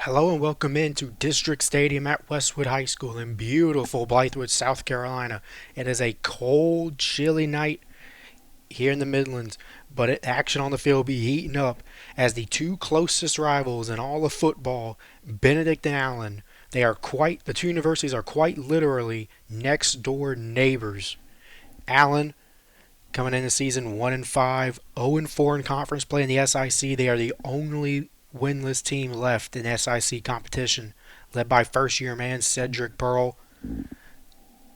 Hello and welcome into District Stadium at Westwood High School in beautiful Blythewood, South Carolina. It is a cold, chilly night here in the Midlands, but action on the field will be heating up as the two closest rivals in all of football, Benedict and Allen, the two universities are quite literally next door neighbors. Allen coming into season 1-5, 0-4 in conference play in the SIC. They are the only winless team left in SIC competition, led by first-year man Cedric Pearl.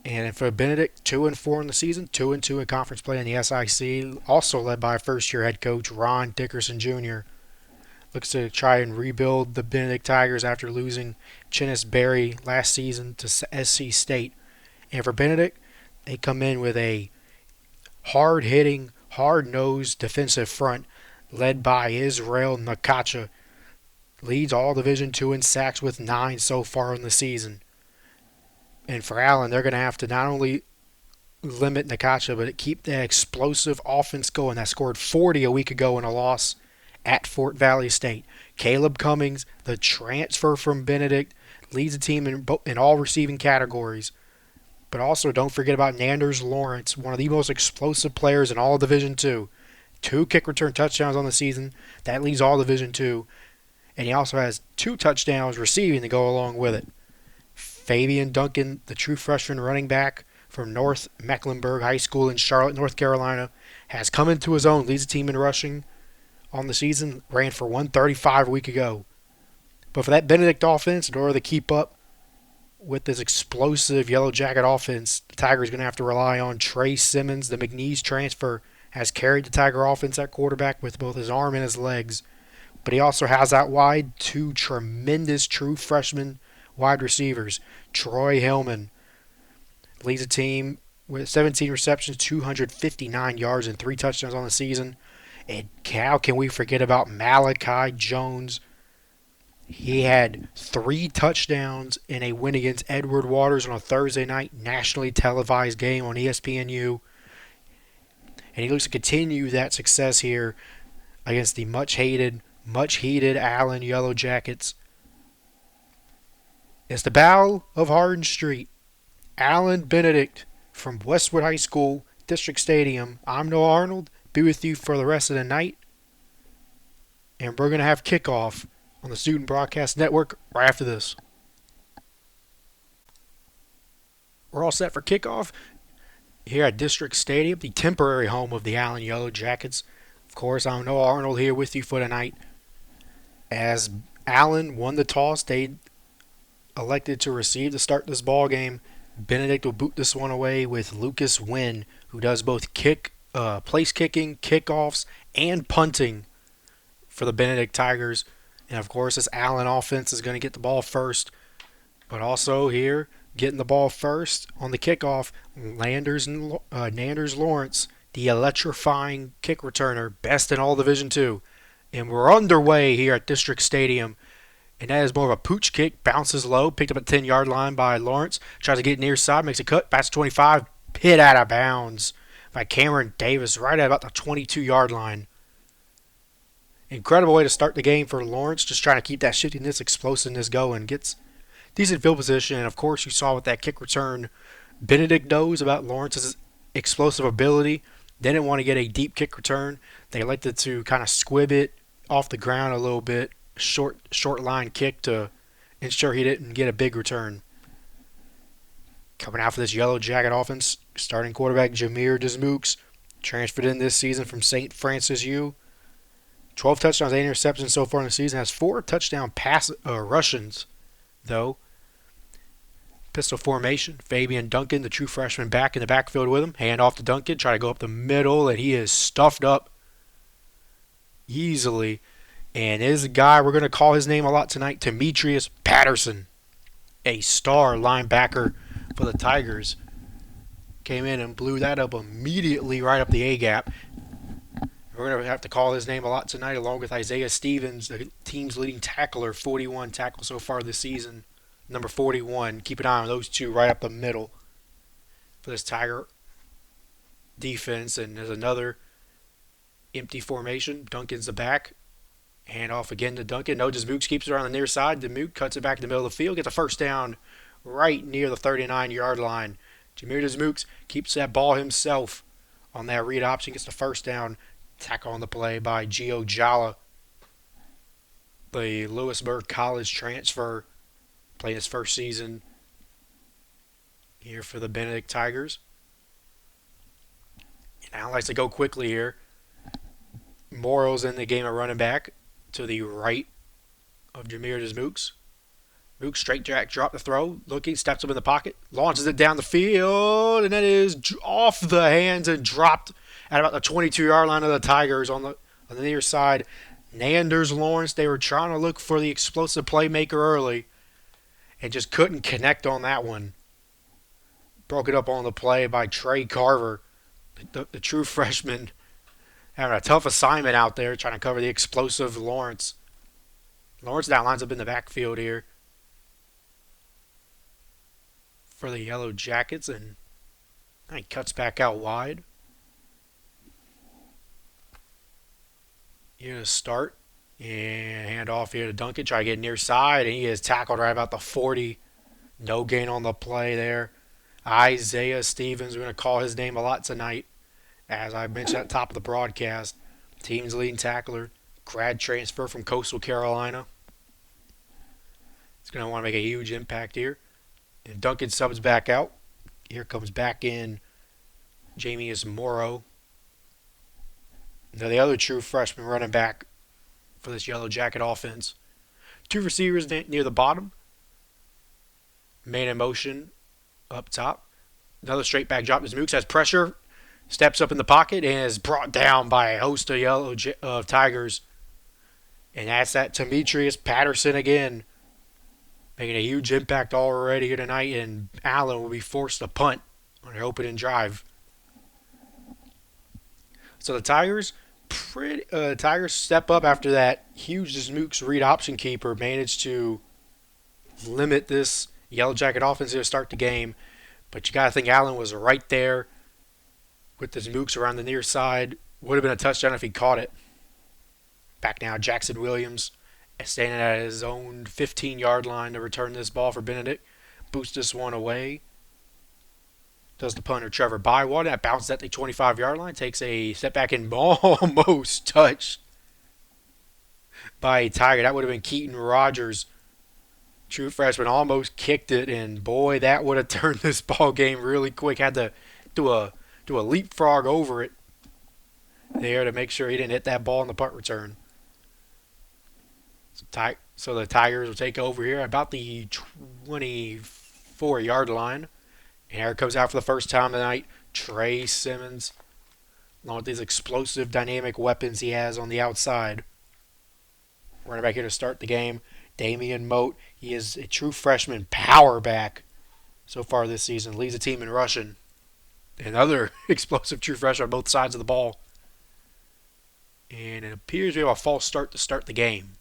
And for Benedict, 2-4 in the season, 2-2 in conference play in the SIC, also led by first-year head coach Ron Dickerson Jr. Looks to try and rebuild the Benedict Tigers after losing Chinnis Berry last season to SC State. And for Benedict, they come in with a hard-hitting, hard-nosed defensive front led by Israel Nakacha. Leads all Division II in sacks with 9 so far in the season. And for Allen, they're going to have to not only limit Nakacha, but keep that explosive offense going that scored 40 a week ago in a loss at Fort Valley State. Caleb Cummings, the transfer from Benedict, leads the team in all receiving categories. But also don't forget about Nanders Lawrence, one of the most explosive players in all of Division II. 2 kick return touchdowns on the season. That leads all Division II. And he also has 2 touchdowns receiving to go along with it. Fabian Duncan, the true freshman running back from North Mecklenburg High School in Charlotte, North Carolina, has come into his own, leads the team in rushing on the season, ran for 135 a week ago. But for that Benedict offense, in order to keep up with this explosive Yellow Jacket offense, the Tigers are going to have to rely on Trey Simmons. The McNeese transfer has carried the Tiger offense at quarterback with both his arm and his legs. But he also has out wide 2 tremendous true freshman wide receivers. Troy Hillman leads the team with 17 receptions, 259 yards, and 3 touchdowns on the season. And how can we forget about Malachi Jones? He had 3 touchdowns in a win against Edward Waters on a Thursday night nationally televised game on ESPNU. And he looks to continue that success here against the much heated Allen Yellow Jackets. It's the Battle of Hardin Street. Allen Benedict from Westwood High School, District Stadium. I'm Noah Arnold. Be with you for the rest of the night. And we're going to have kickoff on the Student Broadcast Network right after this. We're all set for kickoff here at District Stadium, the temporary home of the Allen Yellow Jackets. Of course, I'm Noah Arnold here with you for tonight. As Allen won the toss, they elected to receive to start this ball game. Benedict will boot this one away with Lucas Wynn, who does both place kicking, kickoffs, and punting for the Benedict Tigers. And of course, this Allen offense is going to get the ball first. But also here, getting the ball first on the kickoff, Nanders Lawrence, the electrifying kick returner, best in all Division II. And we're underway here at District Stadium. And that is more of a pooch kick, bounces low, picked up at the 10-yard line by Lawrence. Tries to get near side, makes a cut, bats 25, hit out of bounds by Cameron Davis right at about the 22-yard line. Incredible way to start the game for Lawrence, just trying to keep that shiftiness, explosiveness going. Gets decent field position, and of course you saw with that kick return, Benedict knows about Lawrence's explosive ability. They didn't want to get a deep kick return. They elected to kind of squib it off the ground a little bit, short line kick to ensure he didn't get a big return. Coming out for this Yellow Jacket offense, starting quarterback Jameer Dismukes, transferred in this season from St. Francis U. 12 touchdowns, 8 interceptions so far in the season. Has 4 touchdown rushes, though. Pistol formation. Fabian Duncan, the true freshman, back in the backfield with him. Hand off to Duncan. Try to go up the middle, and he is stuffed up easily. And is a guy, we're going to call his name a lot tonight, Demetrius Patterson, a star linebacker for the Tigers. Came in and blew that up immediately right up the A-gap. We're going to have to call his name a lot tonight, along with Isaiah Stevens, the team's leading tackler, 41 tackles so far this season. Number 41. Keep an eye on those two right up the middle for this Tiger defense. And there's another empty formation. Duncan's the back. Hand off again to Duncan. No, just Mooks keeps it around the near side. Demuke cuts it back in the middle of the field. Gets a first down right near the 39-yard line. Jameer Desmooks keeps that ball himself on that read option. Gets the first down. Tackle on the play by Gio Jala, the Lewisburg College transfer, playing his first season here for the Benedict Tigers. And Allen likes to go quickly here. Morrow's in the game of running back to the right of Jameer Desmooks. Mooks straight jack, drop the throw, looking, steps up in the pocket, launches it down the field, and it is off the hands and dropped at about the 22-yard line of the Tigers on the near side. Nanders Lawrence, they were trying to look for the explosive playmaker early and just couldn't connect on that one. Broke it up on the play by Trey Carver, the true freshman, having a tough assignment out there trying to cover the explosive Lawrence. Lawrence now lines up in the backfield here for the Yellow Jackets, and he cuts back out wide. Here to start, and hand off here to Duncan, try to get near side, and he is tackled right about the 40. No gain on the play there. Isaiah Stevens, we're going to call his name a lot tonight. As I mentioned at the top of the broadcast, team's leading tackler, grad transfer from Coastal Carolina. He's going to want to make a huge impact here. And Duncan subs back out. Here comes back in Jamius Morrow. Now the other true freshman running back for this Yellow Jacket offense. Two receivers near the bottom. Man in motion up top. Another straight back drop. Mooks has pressure. Steps up in the pocket and is brought down by a host of Tigers. And that's that Demetrius Patterson again, making a huge impact already here tonight, and Allen will be forced to punt on their opening drive. So the Tigers step up after that huge Mooks read option keeper managed to limit this Yellow Jacket offense to start the game. But you got to think Allen was right there with the Mooks around the near side. Would have been a touchdown if he caught it. Back now, Jackson Williams standing at his own 15-yard line to return this ball for Benedict. Boots this one away. Does the punter Trevor Bywater. That bounces at the 25-yard line. Takes a step back and almost touched by a Tiger. That would have been Keaton Rogers. True freshman almost kicked it, and boy, that would have turned this ball game really quick. Had to do a leapfrog over it there to make sure he didn't hit that ball in the punt return. So the Tigers will take over here about the 24-yard line. And here comes out for the first time tonight, Trey Simmons, along with these explosive dynamic weapons he has on the outside. Running back here to start the game, Damian Moat. He is a true freshman power back so far this season. Leads the team in rushing. Another explosive true freshman on both sides of the ball. And it appears we have a false start to start the game.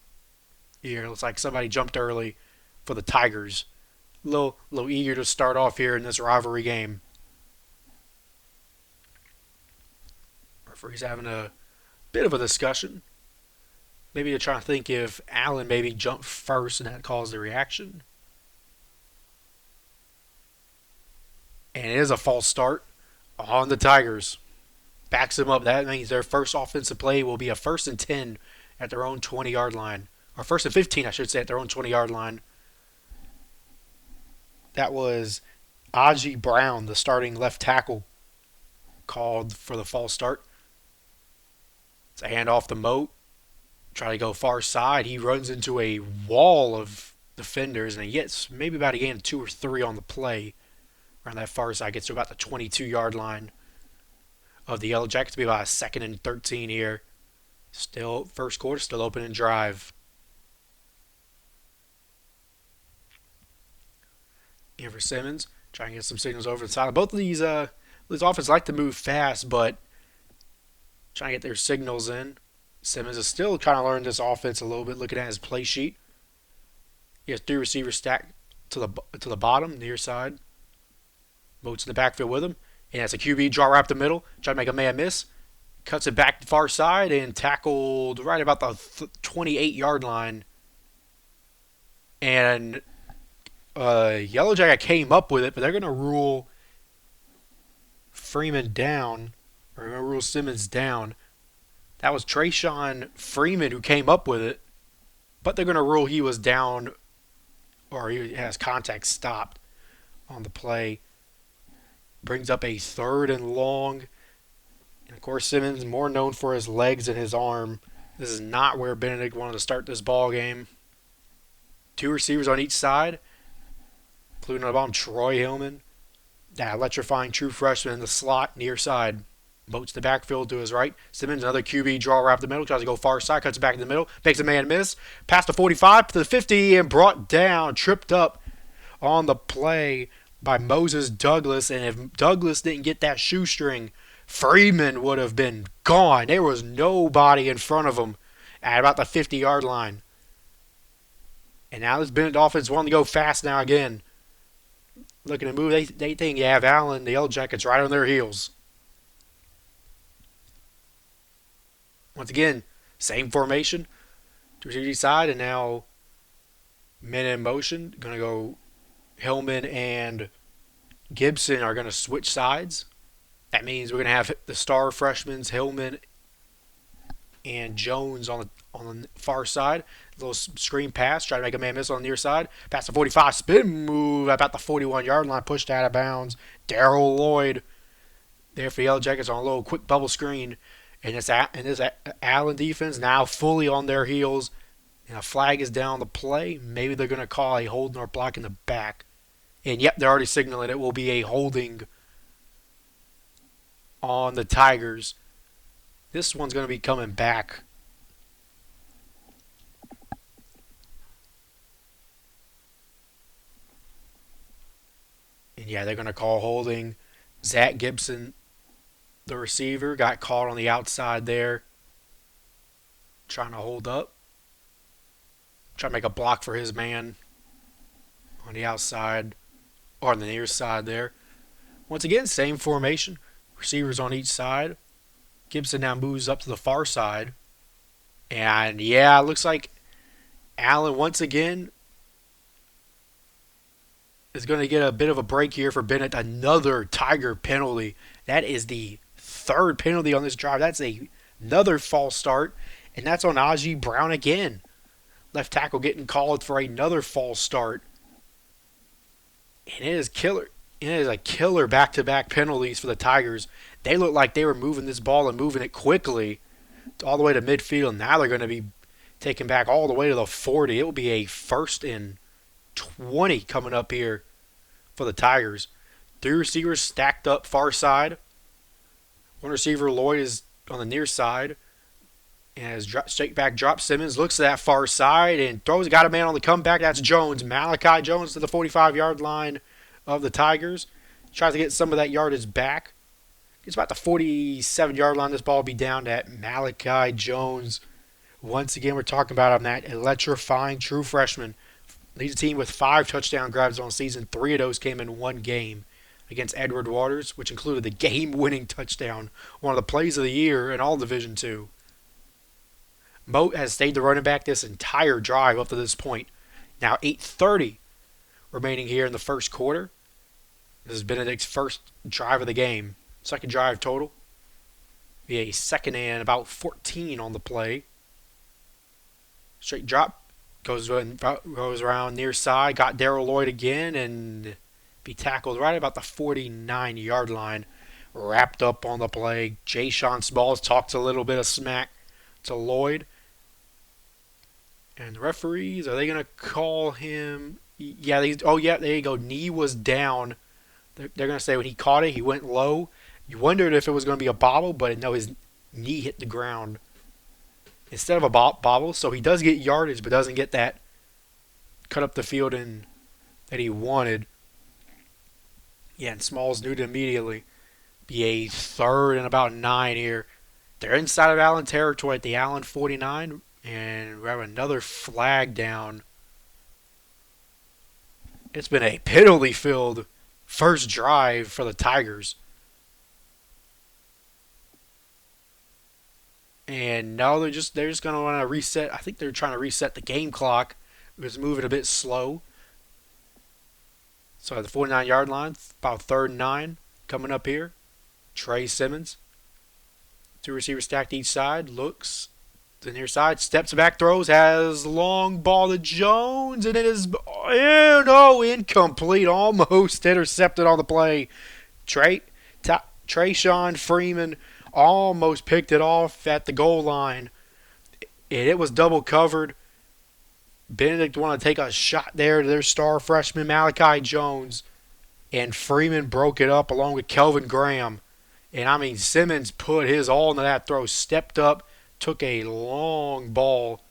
Here, it looks like somebody jumped early for the Tigers. A little eager to start off here in this rivalry game. Referee's having a bit of a discussion. Maybe they're trying to think if Allen maybe jumped first and that caused the reaction. And it is a false start on the Tigers. Backs them up. That means their first offensive play will be a 1st and 10 at their own 20-yard line. Or 1st and 15, I should say, at their own 20-yard line. That was Aji Brown, the starting left tackle, called for the false start. It's a handoff to Moat. Try to go far side. He runs into a wall of defenders, and he gets maybe about a gain of 2 or 3 on the play. Around that far side, gets to about the 22-yard line of the Yellow Jackets. To be about a 2nd and 13 here. Still, first quarter, still open and drive. And for Simmons, trying to get some signals over the side. Both of these offenses like to move fast, but trying to get their signals in. Simmons is still trying to learn this offense a little bit, looking at his play sheet. He has 3 receivers stacked to the bottom, near side. Moats in the backfield with him. And has a QB draw right up the middle. Trying to make a man miss. Cuts it back to far side and tackled right about the 28-yard line. And Yellow Jacket came up with it, but they're going to rule Freeman down, or they're going to rule Simmons down. That was Trayshawn Freeman who came up with it, but they're going to rule he was down, or he has contact stopped on the play. Brings up a 3rd and long. And of course, Simmons more known for his legs and his arm. This is not where Benedict wanted to start this ball game. 2 receivers on each side, including on the bottom Troy Hillman. That electrifying true freshman in the slot near side. Boats the backfield to his right. Simmons, another QB draw right up the middle. Tries to go far side. Cuts it back in the middle. Makes a man miss. Past the 45 to the 50 and brought down. Tripped up on the play by Moses Douglas. And if Douglas didn't get that shoestring, Freeman would have been gone. There was nobody in front of him at about the 50-yard line. And now this Benedict offense wanting to go fast now again. Looking to move. They think you have Allen, the Yellow Jackets, right on their heels. Once again, same formation. To each side, and now men in motion. Going to go Hillman and Gibson are going to switch sides. That means we're going to have the star freshmen, Hillman and Jones on the far side. A little screen pass, try to make a man miss on the near side. Pass the 45, spin move about the 41-yard line, pushed out of bounds. Darrell Lloyd there for the Yellow Jackets on a little quick bubble screen. And this Allen defense now fully on their heels. And a flag is down the play. Maybe they're going to call a holding or block in the back. And yep, they're already signaling it will be a holding on the Tigers. This one's going to be coming back. And yeah, they're going to call holding. Zach Gibson, the receiver, got caught on the outside there, trying to hold up. Trying to make a block for his man on the outside, or on the near side there. Once again, same formation. Receivers on each side. Gibson now moves up to the far side. And yeah, it looks like Allen once again is going to get a bit of a break here for Bennett. Another Tiger penalty. That is the 3rd penalty on this drive. That's another false start. And that's on Aji Brown again. Left tackle getting called for another false start. And it is killer. It is a killer back-to-back penalties for the Tigers. They look like they were moving this ball and moving it quickly all the way to midfield. Now they're going to be taken back all the way to the 40. It will be a 1st and 20 coming up here for the Tigers. 3 receivers stacked up far side. 1 receiver, Lloyd, is on the near side. And as straight back drop, Simmons looks at that far side and throws. Got a man on the comeback. That's Jones. Malachi Jones to the 45-yard line of the Tigers. Tries to get some of that yardage back. Gets about the 47-yard line. This ball will be down at Malachi Jones. Once again, we're talking about him, that electrifying true freshman. Leads the team with 5 touchdown grabs on season. 3 of those came in one game against Edward Waters, which included the game-winning touchdown. One of the plays of the year in all Division II. Moat has stayed the running back this entire drive up to this point. Now 8:30 remaining here in the first quarter. This is Benedict's first drive of the game. Second drive total. Be a 2nd and about 14 on the play. Straight drop. Goes around near side. Got Darrell Lloyd again and be tackled right about the 49-yard line. Wrapped up on the play. Jay Sean Smalls talks a little bit of smack to Lloyd. And the referees, are they going to call him? Yeah, there you go. Knee was down. They're going to say when he caught it, he went low. You wondered if it was going to be a bobble, but no, his knee hit the ground instead of a bobble. So he does get yardage, but doesn't get that cut up the field that he wanted. Yeah, and Smalls knew it immediately. Be a 3rd and about 9 here. They're inside of Allen territory at the Allen 49, and we have another flag down. It's been a penalty-filled first drive for the Tigers. And no, they're just gonna want to reset. I think they're trying to reset the game clock. It's moving a bit slow. So at the 49-yard line, about third and 9 coming up here. Trey Simmons, two receivers stacked each side, looks to the near side, steps back, throws, has long ball to Jones, and it is incomplete, almost intercepted on the play. Trayshawn Freeman almost picked it off at the goal line, and it was double covered. Benedict wanted to take a shot there to their star freshman Malachi Jones, and Freeman broke it up along with Kelvin Graham. And I mean, Simmons put his all into that throw, stepped up, took a long ball,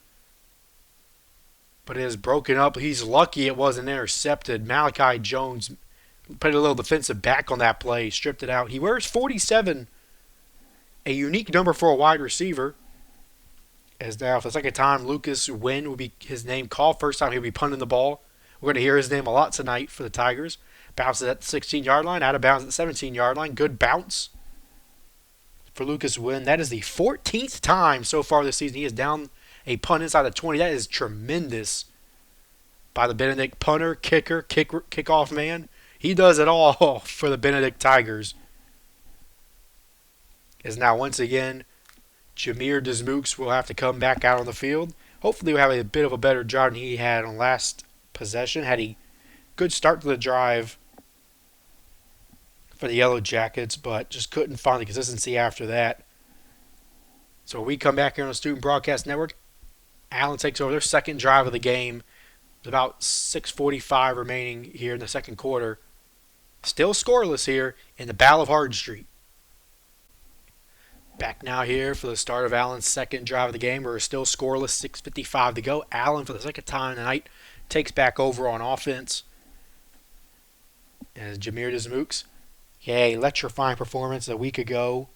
but it is broken up. He's lucky it wasn't intercepted. Malachi Jones put a little defensive back on that play, stripped it out. He wears 47, a unique number for a wide receiver. As now, for the second time, Lucas Wynn will be his name called. First time he'll be punting the ball. We're going to hear his name a lot tonight for the Tigers. Bounces at the 16-yard line, out of bounds at the 17-yard line. Good bounce for Lucas Wynn. That is the 14th time so far this season he is down a punt inside the 20. That is tremendous by the Benedict punter, kicker, kickoff man. He does it all for the Benedict Tigers. As now once again, Jameer Dismukes will have to come back out on the field. Hopefully we'll have a bit of a better drive than he had on last possession. Had a good start to the drive for the Yellow Jackets, but just couldn't find the consistency after that. So we come back here on the Student Broadcast Network. Allen takes over their second drive of the game. There's about 6:45 remaining here in the second quarter. Still scoreless here in the Battle of Hard Street. Back now here for the start of Allen's second drive of the game. We're still scoreless, 6:55 to go. Allen, for the second time tonight, takes back over on offense. As Jameer Dismukes, electrifying performance a week ago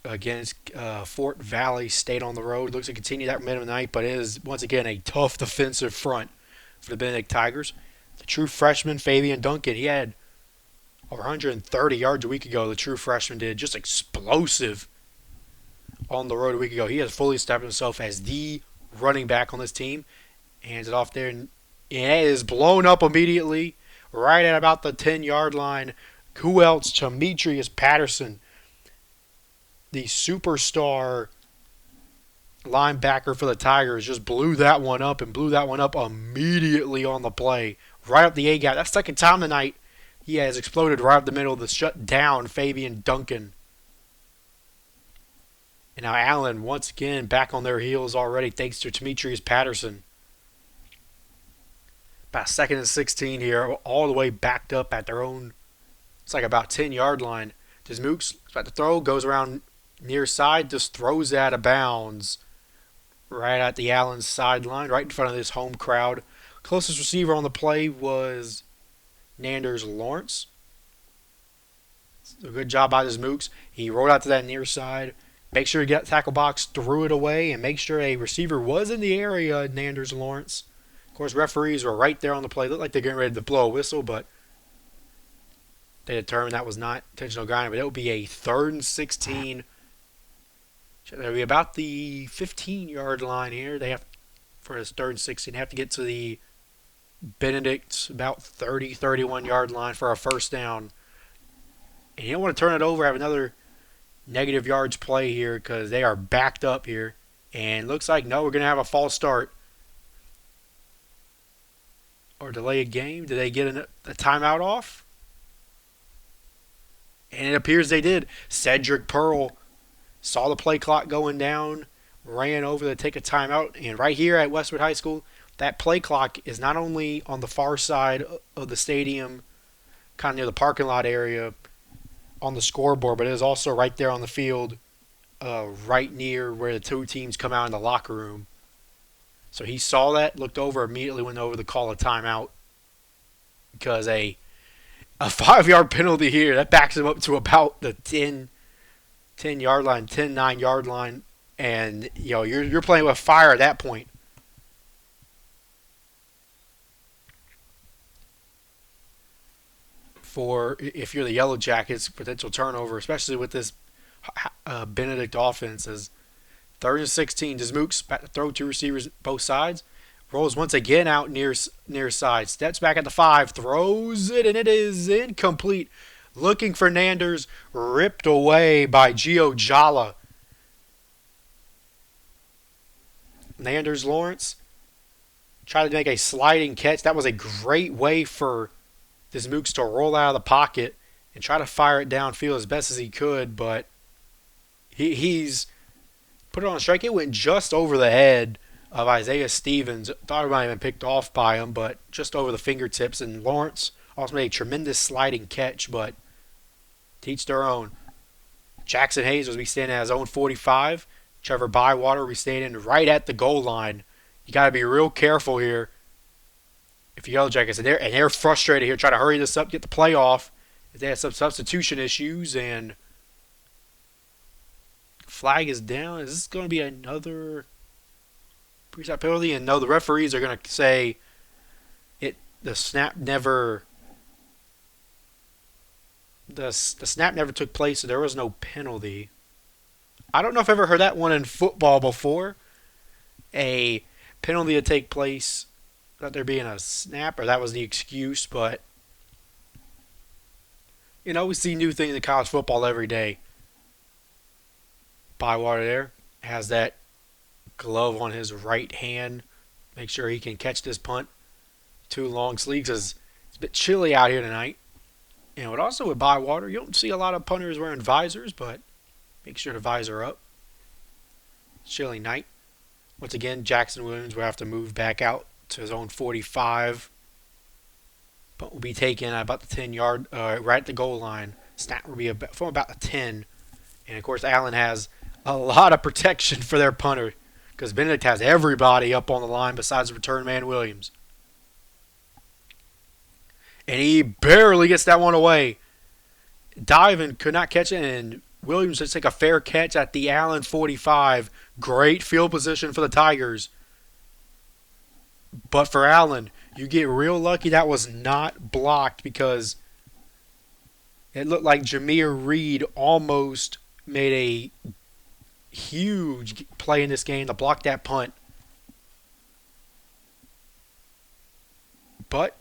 against Fort Valley State on the road. Looks to continue that momentum tonight, but it is once again a tough defensive front for the Benedict Tigers. The true freshman Fabian Duncan, he had over 130 yards a week ago. The true freshman did, just explosive on the road a week ago. He has fully established himself as the running back on this team. Hands it off there, and it is blown up immediately, right at about the 10-yard line. Who else? Demetrius Patterson, the superstar linebacker for the Tigers, just blew that one up immediately on the play, right up the A-gap. That's second time tonight he has exploded right up the middle to shut down Fabian Duncan. And now Allen, once again, back on their heels already thanks to Demetrius Patterson. About second and 16 here, all the way backed up at their own, it's like about 10-yard line. Dismukes is about to throw, goes around near side, just throws out of bounds right at the Allen sideline, right in front of this home crowd. Closest receiver on the play was Nanders Lawrence. So good job by Dismukes. He rolled out to that near side. Make sure he got the tackle box, threw it away, and make sure a receiver was in the area, Nanders Lawrence. Of course, referees were right there on the play. Looked like they're getting ready to blow a whistle, but they determined that was not intentional grinding. But it would be a third and 16. They'll be about the 15-yard line here. They have, for this third and 16, have to get to the Benedict about 30, 31-yard line for a first down. And you don't want to turn it over, have another negative yards play here because they are backed up here. And looks like, no, we're going to have a false start. Or delay a game. Did they get a timeout off? And it appears they did. Cedric Pearl saw the play clock going down, ran over to take a timeout. And right here at Westwood High School, that play clock is not only on the far side of the stadium, kind of near the parking lot area on the scoreboard, but it is also right there on the field, right near where the two teams come out in the locker room. So he saw that, looked over, immediately went over to call a timeout because a 5-yard penalty here, that backs him up to about the 10-yard line, 9-yard line, and you're playing with fire at that point. For if you're the Yellow Jackets, potential turnover, especially with this Benedict offense is 3rd and 16. Does Mooks back to throw two receivers both sides? Rolls once again out near side. Steps back at the 5. Throws it, and it is incomplete. Looking for Nanders. Ripped away by Gio Jala. Nanders Lawrence tried to make a sliding catch. That was a great way for this Mooks to roll out of the pocket and try to fire it downfield as best as he could, but he's put it on a strike. It went just over the head of Isaiah Stevens. Thought it might have been picked off by him, but just over the fingertips. And Lawrence also made a tremendous sliding catch, but to each their own. Jackson Hayes was standing at his own 45. Trevor Bywater will be standing right at the goal line. You got to be real careful here if you Yellow Jackets. And they're frustrated here, trying to hurry this up, get the play off. If they had some substitution issues, and flag is down. Is this going to be another pre-snap penalty? And no, the referees are going to say the snap never took place, so there was no penalty. I don't know if I've ever heard that one in football before. A penalty to take place, that there being a snap, or that was the excuse, but we see new things in college football every day. Bywater there has that glove on his right hand. Make sure he can catch this punt. 2 long sleeves. It's a bit chilly out here tonight. And also with Bywater, you don't see a lot of punters wearing visors, but make sure to visor up. Chilly night. Once again, Jackson Williams will have to move back out to his own 45. But will be taken at about the 10-yard, right at the goal line. Snap will be from about the 10. And, of course, Allen has a lot of protection for their punter because Benedict has everybody up on the line besides the return man Williams. And he barely gets that one away. Diving could not catch it, and Williams just take a fair catch at the Allen 45. Great field position for the Tigers. But for Allen, you get real lucky that was not blocked because it looked like Jameer Reed almost made a huge play in this game to block that punt. But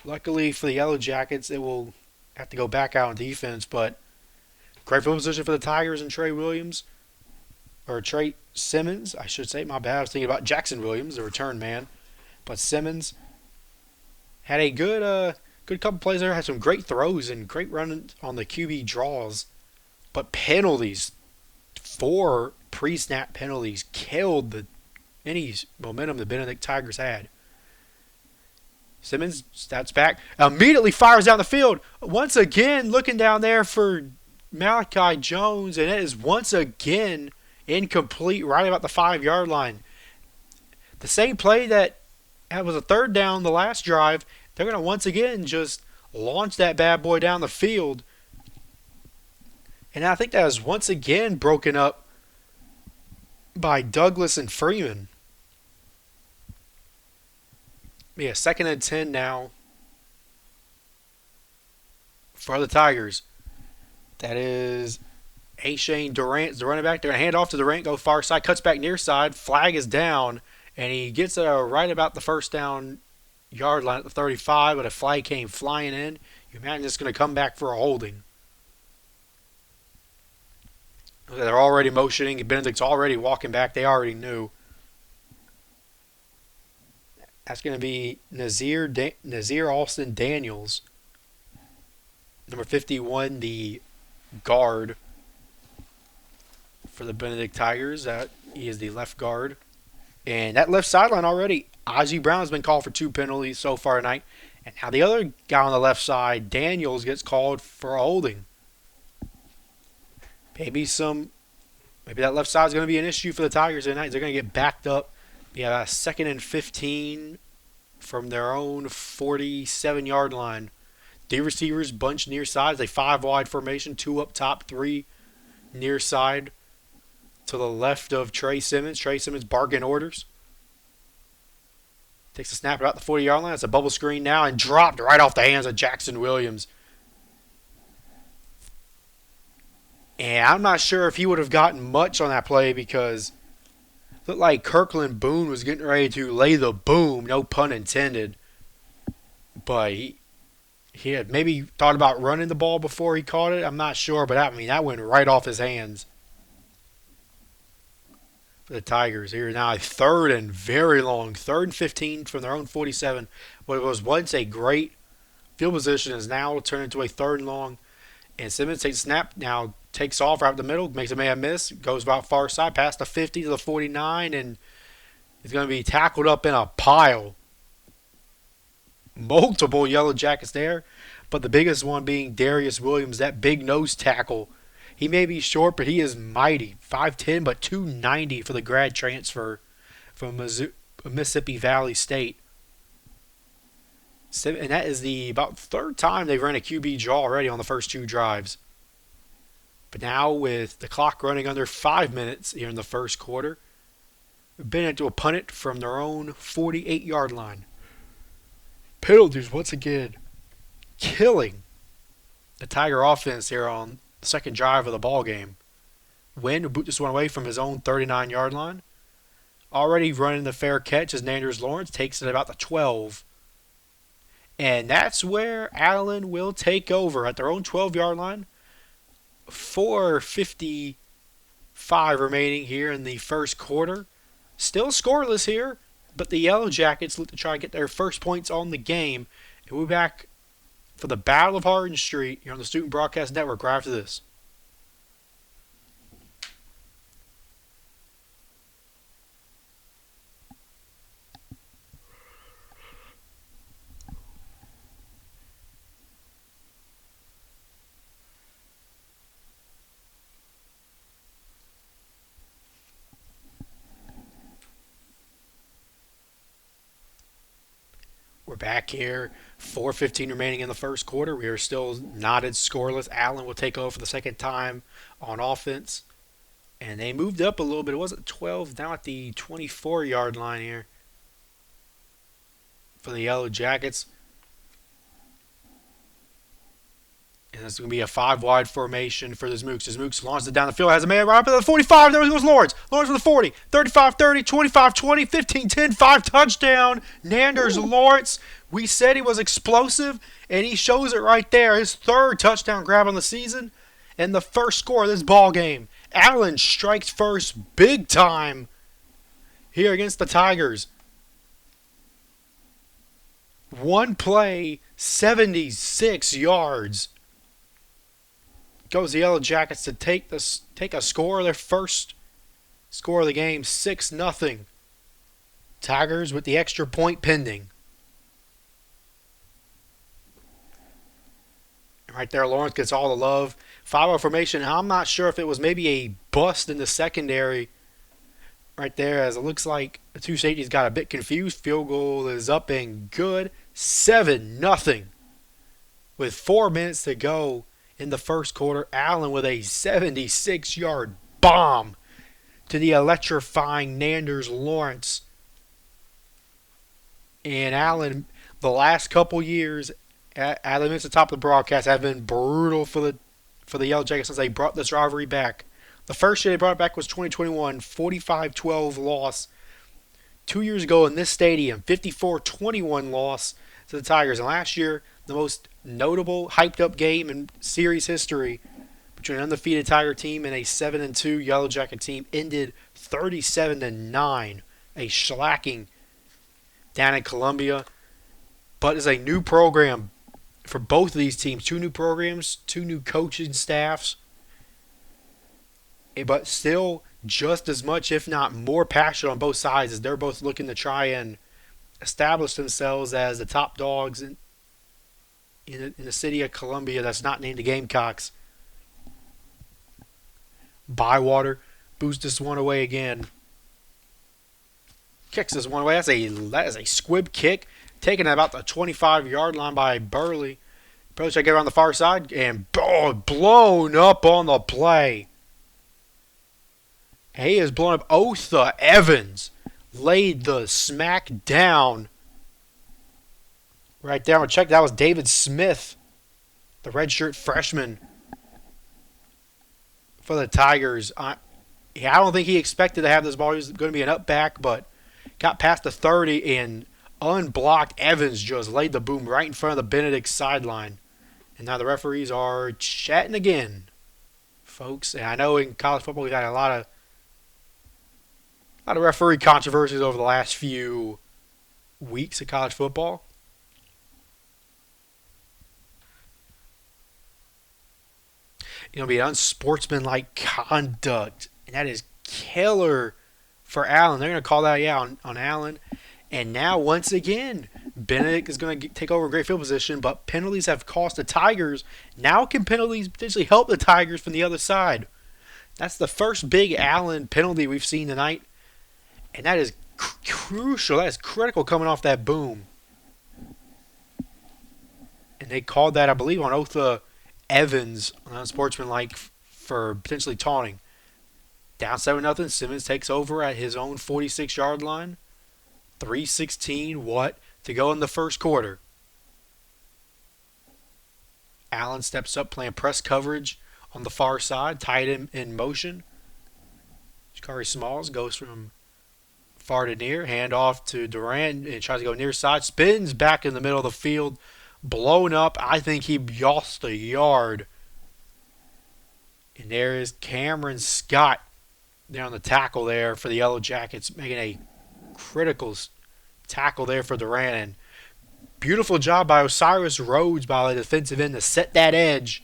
luckily for the Yellow Jackets, it will have to go back out on defense. But great field position for the Tigers and Trey Simmons, I should say. My bad. I was thinking about Jackson Williams, the return man. But Simmons had a good couple plays there. Had some great throws and great running on the QB draws. But penalties, 4 pre-snap penalties, killed any momentum the Benedict Tigers had. Simmons steps back, immediately fires down the field. Once again, looking down there for Malachi Jones, and it is once again incomplete right about the 5-yard line. The same play that was a 3rd down the last drive, they're going to once again just launch that bad boy down the field. And I think that was once again broken up by Douglas and Freeman. Yeah, 2nd and 10 now for the Tigers. That is Shane Durant, the running back. They're going to hand off to Durant, go far side, cuts back near side. Flag is down, and he gets right about the 1st down yard line at the 35, but a flag came flying in. You imagine it's going to come back for a holding. They're already motioning. Benedict's already walking back. They already knew. That's going to be Nazir Alston Daniels, number 51, the guard for the Benedict Tigers. He is the left guard. And that left sideline already, Ozzie Brown has been called for 2 penalties so far tonight. And now the other guy on the left side, Daniels, gets called for a holding. Maybe that left side is going to be an issue for the Tigers tonight. They're going to get backed up. Yeah, 2nd and 15 from their own 47-yard line. The receivers bunch near sides. A 5-wide formation, 2 up top, 3 near side to the left of Trey Simmons. Trey Simmons bargain orders. Takes a snap about the 40-yard line. It's a bubble screen now and dropped right off the hands of Jackson Williams. And I'm not sure if he would have gotten much on that play because it looked like Kirkland Boone was getting ready to lay the boom, no pun intended. But he had maybe thought about running the ball before he caught it. I'm not sure, but I mean, that went right off his hands for the Tigers. Here now, third and very long, third and 15 from their own 47. What was once a great field position is now turned into a third and long. And Simmons takes a snap, now takes off right up the middle, makes a man miss, goes about far side, past the 50 to the 49, and is going to be tackled up in a pile. Multiple Yellow Jackets there, but the biggest one being Darius Williams, that big nose tackle. He may be short, but he is mighty. 5'10", but 290 for the grad transfer from Mississippi Valley State. And that is the about third time they've run a QB draw already on the first two drives. But now with the clock running under 5 minutes here in the first quarter, Benedict will punt it from their own 48-yard line. Penalties once again killing the Tiger offense here on the second drive of the ball game. Wynn will boot this one away from his own 39-yard line. Already running the fair catch as Nanders Lawrence takes it about the 12. And that's where Allen will take over at their own 12-yard line. 4:55 remaining here in the first quarter. Still scoreless here, but the Yellow Jackets look to try and get their first points on the game. And we'll be back for the Battle of Hardin Street here on the Student Broadcast Network right after this. We're back here. 4:15 remaining in the first quarter. We are still knotted scoreless. Allen will take over for the second time on offense. And they moved up a little bit. It wasn't 12, now at the 24-yard line here for the Yellow Jackets. And it's going to be a 5-wide formation for the Mooks. As Mooks launches it down the field, has a man right up at the 45. There goes Lawrence. Lawrence for the 40, 35-30, 25-20, 15-10, 5 touchdown. Nanders Lawrence. We said he was explosive, and he shows it right there. His third touchdown grab on the season and the first score of this ball game. Allen strikes first big time here against the Tigers. One play, 76 yards. Goes the Yellow Jackets to take a score, their first score of the game, 6-0. Tigers with the extra point pending. Right there, Lawrence gets all the love. 5-0 formation. I'm not sure if it was maybe a bust in the secondary right there, as it looks like the two safeties got a bit confused. Field goal is up and good. 7-0. With 4 minutes to go in the first quarter, Allen with a 76-yard bomb to the electrifying Nanders Lawrence. And Allen, the last couple years, Adam at the top of the broadcast, have been brutal for the Yellow Jackets since they brought this rivalry back. The first year they brought it back was 2021, 45-12 loss. 2 years ago in this stadium, 54-21 loss to the Tigers. And last year, the most notable, hyped-up game in series history between an undefeated Tiger team and a 7-2 Yellow Jacket team ended 37-9, a shellacking down in Columbia. But it's a new program for both of these teams. 2 new programs, 2 new coaching staffs. But still just as much, if not more, passion on both sides as they're both looking to try and establish themselves as the top dogs in the city of Columbia that's not named the Gamecocks. Bywater boosts this one away again. Kicks this one away. That is a squib kick. Taken at about the 25-yard line by Burley. Burley trying to get around the far side and blown up on the play. He has blown up. Otha Evans laid the smack down. Right there. I'm going to check. That was David Smith, the redshirt freshman. for the Tigers. I don't think he expected to have this ball. He was going to be an up back, but got past the 30 and unblocked. Evans just laid the boom right in front of the Benedict sideline. And now the referees are chatting again, folks. And I know in college football we've had a lot of referee controversies over the last few weeks of college football. You know, be unsportsmanlike conduct, and that is killer for Allen. They're going to call that on Allen. And now, once again, Benedict is going to take over a great field position, but penalties have cost the Tigers. Now can penalties potentially help the Tigers from the other side? That's the first big Allen penalty we've seen tonight, and that is crucial. That is critical coming off that boom. And they called that, I believe, on Otha Evans, unsportsmanlike for potentially taunting. Down 7-0, Simmons takes over at his own 46-yard line. 3:16 to go in the first quarter. Allen steps up playing press coverage on the far side, tight in motion. Shakari Smalls goes from far to near, hand off to Durant and tries to go near side, spins back in the middle of the field, blown up. I think he lost a yard. And there is Cameron Scott there on the tackle there for the Yellow Jackets, making a critical tackle there for Durant. And beautiful job by Osiris Rhodes by the defensive end to set that edge,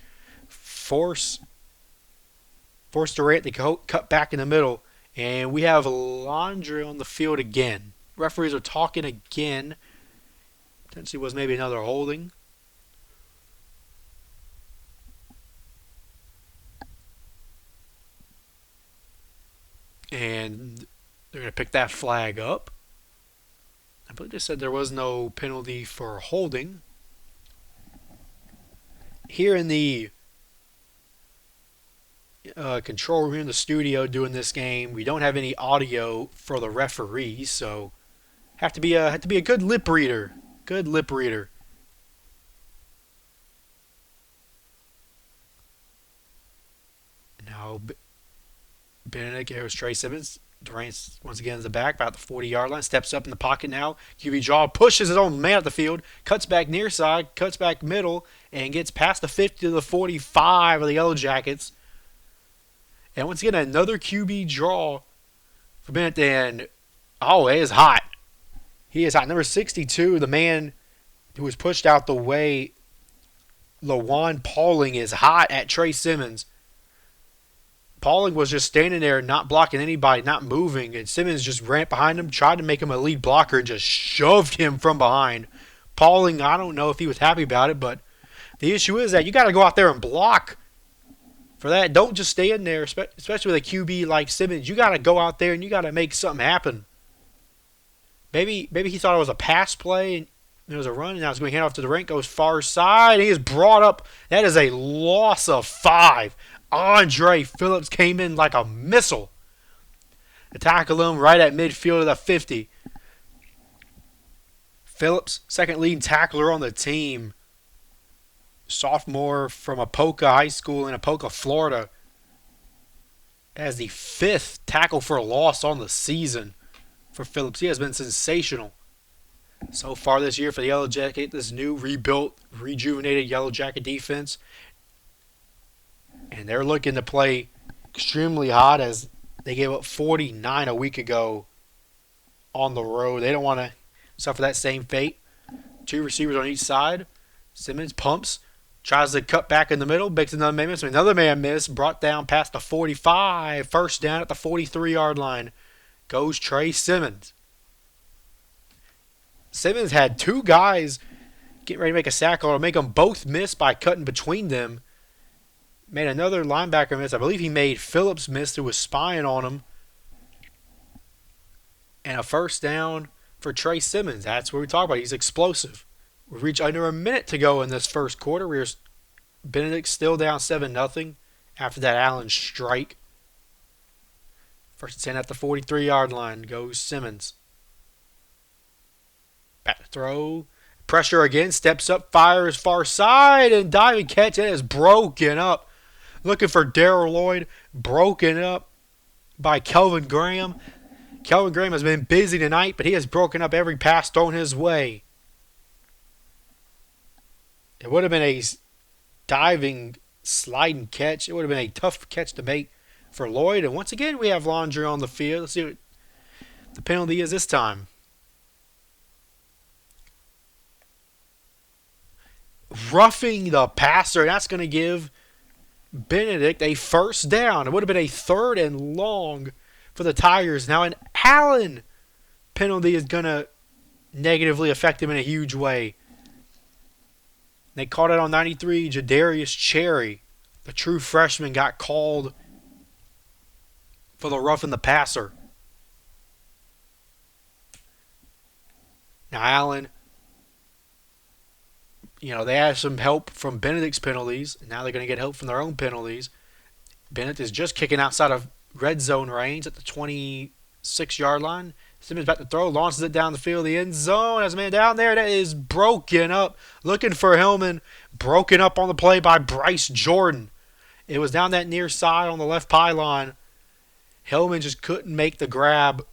force Durant to cut back in the middle. And we have Laundry on the field again. Referees are talking again. Potentially was maybe another holding. And they're going to pick that flag up. I believe they said there was no penalty for holding. Here in the control room in the studio doing this game, we don't have any audio for the referees, so have to be a good lip reader. Good lip reader. Now Benedict, here's Trey Simmons. Durant once again in the back, about the 40-yard line. Steps up in the pocket now. QB draw, pushes his own man at the field. Cuts back near side, cuts back middle, and gets past the 50 to the 45 of the Yellow Jackets. And once again, another QB draw for Benedict. And, it is hot. He is hot. Number 62, the man who was pushed out the way, Lawan Pauling, is hot at Trey Simmons. Pauling was just standing there, not blocking anybody, not moving, and Simmons just ran behind him, tried to make him a lead blocker, and just shoved him from behind. Pauling, I don't know if he was happy about it, but the issue is that you got to go out there and block for that. Don't just stay in there, especially with a QB like Simmons. You got to go out there and you got to make something happen. Maybe he thought it was a pass play and there was a run, and now it's going to hand off to Durant, goes far side, and he is brought up. That is a loss of 5. Andre Phillips came in like a missile to tackle him right at midfield of the 50. Phillips, second leading tackler on the team. Sophomore from Apoka High School in Apoka, Florida. As the 5th tackle for a loss on the season for Phillips. He has been sensational so far this year for the Yellow Jacket. This new rebuilt, rejuvenated Yellow Jacket defense. And they're looking to play extremely hot as they gave up 49 a week ago on the road. They don't want to suffer that same fate. 2 receivers on each side. Simmons pumps, tries to cut back in the middle, makes another man miss. Another man miss, brought down past the 45. First down at the 43-yard line goes Trey Simmons. Simmons had 2 guys getting ready to make a sack or make them both miss by cutting between them. Made another linebacker miss. I believe he made Phillips miss who was spying on him. And a first down for Trey Simmons. That's what we talk about. He's explosive. We reach under a minute to go in this first quarter. Benedict still down 7-0 after that Allen strike. First and 10 at the 43-yard line goes Simmons. Back to throw. Pressure again. Steps up, fires far side, and diving catch. It is broken up. looking for Darrell Lloyd, broken up by Kelvin Graham. Kelvin Graham has been busy tonight, but he has broken up every pass thrown his way. It would have been a diving, sliding catch. It would have been a tough catch to make for Lloyd. And once again, we have Laundry on the field. Let's see what the penalty is this time. Roughing the passer. That's going to give Benedict a first down. It would have been a 3rd and long for the Tigers. Now an Allen penalty is going to negatively affect him in a huge way. They called it on 93. Jadarius Cherry, the true freshman, got called for the roughing the passer. Now Allen, they had some help from Benedict's penalties. And now they're going to get help from their own penalties. Benedict is just kicking outside of red zone range at the 26-yard line. Simmons about to throw, launches it down the field, the end zone. Has a man down there that is broken up. Looking for Hillman. Broken up on the play by Bryce Jordan. It was down that near side on the left pylon. Hillman just couldn't make the grab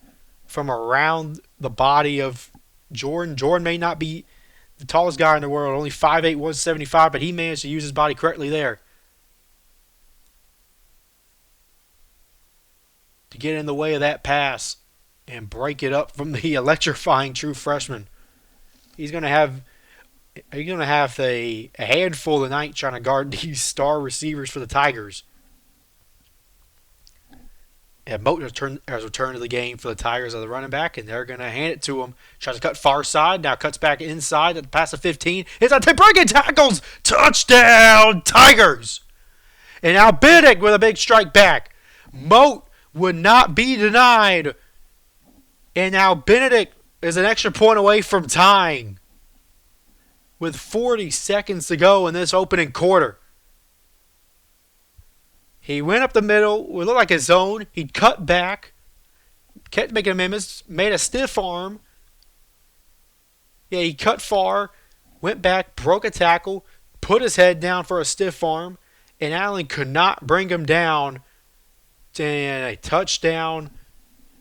from around the body of Jordan. Jordan may not be the tallest guy in the world, only 5'8", 175, but he managed to use his body correctly there to get in the way of that pass and break it up from the electrifying true freshman. He's going to have a handful tonight trying to guard these star receivers for the Tigers. And Moten has returned to the game for the Tigers as the running back, and they're going to hand it to him. Tries to cut far side, now cuts back inside at the pass of 15. It's a breaking tackles! Touchdown, Tigers! And now Benedict with a big strike back. Mote would not be denied. And now Benedict is an extra point away from tying with 40 seconds to go in this opening quarter. He went up the middle. It looked like a zone. He cut back. Kept making amendments. Made a stiff arm. Yeah, he cut far. Went back. Broke a tackle. Put his head down for a stiff arm. And Allen could not bring him down. And a touchdown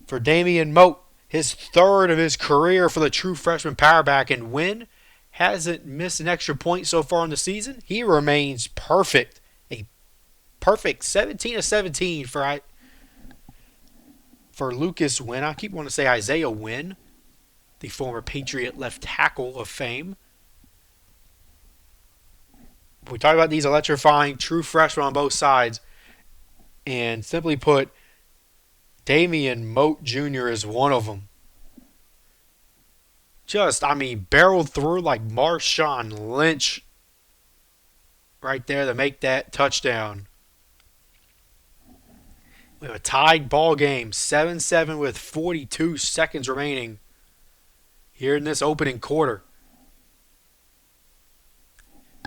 for Damian Mote. His 3rd of his career for the true freshman power back. And Wynn hasn't missed an extra point so far in the season. He remains perfect. Perfect 17 of 17 for Lucas Wynn. I keep wanting to say Isaiah Wynn, the former Patriot left tackle of fame. We talk about these electrifying true freshmen on both sides. And simply put, Damian Mote Jr. is one of them. Barreled through like Marshawn Lynch right there to make that touchdown. We have a tied ball game, 7-7 with 42 seconds remaining here in this opening quarter.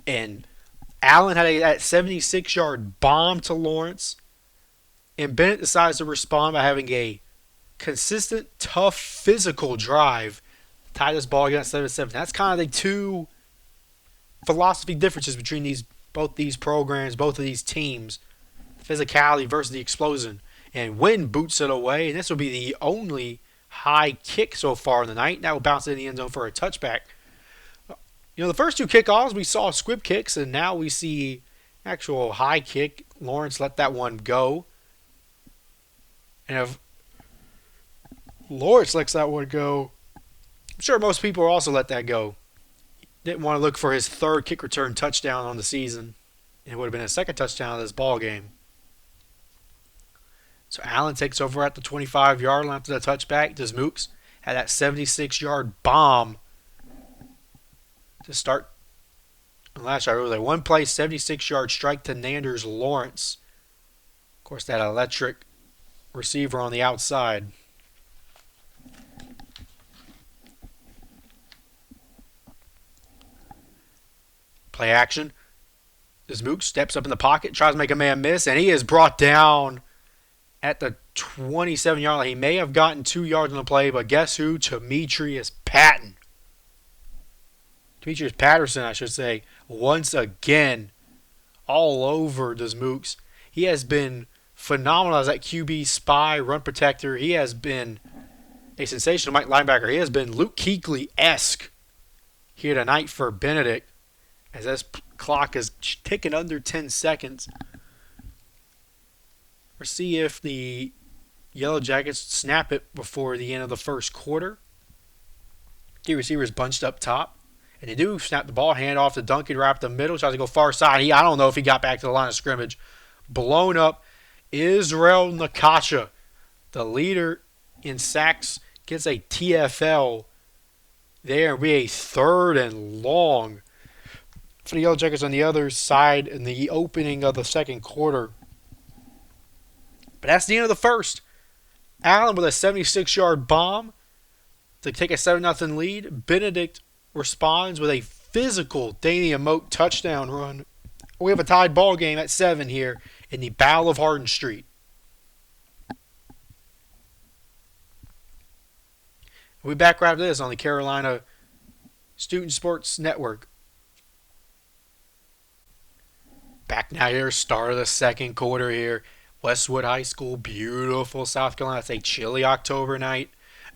And Allen had that 76-yard bomb to Lawrence. And Bennett decides to respond by having a consistent, tough, physical drive. Tie this ball against 7-7. That's kind of the two philosophy differences between both these programs, both of these teams. Physicality versus the explosion. And Wynn boots it away. And this will be the only high kick so far in the night. Now will bounce in the end zone for a touchback. The first two kickoffs we saw squib kicks, and now we see actual high kick. Lawrence let that one go. And if Lawrence lets that one go, I'm sure most people will also let that go. Didn't want to look for his 3rd kick return touchdown on the season. It would have been a 2nd touchdown of this ball game. So Allen takes over at the 25-yard line after the touchback. Desmooks had that 76-yard bomb to start the last drive. It was a one-play 76-yard strike to Nanders Lawrence. Of course, that electric receiver on the outside. Play action. Desmooks steps up in the pocket, tries to make a man miss, and he is brought down at the 27-yard line. He may have gotten 2 yards on the play, but guess who? Demetrius Patton. Demetrius Patterson, I should say, once again, all over Desmooks. He has been phenomenal as that QB spy, run protector. He has been a sensational Mike linebacker. He has been Luke Kuechly-esque here tonight for Benedict as this clock is ticking under 10 seconds. We'll see if the Yellow Jackets snap it before the end of the first quarter. The receivers bunched up top. And they do snap the ball, hand off to Duncan right up the middle. Tries to go far side. I don't know if he got back to the line of scrimmage. Blown up. Israel Nakasha, the leader in sacks, gets a TFL. There will be a 3rd and long for the Yellow Jackets on the other side in the opening of the second quarter. But that's the end of the first. Allen with a 76-yard bomb to take a 7-0 lead. Benedict responds with a physical Dania Moat touchdown run. We have a tied ball game at 7 here in the Battle of Hardin Street. We'll be back right after this on the Carolina Student Sports Network. Back now here, start of the second quarter here. Westwood High School, beautiful South Carolina. It's a chilly October night.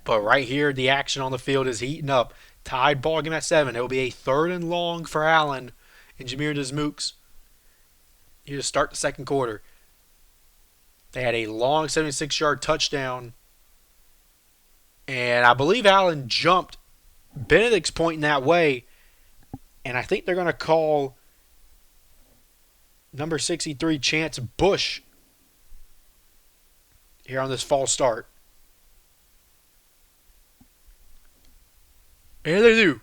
But right here, the action on the field is heating up. Tied ball game at 7. It will be a 3rd and long for Allen and Jameer Desmooks. Here to start the second quarter. They had a long 76-yard touchdown. And I believe Allen jumped. Benedict's pointing that way. And I think they're going to call number 63, Chance Bush, here on this false start. And they do.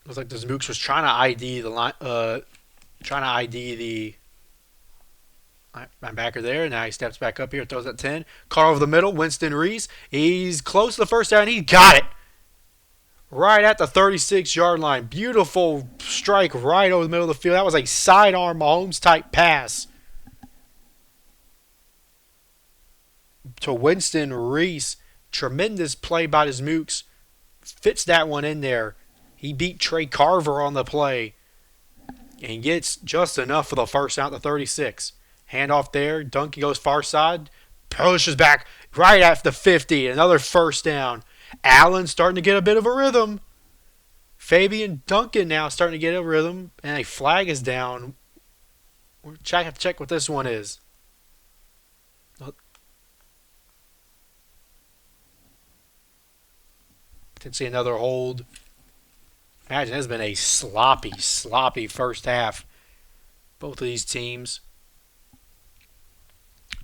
Looks like this Mooks was trying to ID the line, linebacker there. Now he steps back up here, throws at 10. Caught over the middle, Winston Reese. He's close to the first down. He got it. Right at the 36-yard line. Beautiful strike right over the middle of the field. That was a sidearm Mahomes-type pass to Winston Reese. Tremendous play by his Mooks. Fits that one in there. He beat Trey Carver on the play and gets just enough for the first down at the 36. Handoff there. Duncan goes far side. Pushes back right at the 50. Another first down. Allen starting to get a bit of a rhythm. Fabian Duncan now starting to get a rhythm. And a flag is down. We'll have to check what this one is. Potentially another hold. Imagine it's been a sloppy first half. Both of these teams.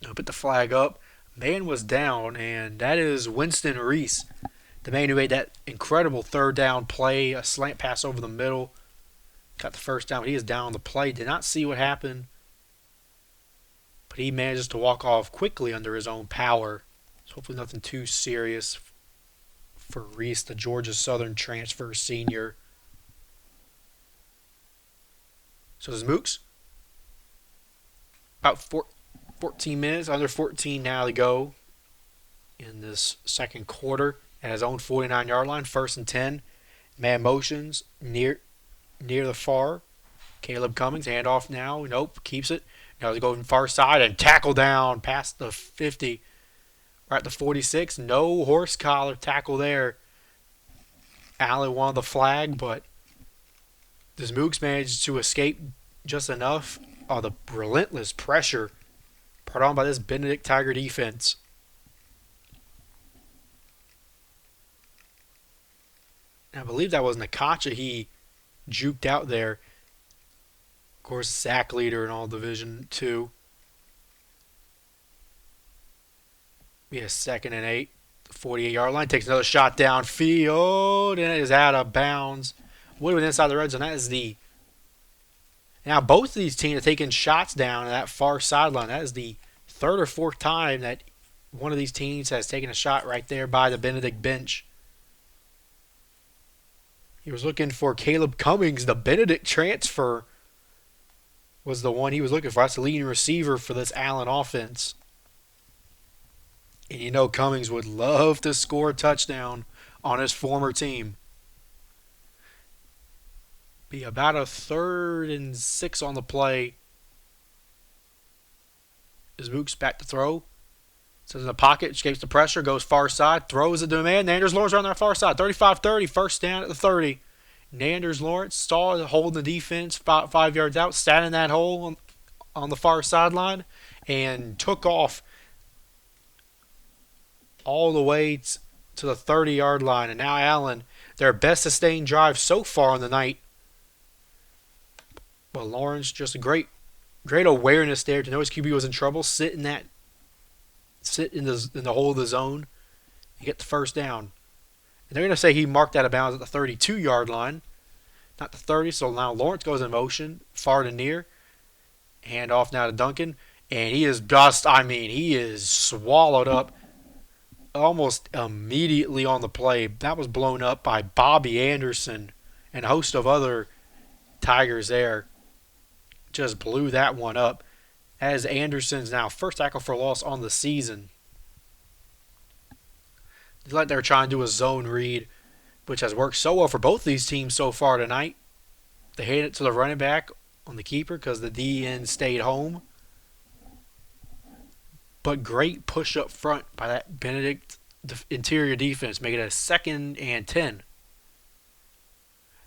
I'll put the flag up. Man was down, and that is Winston Reese, the man who made that incredible 3rd down play, a slant pass over the middle. Got the first down, but he is down on the play. Did not see what happened, but he manages to walk off quickly under his own power. So hopefully nothing too serious for Reese, the Georgia Southern transfer senior. So there's Mooks. About 14 minutes, under 14 now to go in this second quarter at his own 49-yard line. 1st and 10. Man motions near the far. Caleb Cummings, handoff now. Nope, keeps it. Now he's going far side and tackle down past the 50. Right at the 46. No horse collar tackle there. Allen wanted the flag, but this Mooks managed to escape just enough of the relentless pressure put on by this Benedict Tiger defense. And I believe that was Nakacha he juked out there. Of course, sack leader in all Division II. We have 2nd and 8. 48-yard line. Takes another shot downfield, and it is out of bounds. Would have been inside the red zone. That is the... Now, both of these teams are taking shots down to that far sideline. That is the 3rd or 4th time that one of these teams has taken a shot right there by the Benedict bench. He was looking for Caleb Cummings. The Benedict transfer was the one he was looking for. That's the leading receiver for this Allen offense. And you know Cummings would love to score a touchdown on his former team. Be about a 3rd and 6 on the play. Is Mooks back to throw? Sits in the pocket, escapes the pressure, goes far side, throws it to the man. Nanders Lawrence on that far side. 35-30, first down at the 30. Nanders Lawrence saw holding the defense 5 yards out, sat in that hole on the far sideline, and took off all the way to the 30-yard line. And now Allen, their best sustained drive so far on the night. But Lawrence, just a great awareness there to know his QB was in trouble. Sit in the hole of the zone and get the first down. And they're going to say he marked out of bounds at the 32-yard line, not the 30. So now Lawrence goes in motion, far to near. Hand off now to Duncan. And he is he is swallowed up almost immediately on the play. That was blown up by Bobby Anderson and a host of other Tigers there. Just blew that one up, as Anderson's now first tackle for loss on the season. It's like they're trying to do a zone read, which has worked so well for both these teams so far tonight. They hand it to the running back on the keeper because the DN stayed home. But great push up front by that Benedict interior defense, making it a 2nd and 10.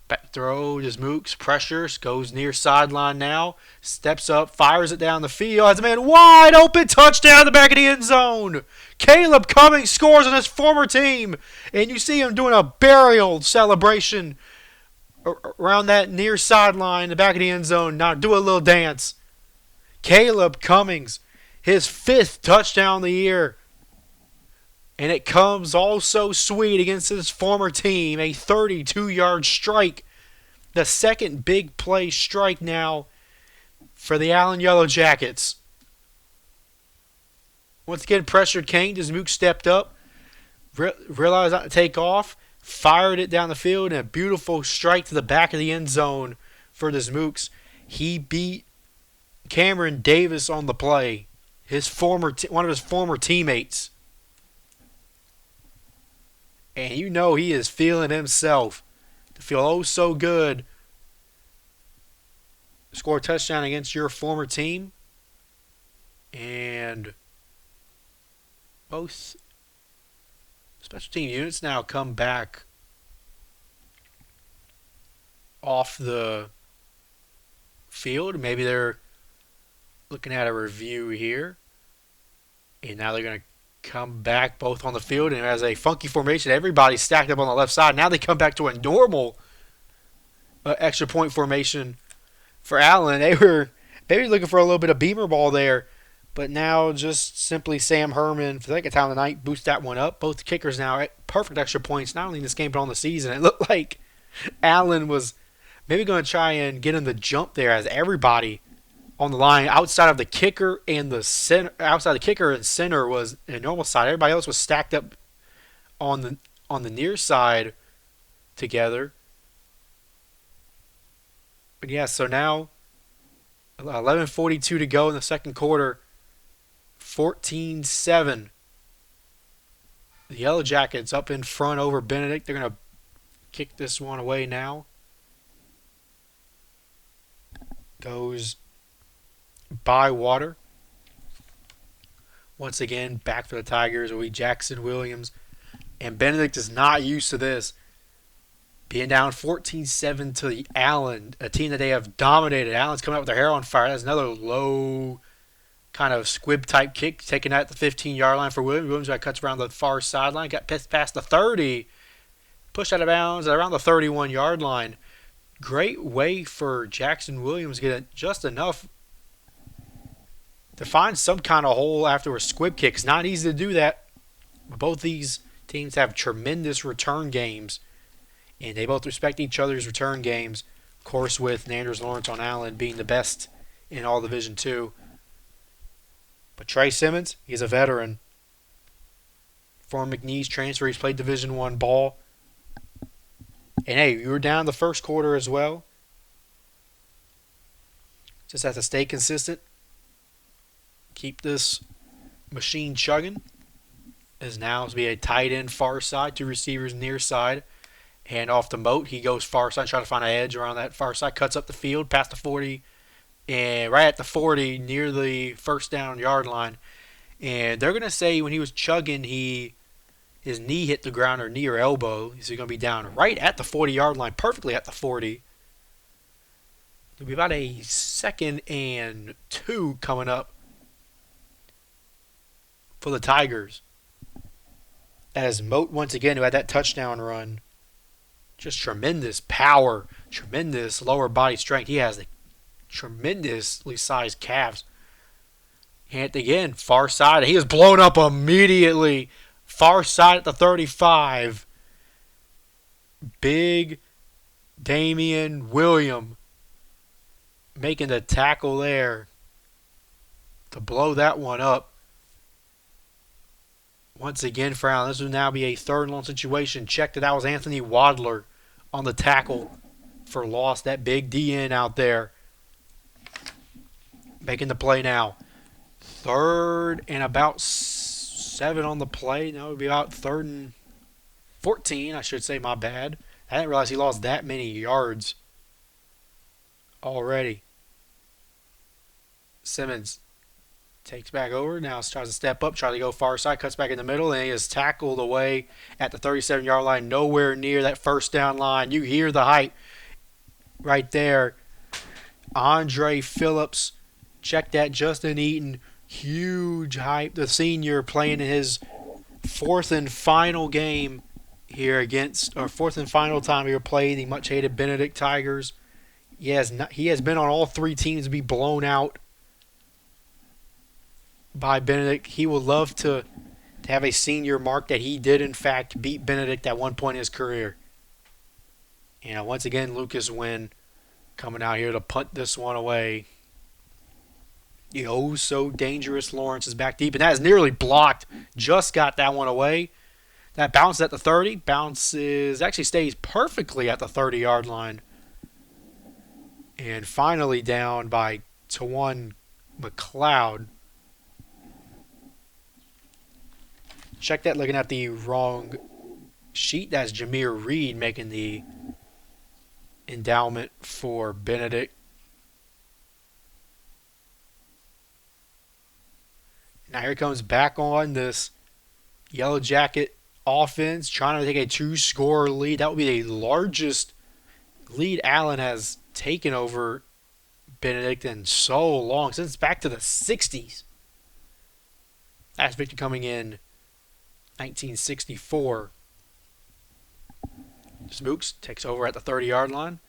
Back throw, just Mooks, pressures, goes near sideline now, steps up, fires it down the field, has a man wide open, touchdown in the back of the end zone. Caleb Cummings scores on his former team, and you see him doing a burial celebration around that near sideline in the back of the end zone. Now do a little dance. Caleb Cummings, his 5th touchdown of the year. And it comes all so sweet against his former team. A 32-yard strike. The second big play strike now for the Allen Yellow Jackets. Once again, pressured Kane. Mook stepped up. Realized not to take off. Fired it down the field. And a beautiful strike to the back of the end zone for the Mooks. He beat Cameron Davis on the play. One of his former teammates. And you know he is feeling himself. To feel oh so good. Score a touchdown against your former team. And both special team units now come back off the field. Maybe they're looking at a review here. And now they're going to come back both on the field, and as a funky formation, everybody's stacked up on the left side. Now they come back to a normal extra point formation for Allen. They were maybe looking for a little bit of beamer ball there, but now just simply Sam Herman, for the second time tonight, boost that one up. Both the kickers now at perfect extra points, not only in this game but on the season. It looked like Allen was maybe going to try and get in the jump there, as everybody on the line outside of the kicker and the center, outside the kicker and center was in a normal side. Everybody else was stacked up on the near side together. But yeah, so now 11:42 to go in the second quarter. 14-7. The Yellow Jackets up in front over Benedict. They're going to kick this one away now. Goes by Water. Once again, back for the Tigers will be Jackson Williams. And Benedict is not used to this. Being down 14-7 to the Allen, a team that they have dominated. Allen's coming out with their hair on fire. That's another low kind of squib-type kick, taken out at the 15-yard line for Williams. Williams cuts around the far sideline, got past the 30, pushed out of bounds at around the 31-yard line. Great way for Jackson Williams to get just enough to find some kind of hole after a squib kick. It's not easy to do that. Both these teams have tremendous return games, and they both respect each other's return games. Of course, with Nanders Lawrence on Allen being the best in all Division II. But Trey Simmons, he's a veteran. From McNeese transfer, he's played Division I ball. And hey, you were down the first quarter as well. Just have to stay consistent. Keep this machine chugging. is now to be a tight end far side, two receivers near side. Hand off to Moat. He goes far side, trying to find an edge around that far side. Cuts up the field, past the 40, and right at the 40, near the first down yard line. And they're going to say when he was chugging, his knee hit the ground, or knee or elbow. He's going to be down right at the 40-yard line, perfectly at the 40. It'll be about a 2nd and 2 coming up for the Tigers. As Moat, once again, who had that touchdown run, just tremendous power, tremendous lower body strength. He has the tremendously sized calves. And again, far side. He is blown up immediately. Far side at the 35. Big Damian Williams making the tackle there to blow that one up. Once again for Allen, this will now be a 3rd and long situation. Check that was Anthony Wadler on the tackle for loss. That big DN out there making the play now. 3rd and about 7 on the play. That would be about 3rd and 14, I should say. My bad. I didn't realize he lost that many yards already. Simmons takes back over. Now tries to step up, try to go far side, cuts back in the middle, and he is tackled away at the 37-yard line, nowhere near that first down line. You hear the hype right there. Andre Phillips, check that. Justin Eaton, huge hype. The senior playing in his 4th and final game here against, or 4th and final time here playing the much hated Benedict Tigers. He has been on all 3 teams to be blown out by Benedict. He would love to have a senior mark that he did in fact beat Benedict at one point in his career. And once again, Lucas Wynn coming out here to punt this one away. The oh so dangerous Lawrence is back deep, and that is nearly blocked. Just got that one away. That bounces at the 30. Actually stays perfectly at the 30-yard line. And finally down by Tawan McLeod. Check that, looking at the wrong sheet. That's Jameer Reed making the endowment for Benedict. Now here comes back on this Yellow Jacket offense, trying to take a 2-score lead. That would be the largest lead Allen has taken over Benedict in so long, since back to the 60s. Last victory coming in 1964. Smooks takes over at the 30-yard line.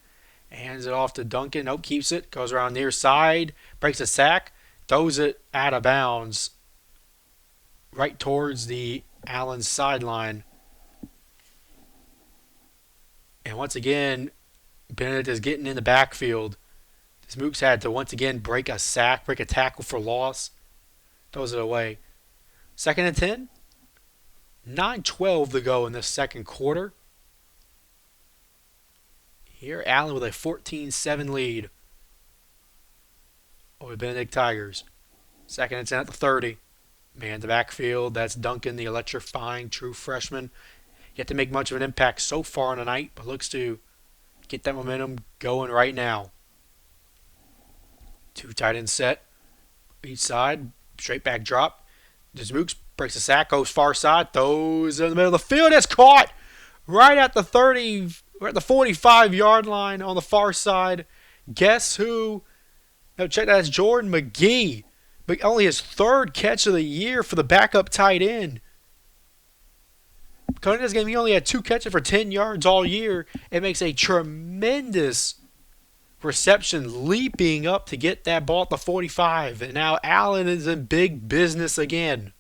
Hands it off to Duncan. Nope, keeps it. Goes around near side. Breaks a sack. Throws it out of bounds. Right towards the Allen sideline. And once again, Benedict is getting in the backfield. Smooks had to once again break a tackle for loss. Throws it away. 2nd and 10. 9:12 to go in the 2nd quarter. Here, Allen with a 14-7 lead over Benedict Tigers. 2nd and 10 at the 30. Man, the backfield, that's Duncan, the electrifying true freshman. Yet to make much of an impact so far on the night, but looks to get that momentum going right now. 2 tight ends set. Each side, straight back drop. Smooks breaks a sack, goes far side, throws in the middle of the field. It's caught right at the 30, or at the 45-yard line on the far side. Guess who? No, check that. It's Jordan McGee. But only his 3rd catch of the year for the backup tight end. Coming into this game, he only had 2 catches for 10 yards all year. It makes a tremendous reception, leaping up to get that ball at the 45. And now Allen is in big business again.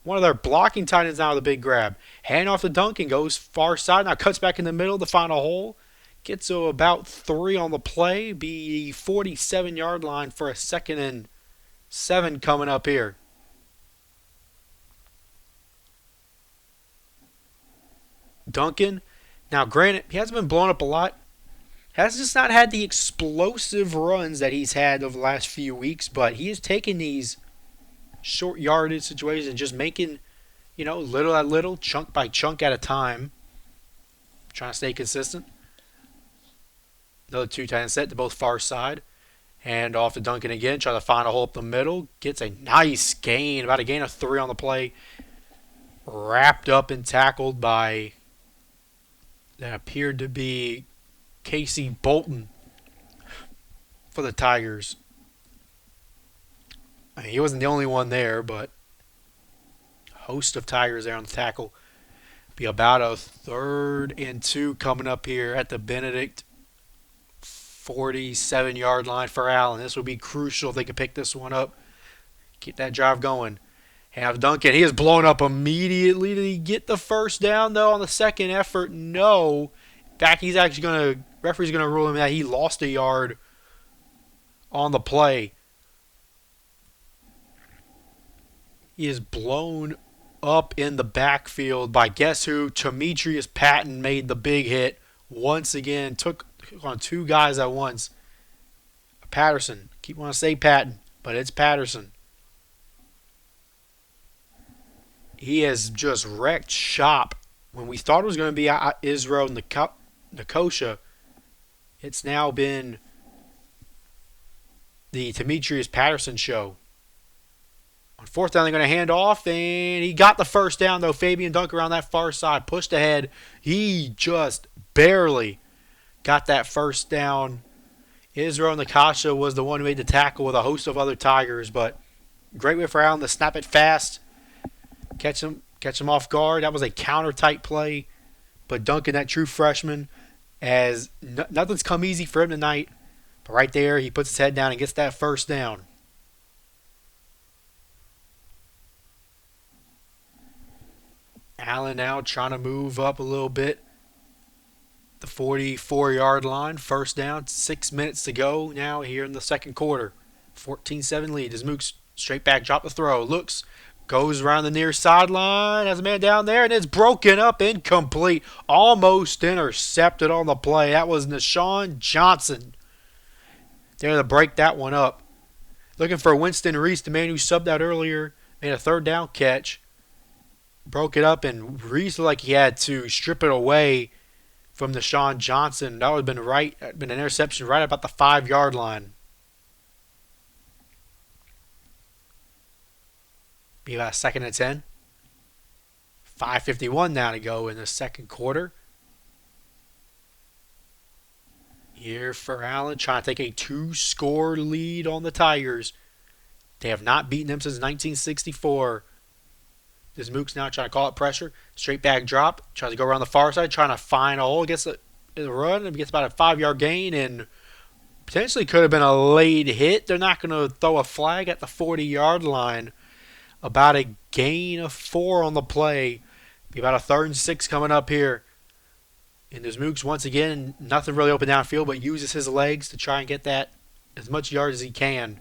One of their blocking tight ends now with a big grab. Hand off to Duncan, goes far side. Now cuts back in the middle to find a hole. Gets to about 3 on the play. Be 47-yard line for a 2nd and 7 coming up here. Duncan, now granted, he hasn't been blown up a lot. Has just not had the explosive runs that he's had over the last few weeks, but he has taken these short yardage situation, just making, little at little, chunk by chunk at a time, trying to stay consistent. Another two tight end set to both far side. Hand off to Duncan again, trying to find a hole up the middle. Gets a nice gain, about a gain of 3 on the play. Wrapped up and tackled by that appeared to be Casey Bolton for the Tigers. I mean, he wasn't the only one there, but a host of Tigers there on the tackle. Be about a 3rd and 2 coming up here at the Benedict 47-yard line for Allen. This would be crucial if they could pick this one up. Keep that drive going. Have Duncan. He is blown up immediately. Did he get the first down, though, on the second effort? No. In fact, he's actually going to, referee's going to rule him that he lost a yard on the play. He is blown up in the backfield by guess who? Demetrius Patton made the big hit once again. Took on 2 guys at once. Patterson. Keep wanting to say Patton, but it's Patterson. He has just wrecked shop. When we thought it was going to be Israel Nakosha, it's now been the Demetrius Patterson show. On 4th down, they're going to hand off, and he got the first down, though. Fabian Dunk around that far side, pushed ahead. He just barely got that first down. Israel Nakasha was the one who made the tackle with a host of other Tigers, but great way for Allen to snap it fast, catch him off guard. That was a counter-type play, but Duncan, that true freshman, as nothing's come easy for him tonight, but right there, he puts his head down and gets that first down. Allen now trying to move up a little bit. The 44-yard line, first down, 6 minutes to go now here in the second quarter. 14-7 lead as Mooks straight back, drop the throw, looks, goes around the near sideline, has a man down there, and it's broken up, incomplete, almost intercepted on the play. That was Nashawn Johnson there to break that one up. Looking for Winston Reese, the man who subbed out earlier, made a 3rd down catch. Broke it up, and Reese looked like he had to strip it away from Nashawn Johnson. That would have been an interception right about the 5-yard line. Be about 2nd and 10. 5:51 now to go in the second quarter. Here for Allen, trying to take a 2-score lead on the Tigers. They have not beaten them since 1964. This Mook's now trying to call it pressure. Straight back drop. Tries to go around the far side. Trying to find a hole. Gets a run. And gets about a 5-yard gain. And potentially could have been a late hit. They're not going to throw a flag at the 40-yard line. About a gain of 4 on the play. Be about a 3rd and 6 coming up here. And this Mooks, once again, nothing really open downfield, but uses his legs to try and get that as much yard as he can.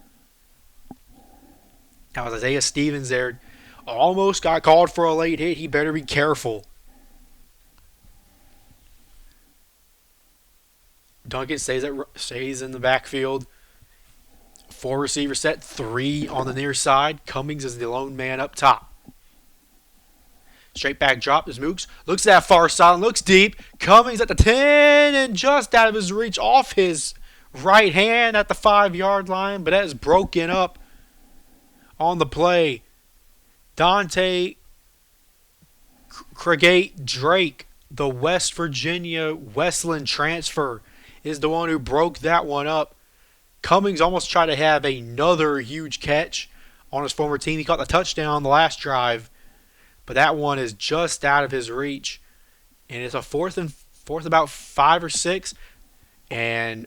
Now, Isaiah Stevens there. Almost got called for a late hit. He better be careful. Duncan stays in the backfield. 4 receiver set, 3 on the near side. Cummings is the lone man up top. Straight back drop is Mooks. Looks at that far side, looks deep. Cummings at the 10 and just out of his reach off his right hand at the 5-yard line. But that is broken up on the play. Dante Cregate Drake, the West Virginia Westland transfer, is the one who broke that one up. Cummings almost tried to have another huge catch on his former team. He caught the touchdown on the last drive, but that one is just out of his reach. And it's a fourth about 5 or 6. And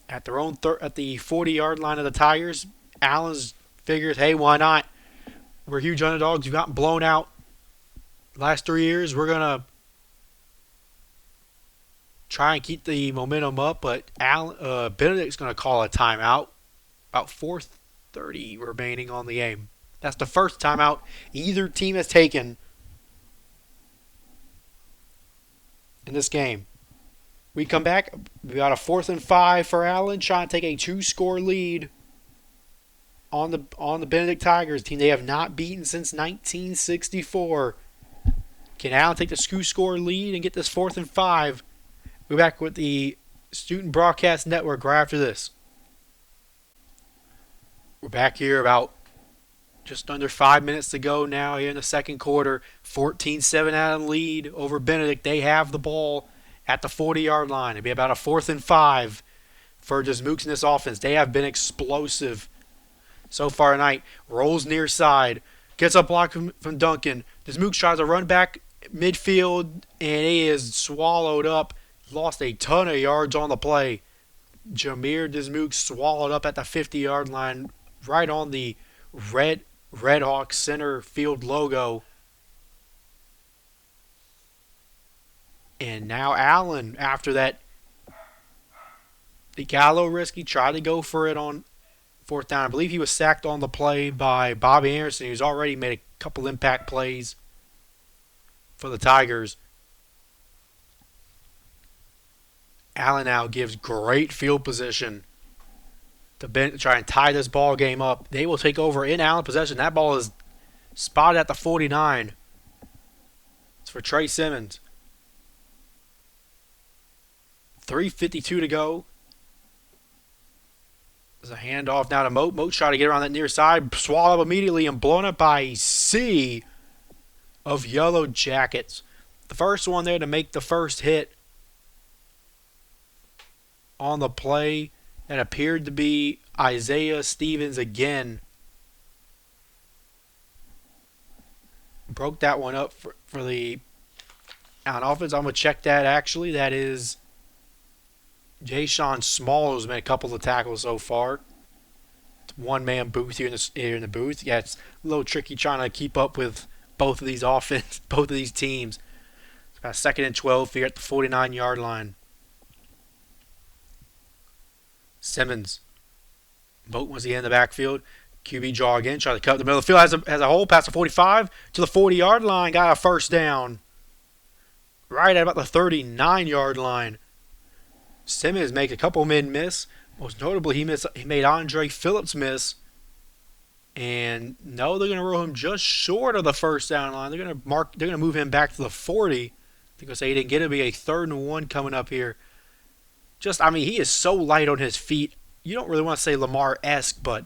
at their own at the 40-yard line of the Tigers, Allen's figures, hey, why not? We're huge underdogs. We've gotten blown out the last 3 years. We're going to try and keep the momentum up, but Benedict's going to call a timeout. About 4:30 remaining on the game. That's the first timeout either team has taken in this game. We come back. We got a 4th and 5 for Allen, trying to take a 2-score lead on the Benedict Tigers team they have not beaten since 1964. Can Allen take the score lead and get this 4th and 5? We're back with the Student Broadcast Network right after this. We're back here about just under 5 minutes to go now here in the second quarter. 14-7 Allen lead over Benedict. They have the ball at the 40-yard line. It'll be about a 4th and 5 for Dismukes in this offense. They have been explosive so far tonight. Rolls near side. Gets a block from Duncan. Dismukes tries to run back midfield, and he is swallowed up. Lost a ton of yards on the play. Jameer Dismukes swallowed up at the 50-yard line, right on the Red Hawk center field logo. And now Allen, after that the Gallo risk, he tried to go for it on 4th down. I believe he was sacked on the play by Bobby Anderson, who's already made a couple impact plays for the Tigers. Allen now gives great field position to try and tie this ball game up. They will take over in Allen possession. That ball is spotted at the 49. It's for Trey Simmons. 3:52 to go. There's a handoff now to Moat. Moat trying to get around that near side. Swallowed up immediately and blown up by a sea of Yellow Jackets. The first one there to make the first hit on the play. That appeared to be Isaiah Stevens again. Broke that one up for the Allen offense. I'm going to check that actually. That is Jay-Sean Small, who's made a couple of tackles so far. It's one-man booth here in the booth. Yeah, it's a little tricky trying to keep up with both of these teams. It's got 2nd and 12 here at the 49-yard line. Simmons. Moat once again in the backfield. QB draw again. Try to cut the middle of the field. Has a hole past the 45 to the 40-yard line. Got a first down. Right at about the 39-yard line. Simmons makes a couple men miss. Most notably, he made Andre Phillips miss. And no, they're going to roll him just short of the first down line. They're going to move him back to the 40. They're going to say he didn't get it. It'll be a 3rd and 1 coming up here. He is so light on his feet. You don't really want to say Lamar-esque, but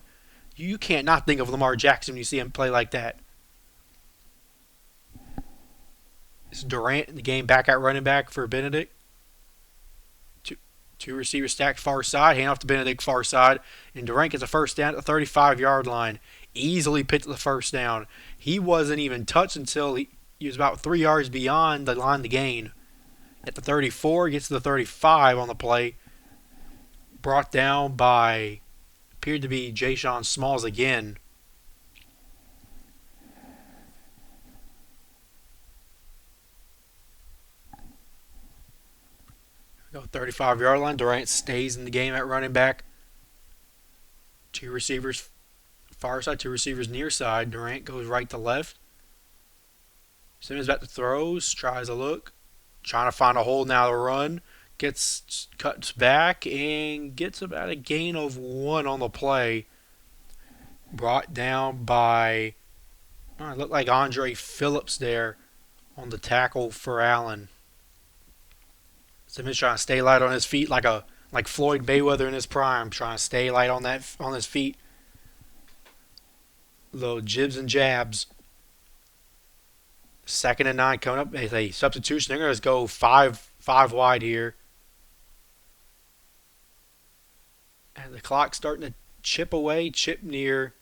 you can't not think of Lamar Jackson when you see him play like that. It's Durant in the game back at running back for Benedict. Two receivers stacked far side. Hand off to Benedict far side. And Durant gets a first down at the 35-yard line. Easily picked the first down. He wasn't even touched until he was about 3 yards beyond the line to gain. At the 34, gets to the 35 on the play. Brought down by, appeared to be Jay-Sean Smalls again. Go 35-yard line. Durant stays in the game at running back. Two receivers far side, two receivers near side. Durant goes right to left. Simmons back to throws. Tries a look. Trying to find a hole now to run. Cuts back and gets about a gain of 1 on the play. Brought down by, it looked like Andre Phillips there on the tackle for Allen. Simmons trying to stay light on his feet like Floyd Mayweather in his prime, trying to stay light on his feet. Little jibs and jabs. 2nd and 9 coming up. It's a substitution. They're going to go five wide here. And the clock's starting to chip near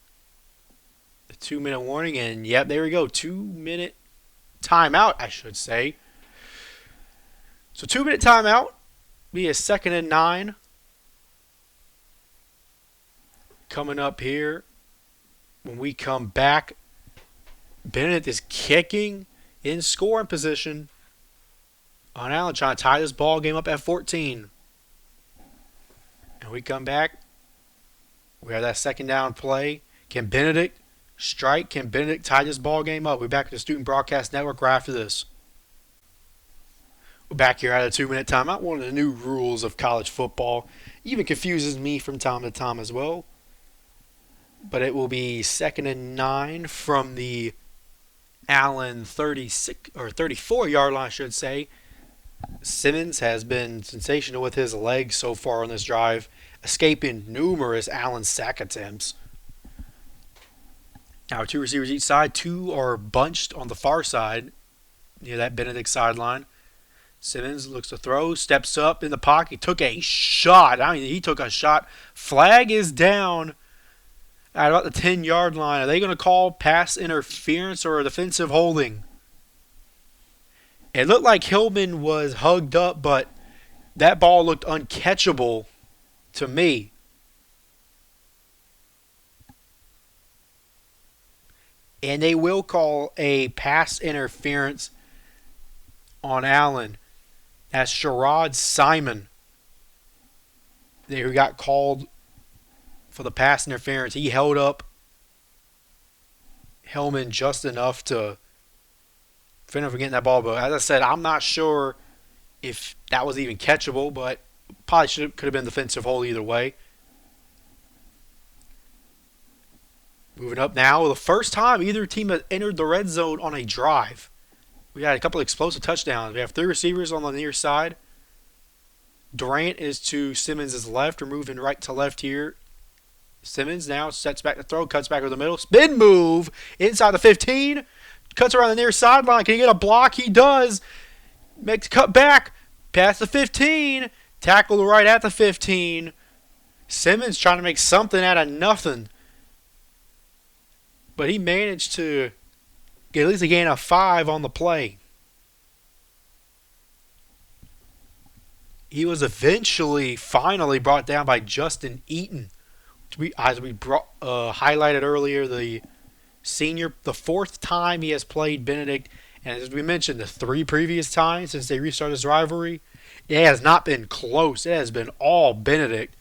the 2-minute warning. And yep, there we go. 2-minute timeout, I should say. So 2-minute timeout. Be a 2nd and 9. Coming up here. When we come back, Benedict is kicking in scoring position on Allen, trying to tie this ball game up at 14. And we come back. We have that 2nd down play. Can Benedict strike? Can Benedict tie this ball game up? We're back at the Student Broadcast Network right after this. We're back here at a 2-minute timeout. One of the new rules of college football. Even confuses me from time to time as well. but it will be 2nd and 9 from the Allen 36 or 34-yard line, I should say. Simmons has been sensational with his legs so far on this drive, escaping numerous Allen sack attempts. Now, two receivers each side. Two are bunched on the far side near that Benedict sideline. Simmons looks to throw, steps up in the pocket, took a shot. I mean, he took a shot. Flag is down at about the 10-yard line. Are they going to call pass interference or a defensive holding? It looked like Hillman was hugged up, but that ball looked uncatchable to me. And they will call a pass interference on Allen. That's Sherrod Simon, who got called for the pass interference. He held up Hillman just enough to prevent him from getting that ball. But as I said, I'm not sure if that was even catchable, but probably could have been defensive hold either way. Moving up now, the first time either team has entered the red zone on a drive. We had a couple of explosive touchdowns. We have three receivers on the near side. Durant is to Simmons' left. We're moving right to left here. Simmons now sets back to throw, cuts back over the middle. Spin move inside the 15. Cuts around the near sideline. Can he get a block? He does. Makes a cut back. Past the 15. Tackled right at the 15. Simmons trying to make something out of nothing. But he managed to get at least a gain of 5 on the play. He was eventually, finally brought down by Justin Eaton. As we highlighted earlier, the senior, the 4th time he has played Benedict. And as we mentioned, the 3 previous times since they restarted this rivalry, it has not been close. It has been all Benedict.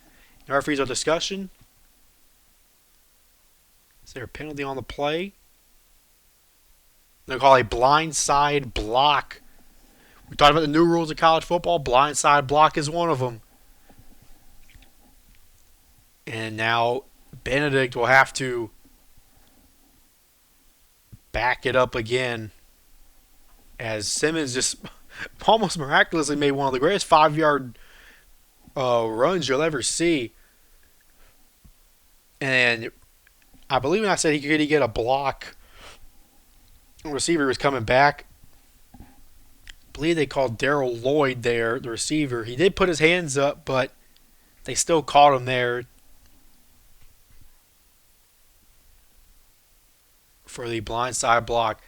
The referees are discussion. Is there a penalty on the play? They'll call a blindside block. We talked about the new rules of college football. Blindside block is one of them. And now Benedict will have to back it up again as Simmons just almost miraculously made one of the greatest 5-yard runs you'll ever see. And I believe when I said he could get a block, the receiver was coming back. I believe they called Darrell Lloyd there, the receiver. He did put his hands up, but they still caught him there for the blindside block.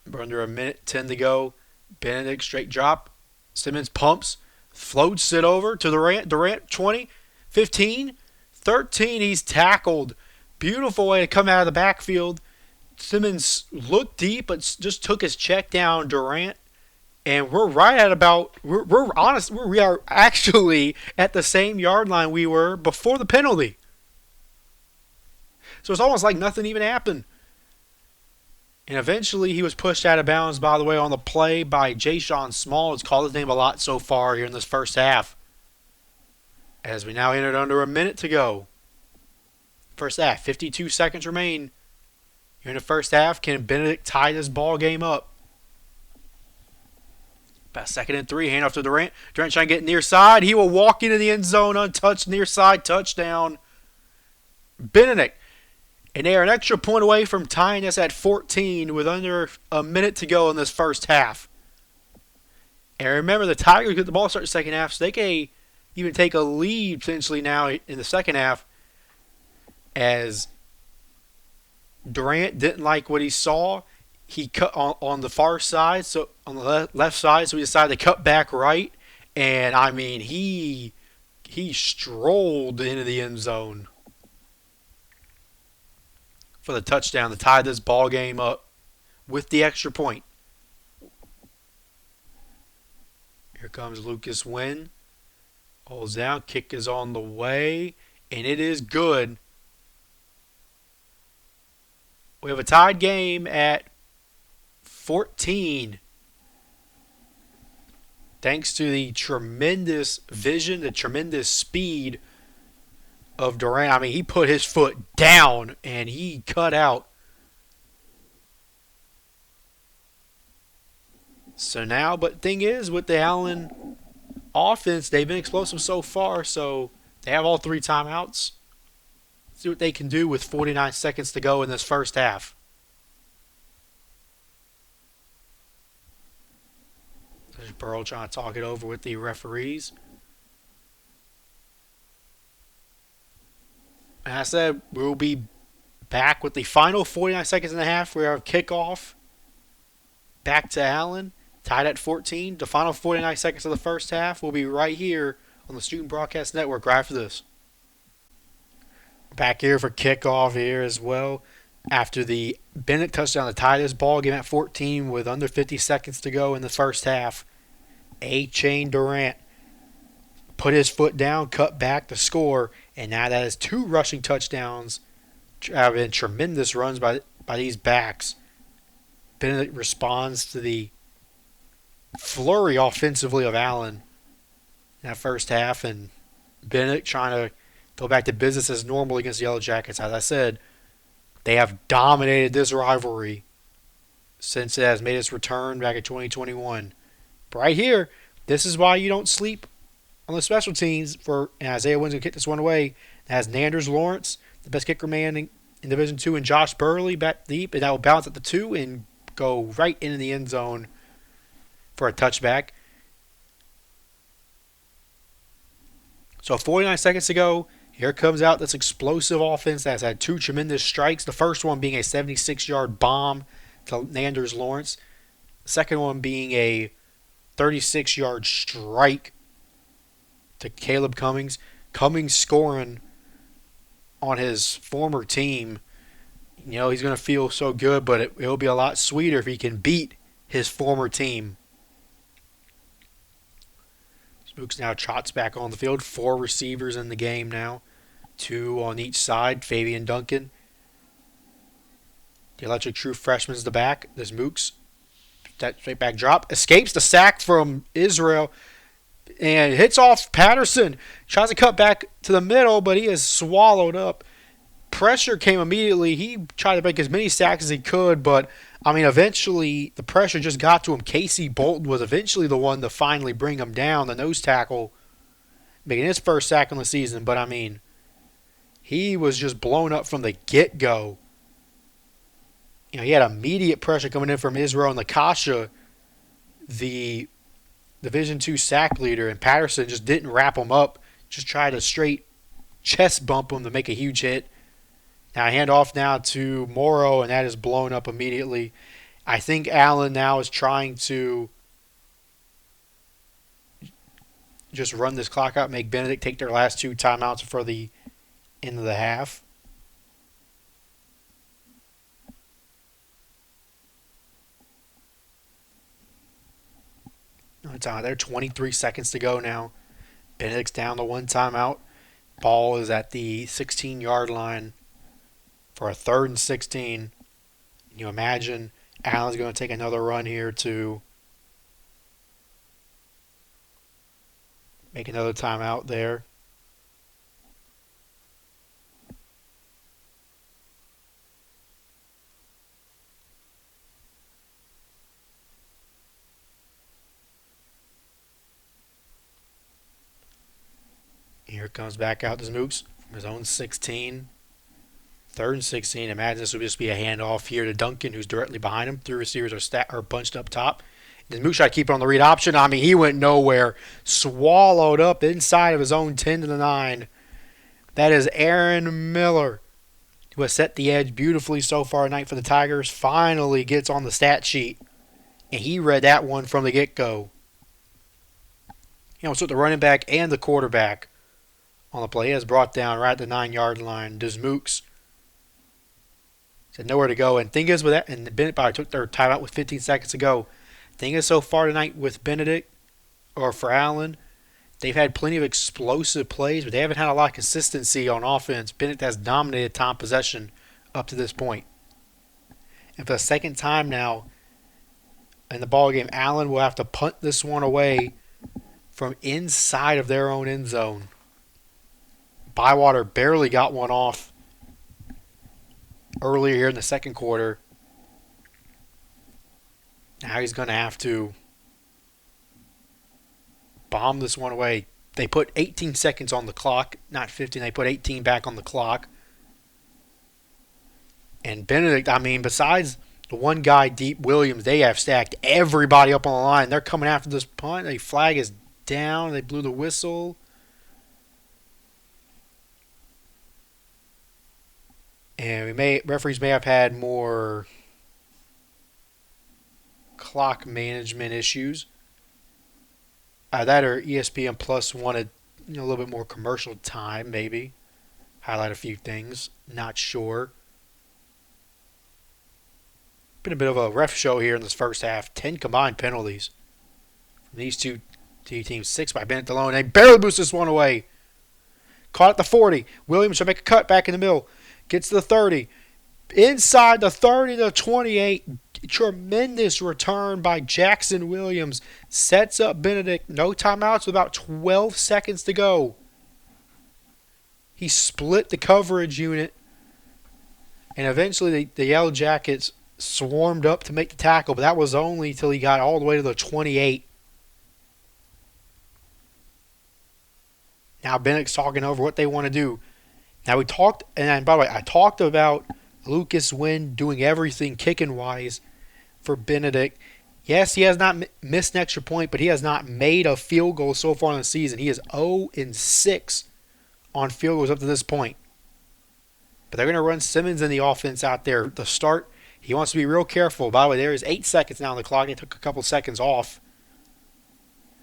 We're under 1:10 to go. Benedict straight drop. Simmons pumps, floats it over to Durant 20, 15, 13. He's tackled. Beautiful way to come out of the backfield. Simmons looked deep, but just took his check down Durant. And we're right at about, we're honest, we are actually at the same yard line we were before the penalty. So it's almost like nothing even happened. And eventually he was pushed out of bounds, by the way, on the play by Ja'Shawn Small. It's called his name a lot so far here in this first half. As we now entered under a minute to go. First half, 52 seconds remain. Here in the first half, can Benedict tie this ball game up? About 2nd and 3, handoff to Durant. Durant trying to get near side. He will walk into the end zone untouched, near side, touchdown. Benedict. And they are an extra point away from tying us at 14 with under a minute to go in this first half. And remember, the Tigers get the ball start the second half, so they can even take a lead potentially now in the second half, as Durant didn't like what he saw. He cut on the far side, so on the left side, so he decided to cut back right. And I mean, he strolled into the end zone for the touchdown to tie this ball game up with the extra point. Here comes Lucas Wynn. Holds down. Kick is on the way. And it is good. We have a tied game at 14. Thanks to the tremendous vision, the tremendous speed of Durant. I mean, he put his foot down and he cut out. So now, but thing is, with the Allen offense, they've been explosive so far, so they have all three timeouts. See what they can do with 49 seconds to go in this first half. There's Burrow trying to talk it over with the referees. And I said we'll be back with the final 49 seconds and a half. We have kickoff back to Allen, tied at 14. The final 49 seconds of the first half will be right here on the Student Broadcast Network right after this. Back here for kickoff here as well. After the Benedict touchdown to tie this ball game at 14 with under 50 seconds to go in the first half, A-Chain Durant put his foot down, cut back to score, and now that is two rushing touchdowns. Have been tremendous runs by these backs. Benedict responds to the flurry offensively of Allen in that first half, and Benedict trying to go back to business as normal against the Yellow Jackets. As I said, they have dominated this rivalry since it has made its return back in 2021. But right here, this is why you don't sleep on the special teams. And Isaiah Wynn's going to kick this one away. It has Nanders Lawrence, the best kicker man in Division II, and Josh Burley back deep, and that will bounce at the 2 and go right into the end zone for a touchback. So 49 seconds to go. Here comes out this explosive offense that's had two tremendous strikes. The first one being a 76-yard bomb to Nanders Lawrence. The second one being a 36-yard strike to Caleb Cummings. Cummings scoring on his former team. You know, he's going to feel so good, but it'll be a lot sweeter if he can beat his former team. Spooks now trots back on the field. 4 receivers in the game now. 2 on each side. Fabian Duncan. The electric true freshman's the back. There's Mooks. That straight back drop. Escapes the sack from Israel. And hits off Patterson. Tries to cut back to the middle, but he is swallowed up. Pressure came immediately. He tried to make as many sacks as he could, but eventually the pressure just got to him. Casey Bolton was eventually the one to finally bring him down, the nose tackle, making his first sack in the season. But he was just blown up from the get-go. You know, he had immediate pressure coming in from Israel and Lakasha, the Division II sack leader, and Patterson just didn't wrap him up. Just tried to straight chest bump him to make a huge hit. Now hand off now to Morrow, and that is blown up immediately. I think Allen now is trying to just run this clock out, make Benedict take their last 2 timeouts for the end of the half. There 23 seconds to go now. Benedict's down to 1 timeout. Ball is at the 16-yard line for a 3rd and 16. You imagine Allen's going to take another run here to make another timeout there. Here comes back out to Mooks from his own 16. 3rd and 16. Imagine this would just be a handoff here to Duncan, who's directly behind him. 3 receivers are bunched up top. And Mooks tried to keep it on the read option. He went nowhere. Swallowed up inside of his own 10 to the 9. That is Aaron Miller, who has set the edge beautifully so far tonight for the Tigers. Finally gets on the stat sheet. And he read that one from the get-go. So the running back and the quarterback on the play. He has brought down right at the 9-yard line. Does Mooks. Said nowhere to go. And thing is with that, and Benedict probably took their timeout with 15 seconds to go. Thing is so far tonight with Benedict, or for Allen, they've had plenty of explosive plays, but they haven't had a lot of consistency on offense. Benedict has dominated time possession up to this point. And for the second time now in the ballgame, Allen will have to punt this one away from inside of their own end zone. Bywater barely got one off earlier here in the second quarter. Now he's going to have to bomb this one away. They put 18 seconds on the clock, not 15. They put 18 back on the clock. And Benedict, I mean, besides the one guy deep, Williams, they have stacked everybody up on the line. They're coming after this punt. The flag is down. They blew the whistle. And referees may have had more clock management issues. That or ESPN Plus wanted a little bit more commercial time, maybe. Highlight a few things. Not sure. Been a bit of a ref show here in this first half. 10 combined penalties from these two teams. 6 by Benedict alone. They barely boost this one away. Caught at the 40. Williams should make a cut back in the middle. Gets to the 30. Inside the 30 to 28. Tremendous return by Jackson Williams. Sets up Benedict. No timeouts with about 12 seconds to go. He split the coverage unit. And eventually the Yellow Jackets swarmed up to make the tackle, but that was only till he got all the way to the 28. Now Benedict's talking over what they want to do. Now we talked, and by the way, I talked about Lucas Wynn doing everything kicking-wise for Benedict. Yes, he has not missed an extra point, but he has not made a field goal so far in the season. He is 0-6 on field goals up to this point. But they're going to run Simmons in the offense out there to start. He wants to be real careful. By the way, there is 8 seconds now on the clock. They took a couple seconds off.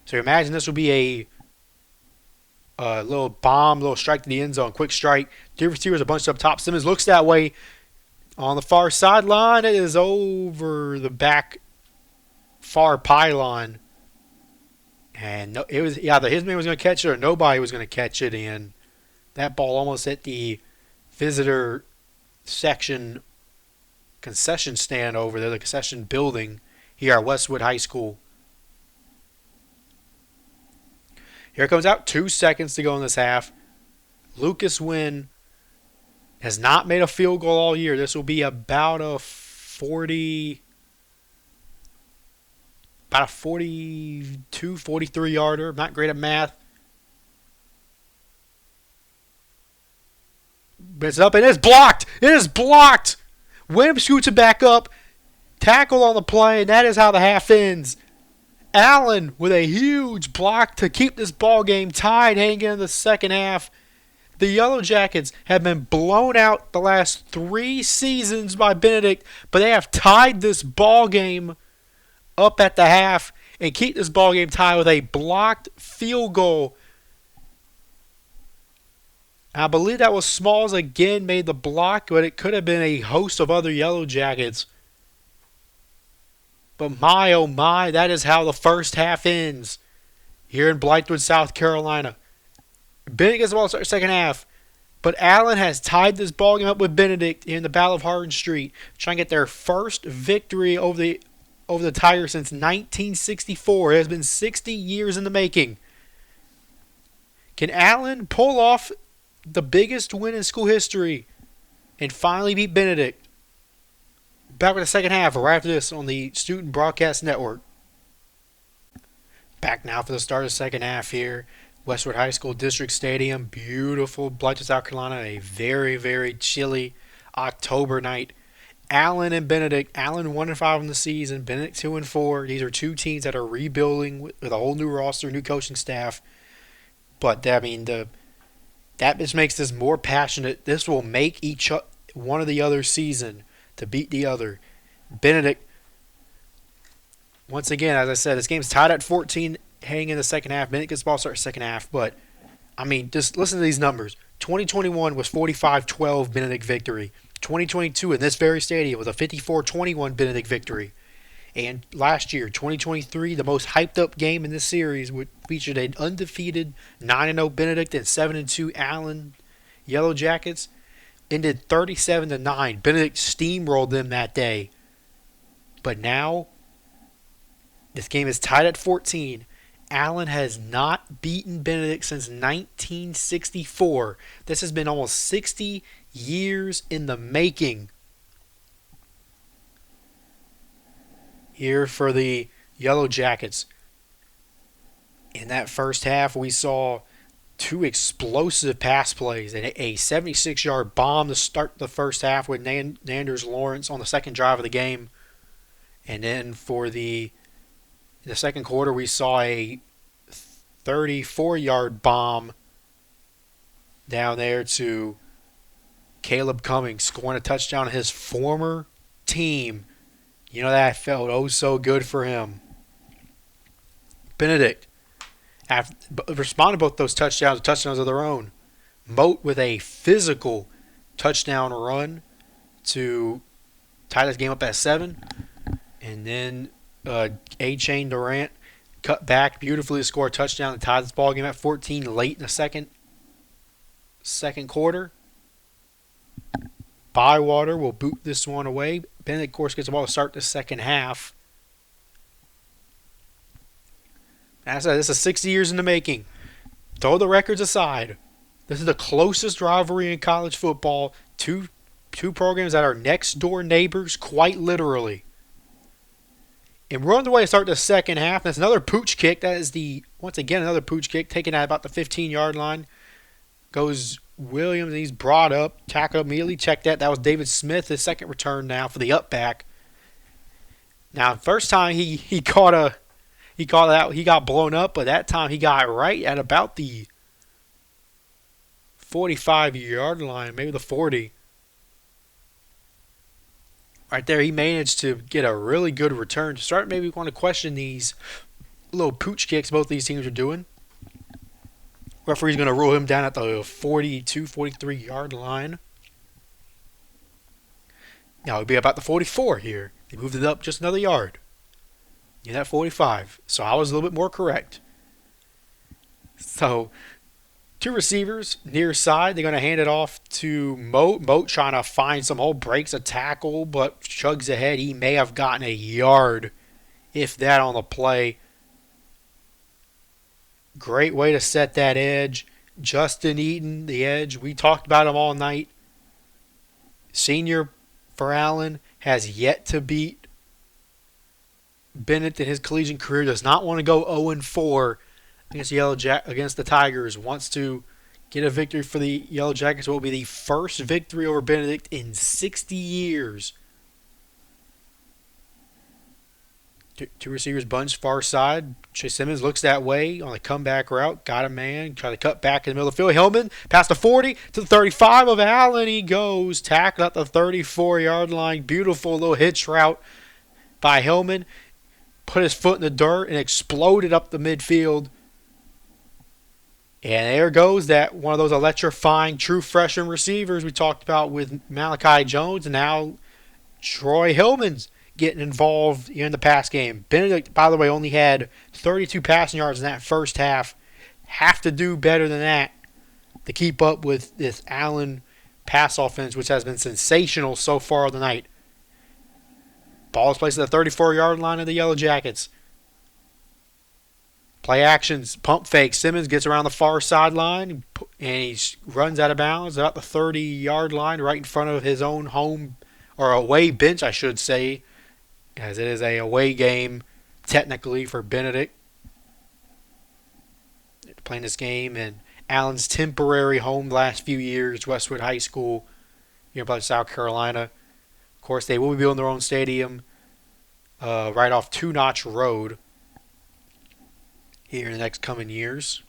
So imagine this will be a little bomb, little strike to the end zone, quick strike. Two receivers are bunched up top. Simmons looks that way. On the far sideline, it is over the back far pylon. And it was either his man was going to catch it or nobody was going to catch it. And that ball almost hit the visitor section concession stand over there, the concession building here at Westwood High School. Here it comes out. 2 seconds to go in this half. Lucas Wynn has not made a field goal all year. This will be about a 42, 43 yarder. I'm not great at math. But it's up and it's blocked. It is blocked. Wynn scoots it back up. Tackle on the play, and that is how the half ends. Allen with a huge block to keep this ball game tied heading into the second half. The Yellow Jackets have been blown out the last 3 seasons by Benedict, but they have tied this ball game up at the half and keep this ball game tied with a blocked field goal. I believe that was Smalls again made the block, but it could have been a host of other Yellow Jackets. But my, oh my, that is how the first half ends here in Blythewood, South Carolina. Benedict gets the ball to start the second half, but Allen has tied this ball game up with Benedict in the Battle of Hardin Street, trying to get their first victory over the Tigers since 1964. It has been 60 years in the making. Can Allen pull off the biggest win in school history and finally beat Benedict? Back with the second half right after this on the Student Broadcast Network. Back now for the start of the second half here. Westwood High School District Stadium. Beautiful Blythewood, South Carolina. A very, very chilly October night. Allen and Benedict. Allen 1-5 in the season. Benedict 2-4. These are two teams that are rebuilding with a whole new roster, new coaching staff. But I mean, that just makes this more passionate. This will make each one of the other season to beat the other. Benedict, once again, as I said, this game's tied at 14 heading in the second half. Benedict gets the ball start second half. But, I mean, just listen to these numbers. 2021 was 45-12 Benedict victory. 2022 in this very stadium was a 54-21 Benedict victory. And last year, 2023, the most hyped-up game in this series, which featured an undefeated 9-0 Benedict and 7-2 Allen Yellow Jackets, ended 37-9. Benedict steamrolled them that day. But now, this game is tied at 14. Allen has not beaten Benedict since 1964. This has been almost 60 years in the making. Here for the Yellow Jackets. In that first half, we saw two explosive pass plays and a 76-yard bomb to start the first half with Nanders Lawrence on the second drive of the game. And then for the second quarter, we saw a 34-yard bomb down there to Caleb Cummings, scoring a touchdown on his former team. You know, that felt oh so good for him. Benedict responded to both those touchdowns of their own. Moat with a physical touchdown run to tie this game up at 7. And then A-Chain Durant cut back beautifully to score a touchdown to tie this ball game at 14 late in the second quarter. Bywater will boot this one away. Benedict, of course, gets the ball to start the second half. As I said, this is 60 years in the making. Throw the records aside. This is the closest rivalry in college football. Two programs that are next door neighbors, quite literally. And we're on the way to start the second half. That's another pooch kick. That is once again another pooch kick taken at about the 15-yard line. Goes Williams, and he's brought up, tackled immediately. Check that. That was David Smith, his second return now for the up back. Now, first time he got blown up, but that time he got right at about the 45-yard line, maybe the 40. Right there, he managed to get a really good return. To start, maybe we want to question these little pooch kicks both these teams are doing. Referee's going to rule him down at the 42, 43-yard line. Now, it'll be about the 44 here. They moved it up just another yard. Yeah, that 45. So I was a little bit more correct. So, two receivers near side. They're going to hand it off to Moat. Moat trying to find some hole, breaks a tackle, but chugs ahead. He may have gotten a yard, if that, on the play. Great way to set that edge. Justin Eaton, the edge. We talked about him all night. Senior for Allen, has yet to beat Bennett in his collegiate career. Does not want to go 0-4 against the Tigers. Wants to get a victory for the Yellow Jackets. What will be the first victory over Benedict in 60 years. Two receivers bunch far side. Chase Simmons looks that way on the comeback route. Got a man. Try to cut back in the middle of the field. Hillman past the 40 to the 35 of Allen. He goes. Tackled at the 34-yard line. Beautiful little hitch route by Hillman. Put his foot in the dirt and exploded up the midfield. And there goes that one of those electrifying true freshman receivers we talked about with Malachi Jones. And now Troy Hillman's getting involved in the pass game. Benedict, by the way, only had 32 passing yards in that first half. Have to do better than that to keep up with this Allen pass offense, which has been sensational so far of the night. Ball is placed at the 34-yard line of the Yellow Jackets. Play actions, pump fake. Simmons gets around the far sideline and he runs out of bounds about the 30-yard line right in front of his own home, or away bench, I should say, as it is a away game technically for Benedict. They're playing this game in Allen's temporary home the last few years, Westwood High School, here in South Carolina. Of course, they will be building their own stadium right off Two Notch Road here in the next coming years.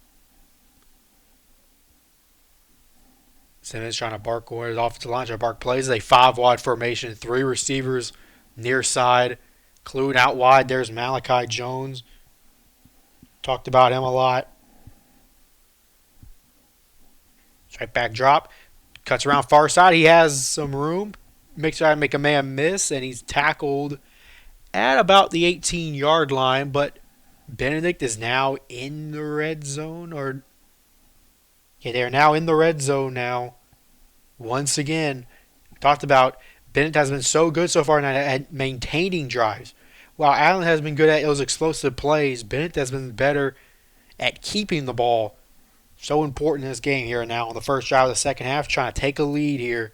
Simmons trying to bark orders off the line. Bark plays a 5-wide formation, 3 receivers near side. Clued out wide. There's Malachi Jones. Talked about him a lot. Straight back drop. Cuts around far side. He has some room. Makes try to make a man miss, and he's tackled at about the 18-yard line. But Benedict is now in the red zone. They're now in the red zone now. Once again, talked about Benedict has been so good so far at maintaining drives. While Allen has been good at those explosive plays, Benedict has been better at keeping the ball. So important in this game here now on the first drive of the second half, trying to take a lead here.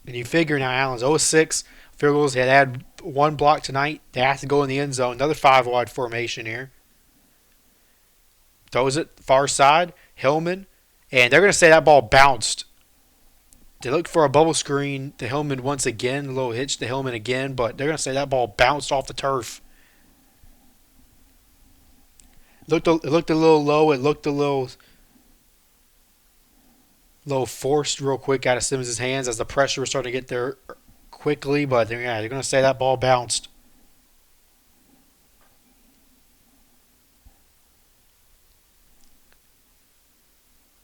And you figure now Allen's 0-6 field goals. They had one block tonight. They have to go in the end zone. Another 5-wide formation here. Throws it far side. Hillman. And they're going to say that ball bounced. They look for a bubble screen to Hillman once again. A little hitch to Hillman again. But they're going to say that ball bounced off the turf. It looked a little low. It looked a little forced real quick out of Simmons' hands as the pressure was starting to get there quickly. But they're going to say that ball bounced.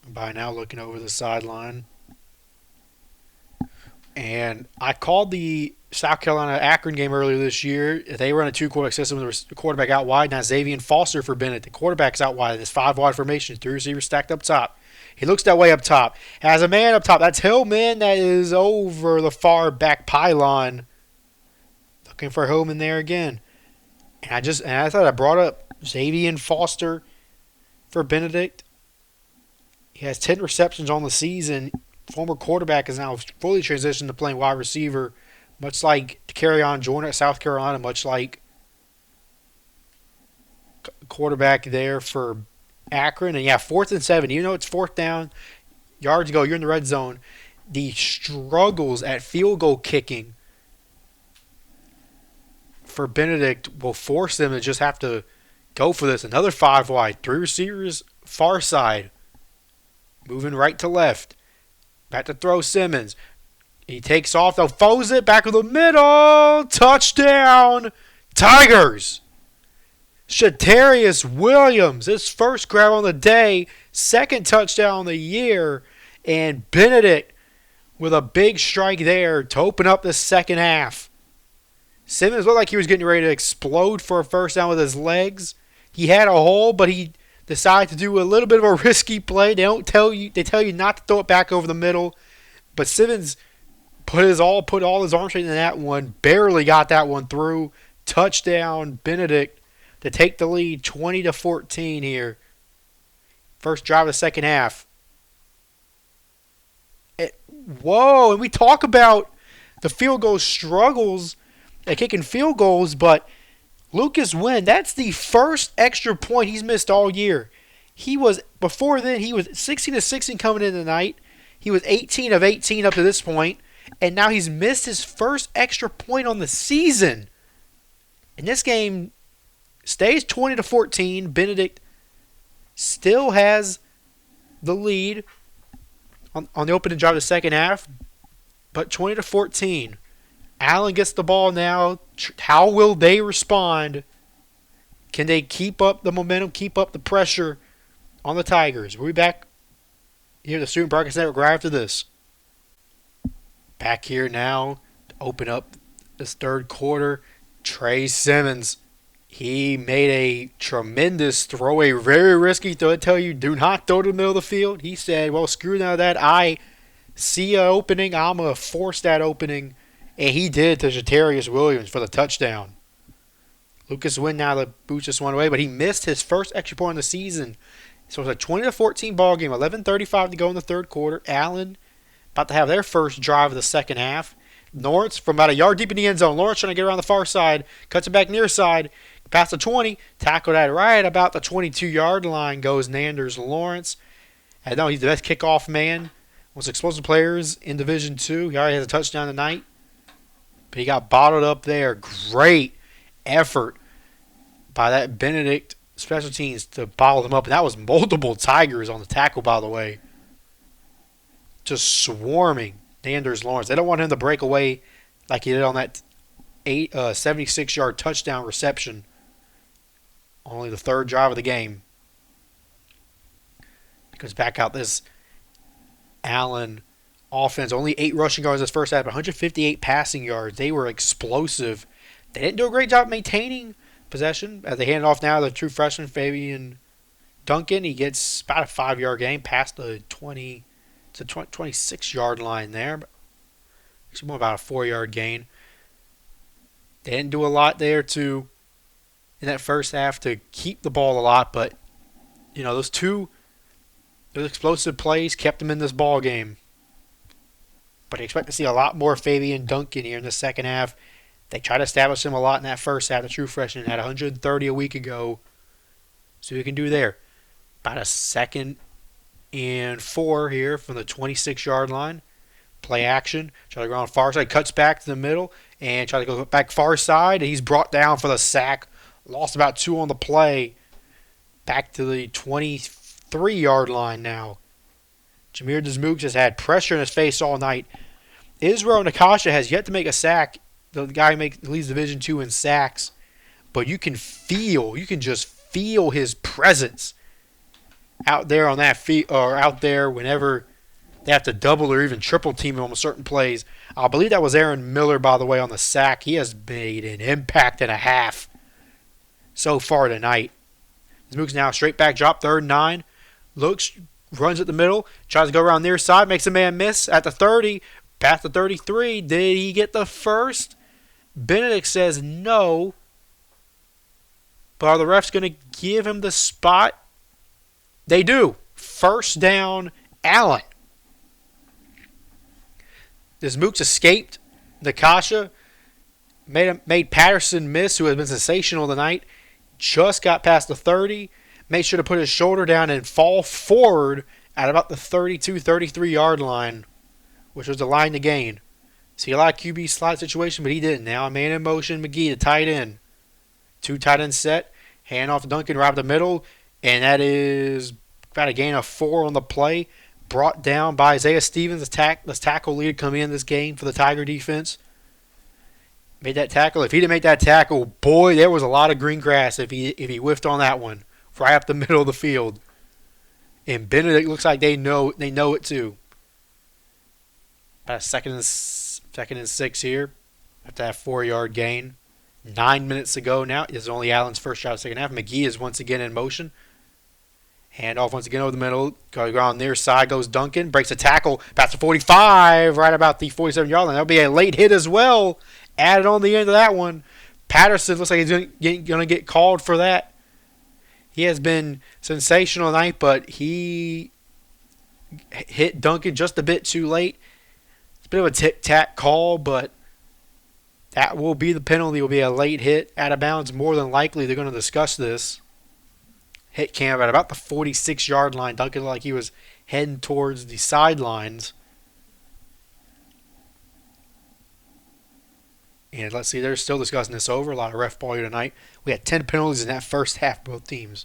By now looking over the sideline. And I called the South Carolina-Akron game earlier this year. They run a two-quarterback system with the quarterback out wide. Now Xavier Foster for Benedict. The quarterback's out wide. This 5-wide formation. 3 receivers stacked up top. He looks that way up top. Has a man up top. That's Hillman. That is over the far back pylon. Looking for Hillman there again. And I thought I brought up Xavier Foster for Benedict. He has 10 receptions on the season. Former quarterback is now fully transitioned to playing wide receiver, much like Kerryon Joyner at South Carolina, much like quarterback there for Akron. And 4th and 7. You know it's 4th down. Yards go. You're in the red zone. The struggles at field goal kicking for Benedict will force them to just have to go for this. Another 5-wide. 3 receivers, far side. Moving right to left. Back to throw Simmons. He takes off, though. Throws it back in the middle. Touchdown. Tigers. Shatarius Williams. His first grab on the day. Second touchdown on the year. And Benedict with a big strike there to open up the second half. Simmons looked like he was getting ready to explode for a first down with his legs. He had a hole, but he decided to do a little bit of a risky play. They tell you not to throw it back over the middle. But Simmons put all his arm strength in that one. Barely got that one through. Touchdown, Benedict to take the lead 20-14 here. First drive of the second half. And we talk about the field goal struggles at kicking field goals, but Lucas Wynn, that's the first extra point he's missed all year. Before then, he was 16-16 coming in tonight. He was 18 of 18 up to this point, and now he's missed his first extra point on the season. And this game stays 20-14. Benedict still has the lead on the opening drive of the second half, but 20-14. Allen gets the ball now. How will they respond? Can they keep up the momentum, keep up the pressure on the Tigers? We'll be back here at the Student Broadcast Network right after this. Back here now to open up this third quarter. Trey Simmons. He made a tremendous throw, a very risky throw. I tell you, do not throw to the middle of the field. He said, well, screw none of that. I see an opening. I'm going to force that opening. And he did to Shatarius Williams for the touchdown. Lucas Wynn now to boost this one away, but he missed his first extra point of the season. So it's a 20-14 ball game. 11:35 to go in the third quarter. Allen about to have their first drive of the second half. Lawrence from about a yard deep in the end zone. Lawrence trying to get around the far side. Cuts it back near side. Past the 20. Tackled at right about the 22-yard line goes Nanders Lawrence. And no, he's the best kickoff man. Most explosive players in Division II. He already has a touchdown tonight. But he got bottled up there. Great effort by that Benedict special teams to bottle them up. And that was multiple Tigers on the tackle, by the way. Just swarming Nanders Lawrence. They don't want him to break away like he did on that 76-yard touchdown reception. Only the third drive of the game. Goes back out this Allen offense. Only 8 rushing yards this first half, 158 passing yards. They were explosive. They didn't do a great job maintaining possession. As they hand it off now to the true freshman Fabian Duncan. He gets about a 5-yard gain past the 26-yard line there. Actually more about a 4-yard gain. They didn't do a lot there in that first half to keep the ball a lot, but those those explosive plays kept them in this ball game. But I expect to see a lot more Fabian Duncan here in the second half. They tried to establish him a lot in that first half. The true freshman had 130 a week ago. See what he can do there. About a 2nd and 4 here from the 26-yard line. Play action. Try to go on far side. Cuts back to the middle. And try to go back far side. And he's brought down for the sack. Lost about 2 on the play. Back to the 23-yard line now. Jameer Desmooks has had pressure in his face all night. Israel Nakasha has yet to make a sack. The guy who leads Division II in sacks. But you can just feel his presence out there on that field, or out there whenever they have to double or even triple team him on certain plays. I believe that was Aaron Miller, by the way, on the sack. He has made an impact and a half so far tonight. Desmooks now straight back drop, 3rd and 9. Looks, runs at the middle, tries to go around near side, makes a man miss at the 30, past the 33. Did he get the first? Benedict says no. But are the refs going to give him the spot? They do. First down, Allen. Desmooks escaped. Nakasha made Patterson miss, who has been sensational tonight. Just got past the 30. Made sure to put his shoulder down and fall forward at about the 32, 33-yard line, which was the line to gain. See a lot of QB slot situation, but he didn't. Now a man in motion, McGee, the tight end. 2 tight end set. Hand off to Duncan right up the middle. And that is about a gain of 4 on the play. Brought down by Isaiah Stevens, the tackle lead coming in this game for the Tiger defense. Made that tackle. If he didn't make that tackle, boy, there was a lot of green grass if he whiffed on that one. Right up the middle of the field. And Benedict looks like they know it too. About a second and 6 here. After that 4-yard gain. 9 minutes to go now. This is only Allen's first shot of the second half. McGee is once again in motion. Hand off once again over the middle. Goes around near side. Goes Duncan. Breaks a tackle. Past the 45. Right about the 47-yard line. That'll be a late hit as well. Added on the end of that one. Patterson looks like he's going to get called for that. He has been sensational tonight, but he hit Duncan just a bit too late. It's a bit of a tic-tac call, but that will be the penalty. It will be a late hit out of bounds. More than likely, they're going to discuss this. Hit cam at about the 46-yard line. Duncan looked like he was heading towards the sidelines. And let's see, they're still discussing this over. A lot of ref ball here tonight. We had 10 penalties in that first half, both teams.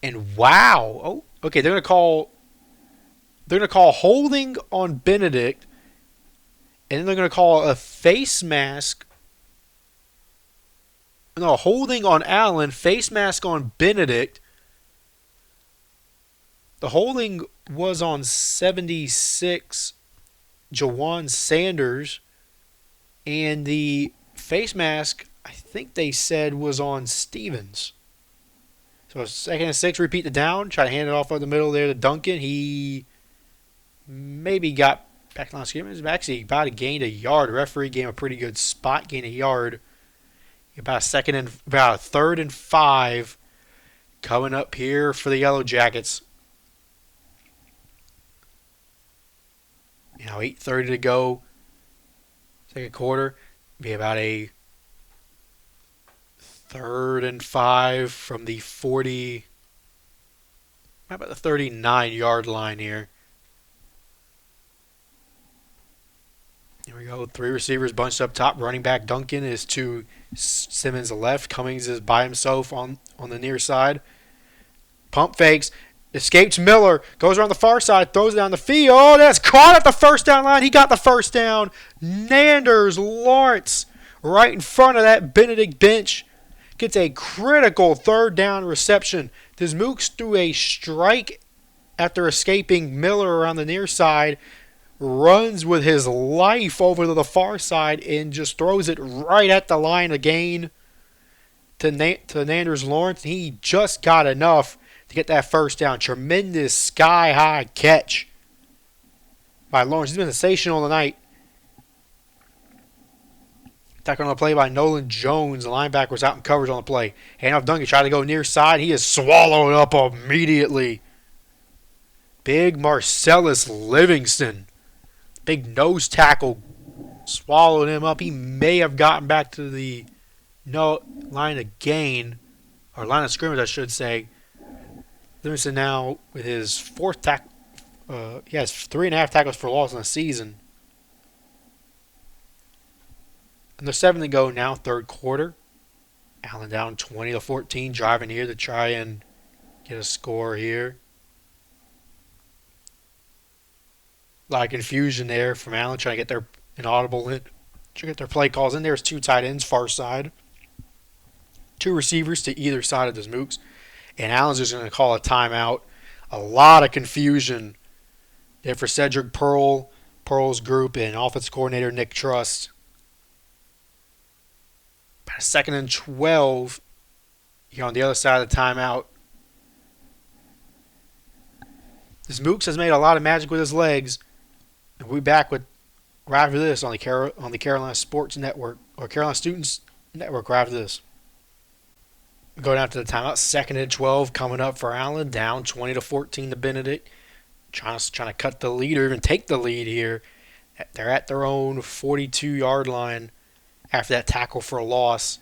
And wow. Oh, okay, they're going to call holding on Benedict. And then they're going to call a face mask. No, holding on Allen, face mask on Benedict. The holding was on 76, Jawan Sanders. And the face mask, I think they said, was on Stevens. So 2nd and 6, repeat the down. Try to hand it off over the middle there to Duncan. He maybe got back on scrimmage. Actually, about gained a yard. The referee gave him a pretty good spot, gained a yard. About a 3rd and 5 coming up here for the Yellow Jackets. 8:30 to go. Second quarter. Be about a 3rd and 5 from the 40. How about the 39-yard line here? Here we go. 3 receivers bunched up top. Running back Duncan is to Simmons' left. Cummings is by himself on the near side. Pump fakes. Escapes Miller. Goes around the far side. Throws it down the field. Oh, that's caught at the first down line. He got the first down. Nanders Lawrence right in front of that Benedict bench. Gets a critical 3rd down reception. Desmooks threw a strike after escaping Miller around the near side. Runs with his life over to the far side and just throws it right at the line again to Nanders Lawrence. He just got enough to get that first down. Tremendous sky-high catch by Lawrence. He's been sensational tonight. Tackle on the play by Nolan Jones. The linebacker was out in coverage on the play. Hand off Duncan. Tried to go near side. He is swallowed up immediately. Big Marcellus Livingston. Big nose tackle. Swallowed him up. He may have gotten back to the line of gain. Or line of scrimmage, I should say. Livingston now with his fourth tackle. He has 3.5 tackles for loss in the season. And there's 7 to go now, third quarter. Allen down 20-14, driving here to try and get a score here. A lot of confusion there from Allen trying to get their inaudible in, to get their play calls in. There's 2 tight ends, far side. 2 receivers to either side of the Mooks. And Allen's just going to call a timeout. A lot of confusion there for Cedric Pearl's group, and offensive coordinator Nick Trust. About a 2nd and 12 here on the other side of the timeout. This Mooks has made a lot of magic with his legs. And we'll be back with right after this on the Carolina Sports Network, or Carolina Students Network right after this. We go down to the timeout. 2nd and 12 coming up for Allen. Down 20-14 to Benedict. Trying to cut the lead or even take the lead here. They're at their own 42-yard line after that tackle for a loss.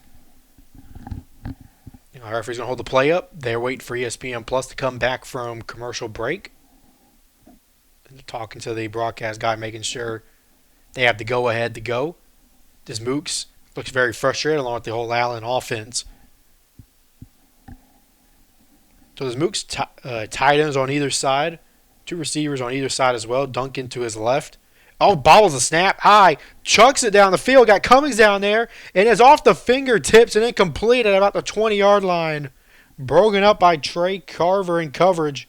Our referee's going to hold the play up. They're waiting for ESPN Plus to come back from commercial break. And talking to the broadcast guy, making sure they have the go-ahead to go. This Mooks looks very frustrated along with the whole Allen offense. So there's Mooks tight ends on either side. 2 receivers on either side as well. Duncan to his left. Oh, bobbles the snap high. Chucks it down the field. Got Cummings down there. And is off the fingertips and incomplete at about the 20-yard line. Broken up by Trey Carver in coverage,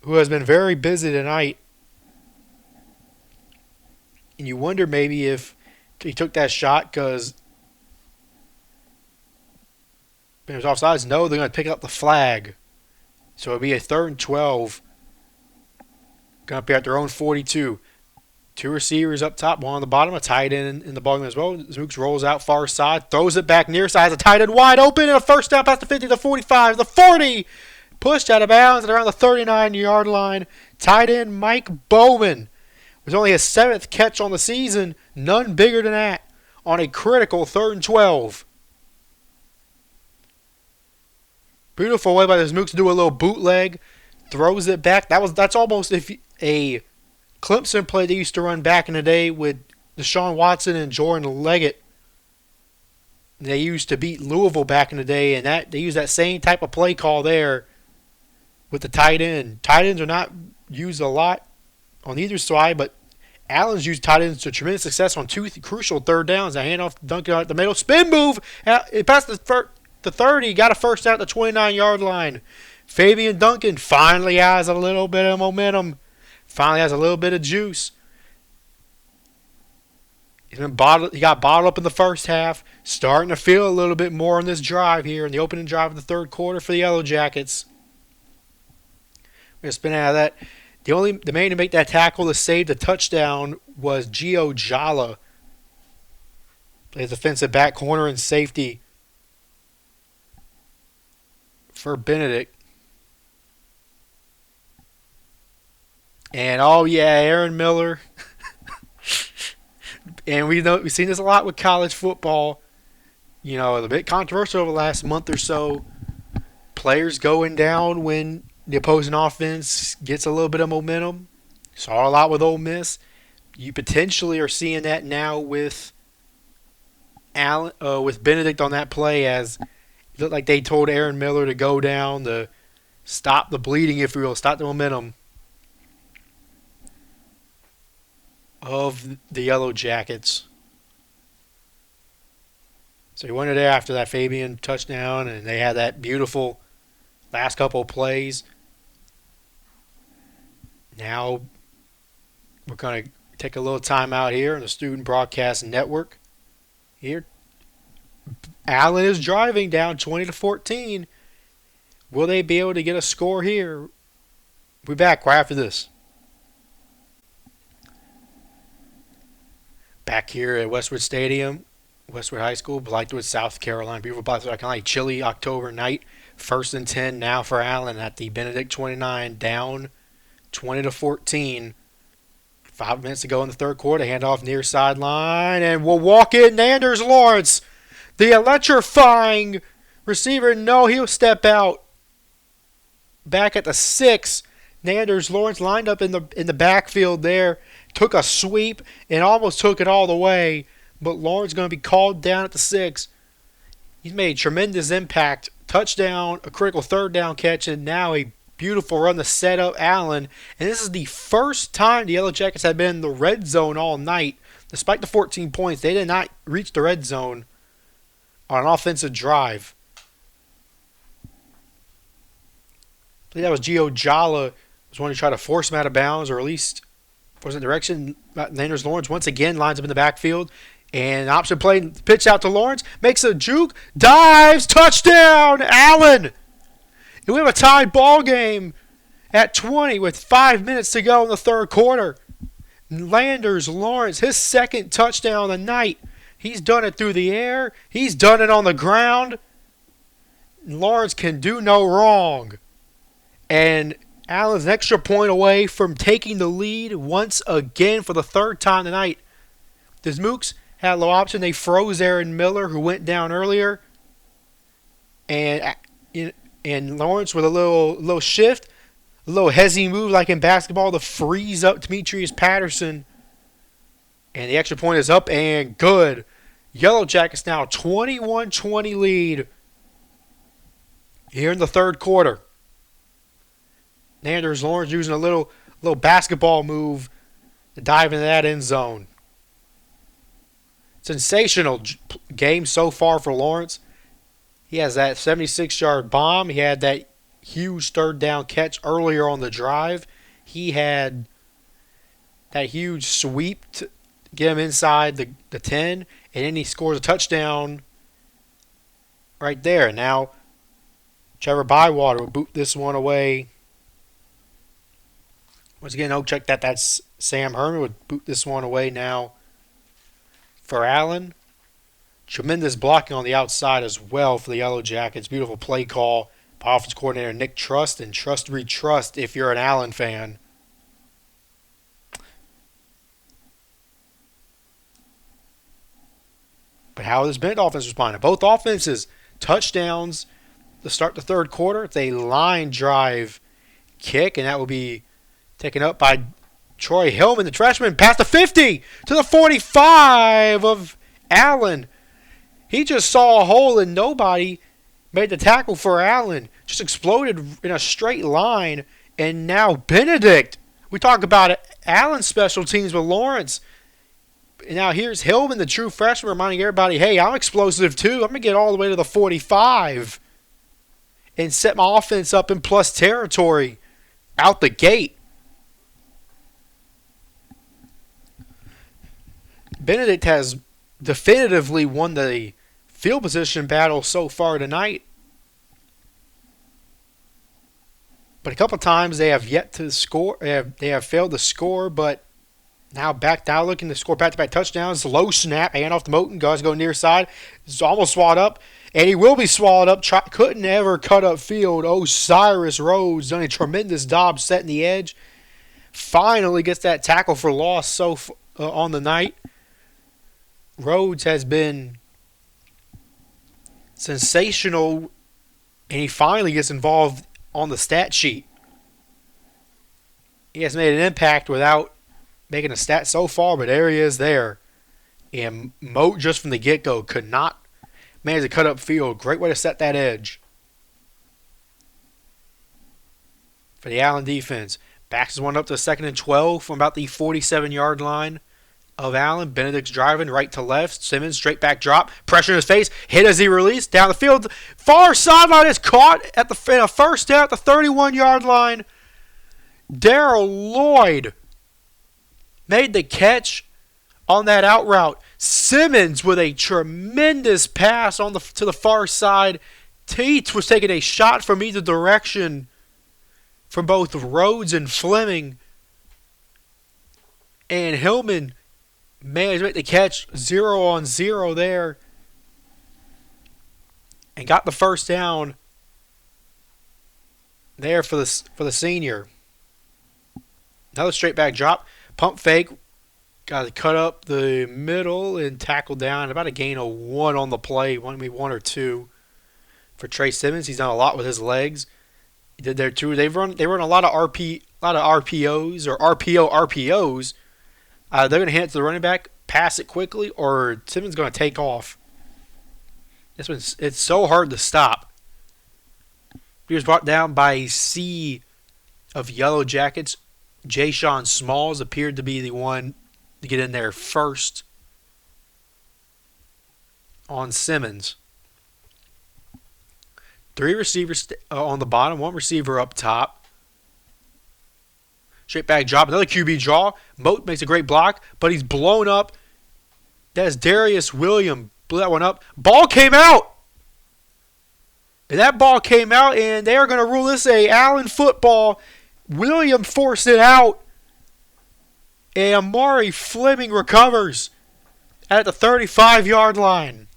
who has been very busy tonight. And you wonder maybe if he took that shot because it was offsides. No, they're going to pick up the flag. So it'll be a 3rd and 12. Going to be at their own 42. 2 receivers up top, 1 on the bottom, a tight end in the ballgame as well. Zooks rolls out far side, throws it back near side, has a tight end wide open, and a first down past the 50, the 45, the 40. Pushed out of bounds at around the 39-yard line. Tight end Mike Bowman was only his 7th catch on the season, none bigger than that, on a critical 3rd and 12. Beautiful way by the Mooks to do a little bootleg. Throws it back. That's almost if a Clemson play they used to run back in the day with Deshaun Watson and Jordan Leggett. They used to beat Louisville back in the day, and that they use that same type of play call there with the tight end. Tight ends are not used a lot on either side, but Allen's used tight ends to tremendous success on 2 crucial 3rd downs. A handoff to Duncan at the middle. Spin move. It passed the 30, got a first down at the 29-yard line. Fabian Duncan finally has a little bit of momentum. Finally has a little bit of juice. He got bottled up in the first half. Starting to feel a little bit more on this drive here in the opening drive of the 3rd quarter for the Yellow Jackets. We're going to spin out of that. The man to make that tackle to save the touchdown was Gio Jala. Plays defensive back, corner, and safety for Benedict. And oh yeah, Aaron Miller. And we've seen this a lot with college football. You know, a bit controversial over the last month or so. Players going down when the opposing offense gets a little bit of momentum. Saw a lot with Ole Miss. You potentially are seeing that now with with Benedict on that play, as it looked like they told Aaron Miller to go down to stop the bleeding, if you will, stop the momentum of the Yellow Jackets. So you wonder there after that Fabian touchdown, and they had that beautiful last couple of plays. Now we're going to take a little time out here on the Student Broadcast Network. Here, Allen is driving down 20-14. Will they be able to get a score here? We'll be back right after this. Back here at Westwood Stadium, Westwood High School, Blythewood, South Carolina. Beautiful Blythewood, kind of like chilly October night. 1st and 10 now for Allen at the Benedict 29, down 20-14. 5 minutes to go in the third quarter. Handoff near sideline, and we'll walk in Nanders Lawrence, the electrifying receiver. No, he'll step out. Back at the 6, Nanders Lawrence lined up in the backfield there. Took a sweep and almost took it all the way, but Lawrence going to be called down at the 6. He's made tremendous impact. Touchdown, a critical third down catch, and now a beautiful run to set up Allen. And this is the first time the Yellow Jackets have been in the red zone all night. Despite the 14 points, they did not reach the red zone on an offensive drive. I believe that was Gio Jala was one who tried to force him out of bounds, or at least was in direction. Nanders Lawrence once again lines up in the backfield. And option play, pitch out to Lawrence. Makes a juke. Dives. Touchdown. Allen. And we have a tied ball game at 20 with 5 minutes to go in the third quarter. Nanders Lawrence, his second touchdown of the night. He's done it through the air. He's done it on the ground. Lawrence can do no wrong. And Allen's an extra point away from taking the lead once again for the third time tonight. The Mooks had a low option. They froze Aaron Miller, who went down earlier. And Lawrence with a little shift, a little hezzy move like in basketball to freeze up Demetrius Patterson. And the extra point is up and good. Yellow Jackets now 21-20 lead here in the third quarter. Nanders Lawrence using a little basketball move to dive into that end zone. Sensational game so far for Lawrence. He has that 76-yard bomb. He had that huge third down catch earlier on the drive. He had that huge sweep to get him inside the 10, and then he scores a touchdown right there. Now, Trevor Bywater will boot this one away. Once again, check that's Sam Herman would boot this one away now for Allen. Tremendous blocking on the outside as well for the Yellow Jackets. Beautiful play call by offensive coordinator Nick Trust, and trust read trust if you're an Allen fan. But how has Benedict offense responded? Both offenses touchdowns to start the third quarter. It's a line drive kick, and that will be taken up by Troy Hillman, the freshman, past the 50 to the 45 of Allen. He just saw a hole and nobody made the tackle for Allen. Just exploded in a straight line. And now Benedict. We talk about it. Allen's special teams with Lawrence. And now here's Hillman, the true freshman, reminding everybody, hey, I'm explosive too. I'm going to get all the way to the 45 and set my offense up in plus territory out the gate. Benedict has definitively won the field position battle so far tonight. But a couple times they have yet to score. They have failed to score, but now back down looking to score back-to-back touchdowns. Low snap, hand off to Moten. Guys go near side. It's almost swallowed up. And he will be swallowed up. Couldn't ever cut up field. Osiris Rhodes done a tremendous job setting the edge. Finally gets that tackle for loss on the night. Rhodes has been sensational, and he finally gets involved on the stat sheet. He has made an impact without making a stat so far, but there he is there. And Moat, just from the get-go, could not manage to cut up field. Great way to set that edge for the Allen defense. Backs one up to 2nd and 12 from about the 47-yard line of Allen. Benedict's driving right to left. Simmons, straight back drop. Pressure in his face. Hit as he released. Down the field. Far sideline is caught in a first down at the 31-yard line. Darrell Lloyd made the catch on that out route. Simmons with a tremendous pass to the far side. Teets was taking a shot from either direction from both Rhodes and Fleming. And Hillman Man, he's made the catch 0-on-0 there and got the first down there for the senior. Another straight back drop. Pump fake. Got to cut up the middle and tackle down. About a gain of 1 on the play. Maybe 1 or 2 for Trey Simmons. He's done a lot with his legs. He did there too. They run a lot of RPOs or RPOs. They're going to hand it to the running back, pass it quickly, or Simmons is going to take off. It's so hard to stop. He was brought down by a sea of Yellow Jackets. Jay-Sean Smalls appeared to be the one to get in there first on Simmons. 3 receivers on the bottom, 1 receiver up top. Straight back drop, another QB draw. Moat makes a great block, but he's blown up. That's Darius Williams. Blew that one up. Ball came out! And that ball came out, and they are going to rule this a Allen football. William forced it out. And Amari Fleming recovers at the 35-yard line.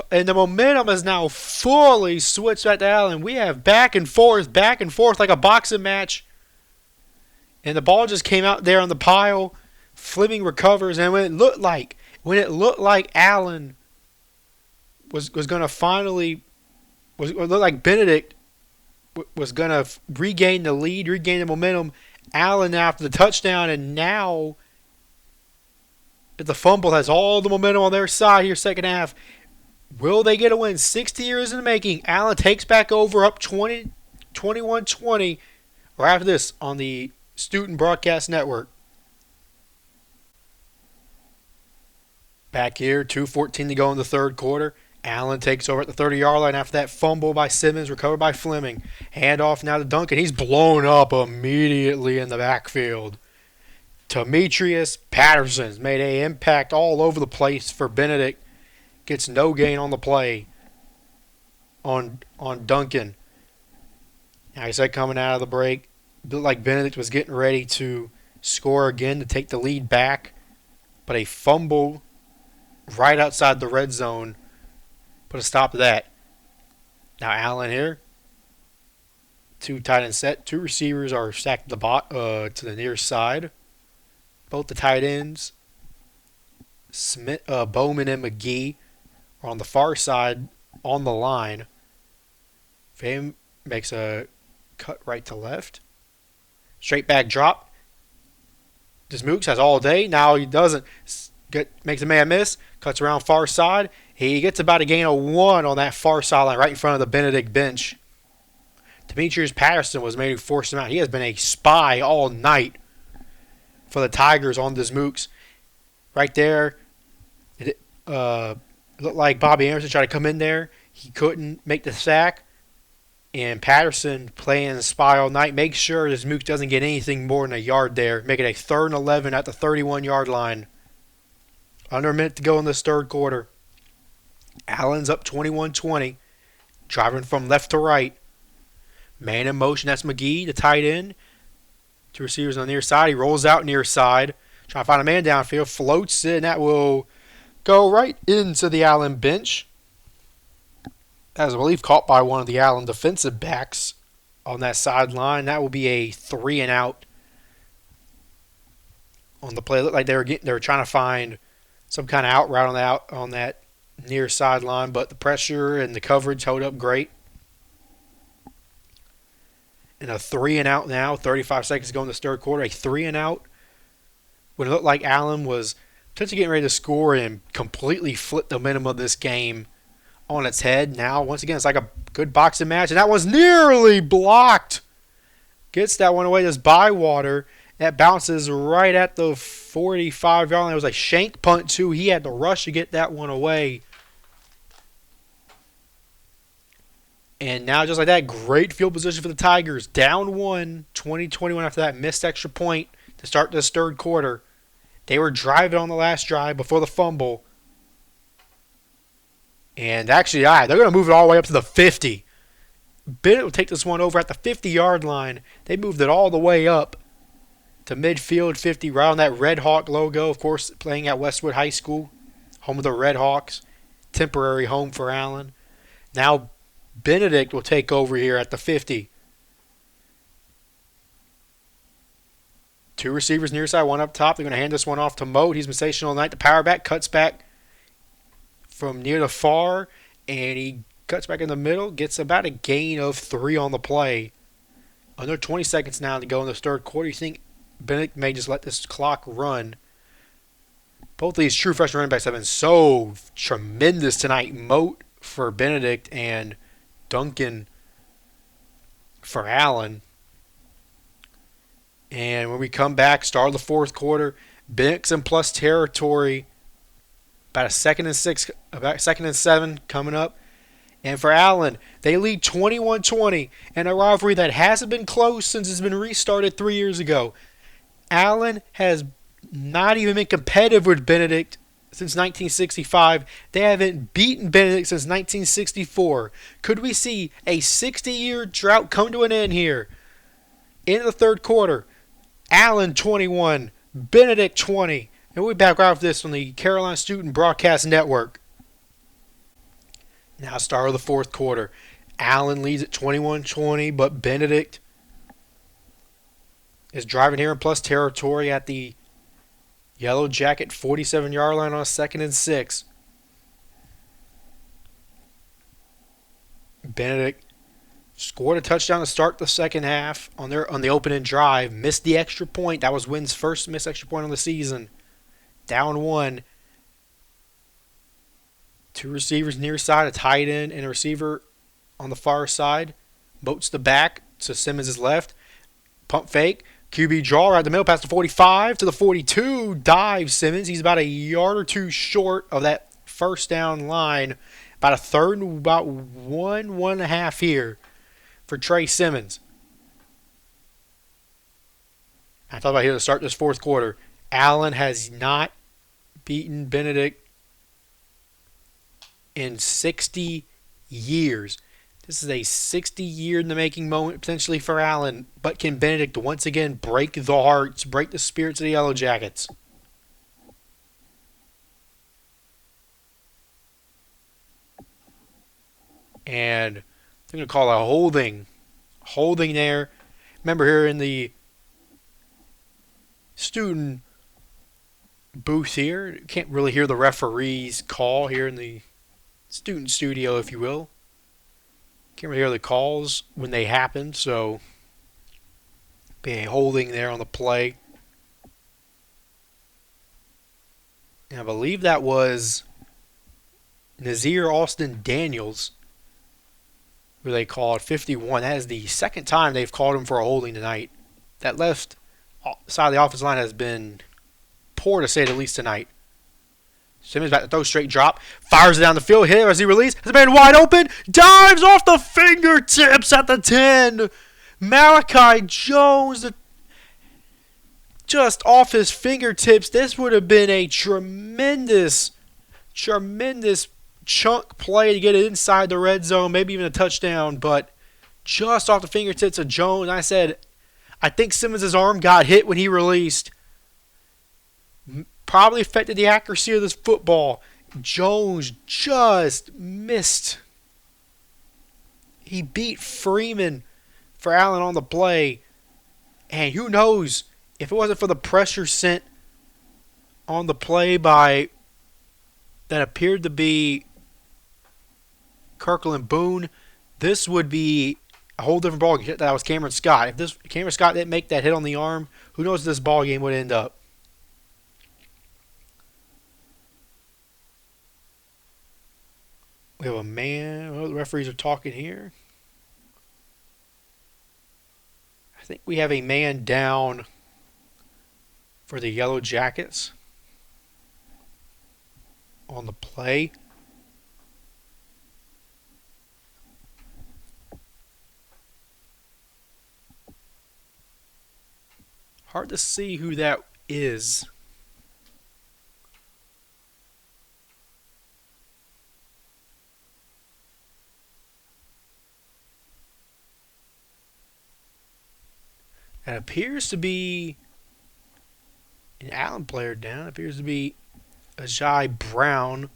And the momentum is now fully switched back to Allen. We have back and forth like a boxing match. And the ball just came out there on the pile. Fleming recovers, and when it looked like Allen was going to finally looked like Benedict was going to regain the lead, regain the momentum. Allen after the touchdown, and now the fumble has all the momentum on their side here second half. Will they get a win? 60 years in the making. Allen takes back over up 21-20 right after this on the Student Broadcast Network. Back here, 2:14 to go in the third quarter. Allen takes over at the 30-yard line after that fumble by Simmons, recovered by Fleming. Handoff now to Duncan. He's blown up immediately in the backfield. Demetrius Patterson's made an impact all over the place for Benedict. Gets no gain on the play on Duncan. Now I said coming out of the break, looked like Benedict was getting ready to score again to take the lead back. But a fumble right outside the red zone put a stop to that. Now Allen here. 2 tight end set. 2 receivers are stacked to the near side. Both the tight ends, Bowman and McGee, are on the far side on the line. Fame makes a cut right to left. Straight back drop. Mooks has all day. Now he doesn't. Makes a man miss. Cuts around far side. He gets about a gain of 1 on that far sideline right in front of the Benedict bench. Demetrius Patterson was made to force him out. He has been a spy all night for the Tigers on this Mooks. Right there, it looked like Bobby Anderson tried to come in there. He couldn't make the sack. And Patterson, playing the spy all night, makes sure this Mooks doesn't get anything more than a yard there. Make it a 3rd and 11 at the 31-yard line. Under a minute to go in this third quarter. Allen's up 21-20. Driving from left to right. Man in motion, that's McGee, the tight end. 2 receivers on the near side. He rolls out near side. Trying to find a man downfield. Floats it, and that will go right into the Allen bench. As I believe caught by one of the Allen defensive backs on that sideline. That will be a 3 and out on the play. It looked like they were trying to find some kind of out route on that near sideline, but the pressure and the coverage held up great. And a 3 and out now, 35 seconds to go in this third quarter, a 3 and out. When it looked like Allen was potentially getting ready to score and completely flip the momentum of this game on its head. Now, once again, it's like a good boxing match, and that was nearly blocked. Gets that one away, just Bywater. That bounces right at the 45-yard line. It was a shank punt, too. He had to rush to get that one away. And now, just like that, great field position for the Tigers. Down 1, 20-21 after that missed extra point to start this third quarter. They were driving on the last drive before the fumble. And actually, they're going to move it all the way up to the 50. Bennett will take this one over at the 50-yard line. They moved it all the way up to midfield 50, right on that Red Hawk logo, of course, playing at Westwood High School, home of the Red Hawks. Temporary home for Allen. Now Benedict will take over here at the 50. Two receivers near side, one up top. They're going to hand this one off to Moat. He's been stationed all night. The power back cuts back from near the far, and he cuts back in the middle. Gets about a gain of 3 on the play. Under 20 seconds now to go in the third quarter. You think Benedict may just let this clock run. Both of these true freshman running backs have been so tremendous tonight. Moat for Benedict and Duncan for Allen. And when we come back, start of the fourth quarter, Benedict's in plus territory. About a 2nd and 6, about 2nd and 7 coming up. And for Allen, they lead 21-20 in a rivalry that hasn't been close since it's been restarted 3 years ago. Allen has not even been competitive with Benedict since 1965. They haven't beaten Benedict since 1964. Could we see a 60-year drought come to an end here? In the third quarter, Allen 21, Benedict 20. And we'll be back right after this on the Carolina Student Broadcast Network. Now start of the fourth quarter. Allen leads at 21-20, but Benedict is driving here in plus territory at the Yellow Jacket 47-yard line on a 2nd and 6. Benedict scored a touchdown to start the second half on the opening drive. Missed the extra point. That was Wynn's first missed extra point on the season. Down 1. 2 receivers near side, a tight end and a receiver on the far side. Boats the back to Simmons' left. Pump fake. QB draw right the middle past the 45 to the 42. Dive Simmons. He's about a yard or 2 short of that first down line. About a third and about 1.5 here for Trey Simmons. I thought about here to start this fourth quarter. Allen has not beaten Benedict in 60 years. This is a 60-year in the making moment potentially for Allen. But can Benedict once again break the hearts, break the spirits of the Yellow Jackets? And they're going to call a holding. Holding there. Remember here in the student booth here, you can't really hear the referee's call here in the student studio, if you will. Can't really hear the calls when they happen, so be a holding there on the play. And I believe that was Nazir Austin Daniels, who they called 51. That is the second time they've called him for a holding tonight. That left side of the offensive line has been poor to say the least tonight. Simmons back to throw, straight drop, fires it down the field, hit as he released, has a man wide open, dives off the fingertips at the 10. Malachi Jones, just off his fingertips. This would have been a tremendous chunk play to get it inside the red zone, maybe even a touchdown, but just off the fingertips of Jones. I think Simmons' arm got hit when he released. Probably affected the accuracy of this football. Jones just missed. He beat Freeman for Allen on the play. And who knows, if it wasn't for the pressure sent on the play by that appeared to be Kirkland Boone, this would be a whole different ball game. That was Cameron Scott. If Cameron Scott didn't make that hit on the arm, who knows this ball game would end up. We have a man. Well, the referees are talking here. I think we have a man down for the Yellow Jackets on the play. Hard to see who that is. It appears to be An Allen player down. Appears to be Ajay Brown,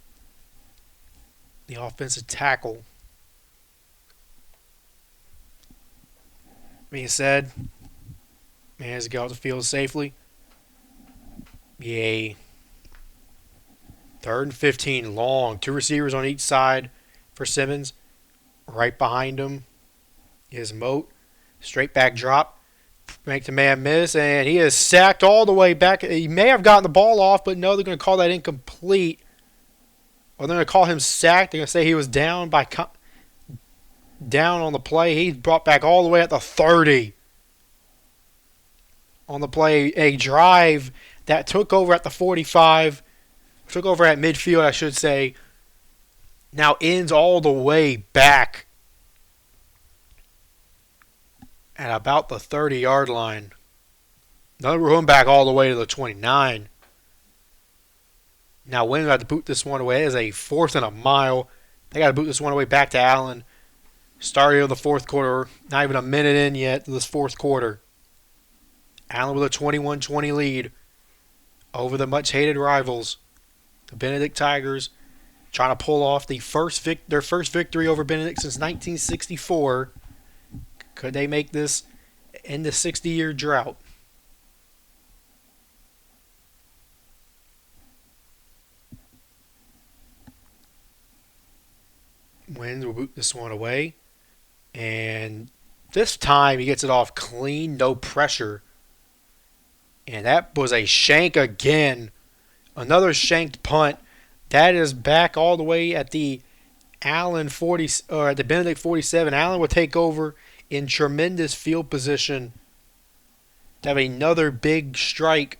the offensive tackle. Being said, man has to get off the field safely. Yay. 3rd and 15, long. 2 receivers on each side for Simmons. Right behind him is Moat. Straight back drop. Make the man miss, and he is sacked all the way back. He may have gotten the ball off, but no, they're going to call that incomplete. Or they're going to call him sacked. They're going to say he was down down on the play. He's brought back all the way at the 30. On the play, a drive that took over at the 45. Took over at midfield, I should say. Now ends all the way back at about the 30-yard line. Another room back all the way to the 29. Now Wayne got to boot this one away. It is a 4th and a mile. They got to boot this one away back to Allen. Starting of the 4th quarter. Not even a minute in yet to this 4th quarter. Allen with a 21-20 lead over the much-hated rivals, the Benedict Tigers, trying to pull off their first victory over Benedict since 1964. Could they make this in the 60-year drought? Wins will boot this one away. And this time he gets it off clean, no pressure. And that was a shank again. Another shanked punt. That is back all the way at the Allen 40 or at the Benedict 47. Allen will take over in tremendous field position to have another big strike.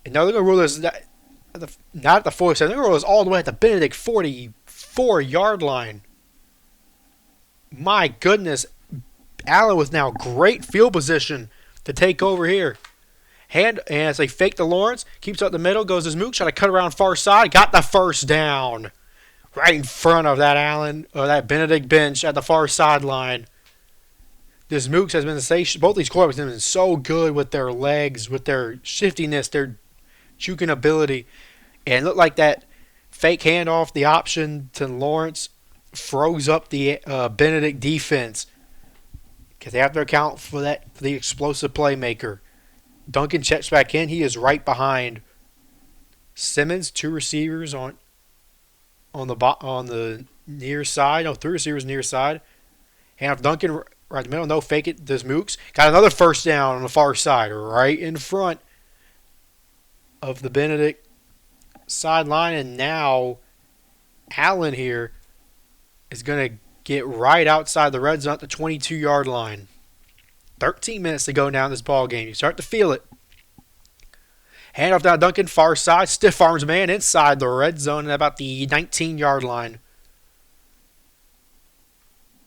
And now they're going to rule this not at the 47. They're going to rule this all the way at the Benedict 44-yard line. My goodness. Allen with now great field position to take over here. And as they fake to Lawrence, keeps up the middle, goes to Mook, trying to cut around far side, got the first down. Right in front of that Allen, or that Benedict bench at the far sideline. This Mooks has been both these quarterbacks have been so good with their legs, with their shiftiness, their juking ability. And it looked like that fake handoff, the option to Lawrence, froze up the Benedict defense. Because they have to account for the explosive playmaker. Duncan checks back in. He is right behind Simmons. 2 receivers on the near side. No, 3 receivers near side. Hand off Duncan right in the middle. No, fake it. Does Mooks. Got another first down on the far side. Right in front of the Benedict sideline. And now Allen here is going to get right outside the red zone at the 22-yard line. 13 minutes to go down this ball game. You start to feel it. Hand off down Duncan, far side. Stiff arms man inside the red zone at about the 19-yard line.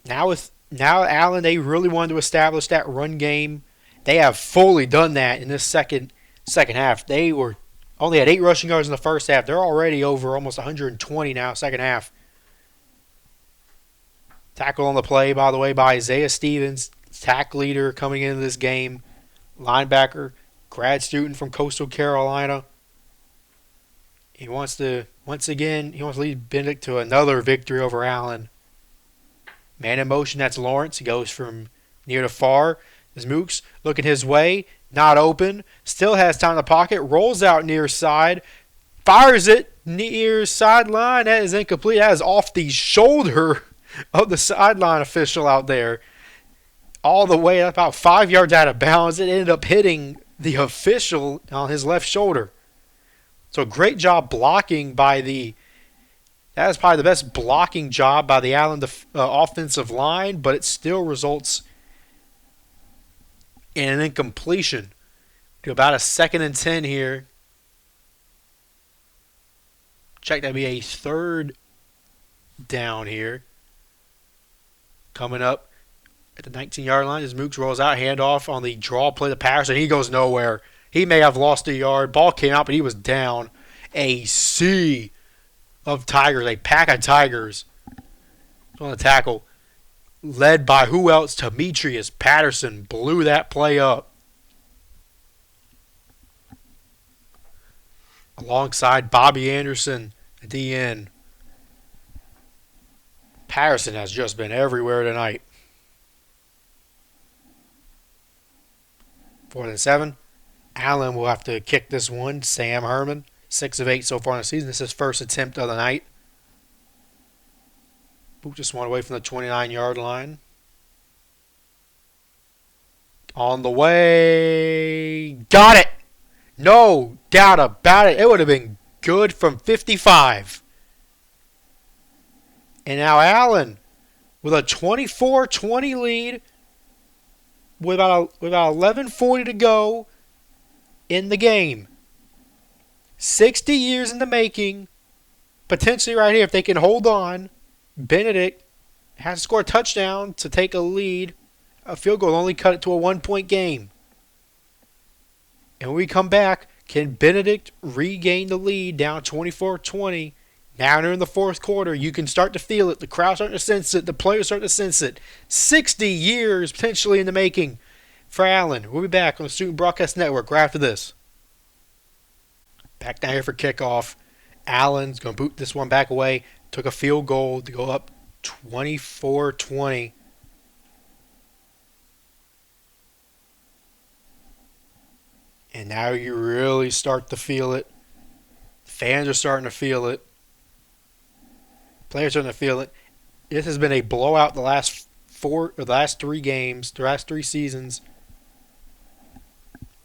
Now Allen, they really wanted to establish that run game. They have fully done that in this second half. They only had 8 rushing yards in the first half. They're already over almost 120 now, second half. Tackle on the play, by the way, by Isaiah Stevens, tackle leader coming into this game. Linebacker, grad student from Coastal Carolina. He wants to lead Benedict to another victory over Allen. Man in motion, that's Lawrence. He goes from near to far. As Mooks looking his way, not open. Still has time in the pocket. Rolls out near side. Fires it near sideline. That is incomplete. That is off the shoulder of the sideline official out there. All the way about 5 yards out of bounds. It ended up hitting the official on his left shoulder. So great job blocking by that is probably the best blocking job by the Allen offensive line, but it still results in an incompletion. To about a 2nd and 10 here. Check that be a 3rd down here. Coming up at the 19-yard line as Mooks rolls out, handoff on the draw play the pass, and he goes nowhere. He may have lost a yard. Ball came out, but he was down. A sea of Tigers, a pack of Tigers on the tackle. Led by who else? Demetrius Patterson blew that play up. alongside Bobby Anderson at the end. Patterson has just been everywhere tonight. 4th and 7. Allen will have to kick this one. Sam Herman, 6 of 8 so far in the season. This is his first attempt of the night. Boot just one away from the 29-yard line. On the way. Got it! No doubt about it. It would have been good from 55. And now Allen with a 24-20 lead with about 11:40 to go in the game. 60 years in the making. Potentially right here if they can hold on. Benedict has to score a touchdown to take a lead. A field goal only cut it to a 1-point game. And when we come back, can Benedict regain the lead down 24-20? Now they're in the fourth quarter. You can start to feel it. The crowd's starting to sense it. The players starting to sense it. 60 years potentially in the making for Allen. We'll be back on the Student Broadcast Network right after this. Back down here for kickoff. Allen's going to boot this one back away. Took a field goal to go up 24-20. And now you really start to feel it. Fans are starting to feel it. Players are starting to feel it. This has been a blowout the last 3 games, the last 3 seasons.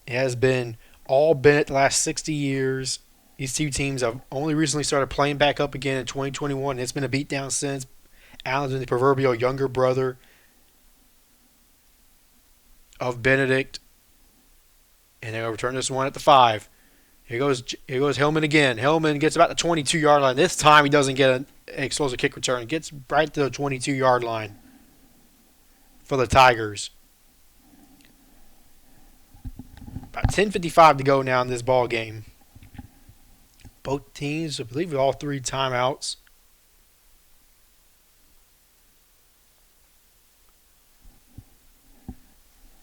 It has been all Bennett the last 60 years. These two teams have only recently started playing back up again in 2021. It's been a beatdown since. Allen's been the proverbial younger brother of Benedict. And they'll return this one at the 5. Here goes Hillman again. Hillman gets about the 22-yard line. This time he doesn't get an explosive kick return. Gets right to the 22-yard line for the Tigers. About 10:55 to go now in this ball game. Both teams, I believe, with all 3 timeouts.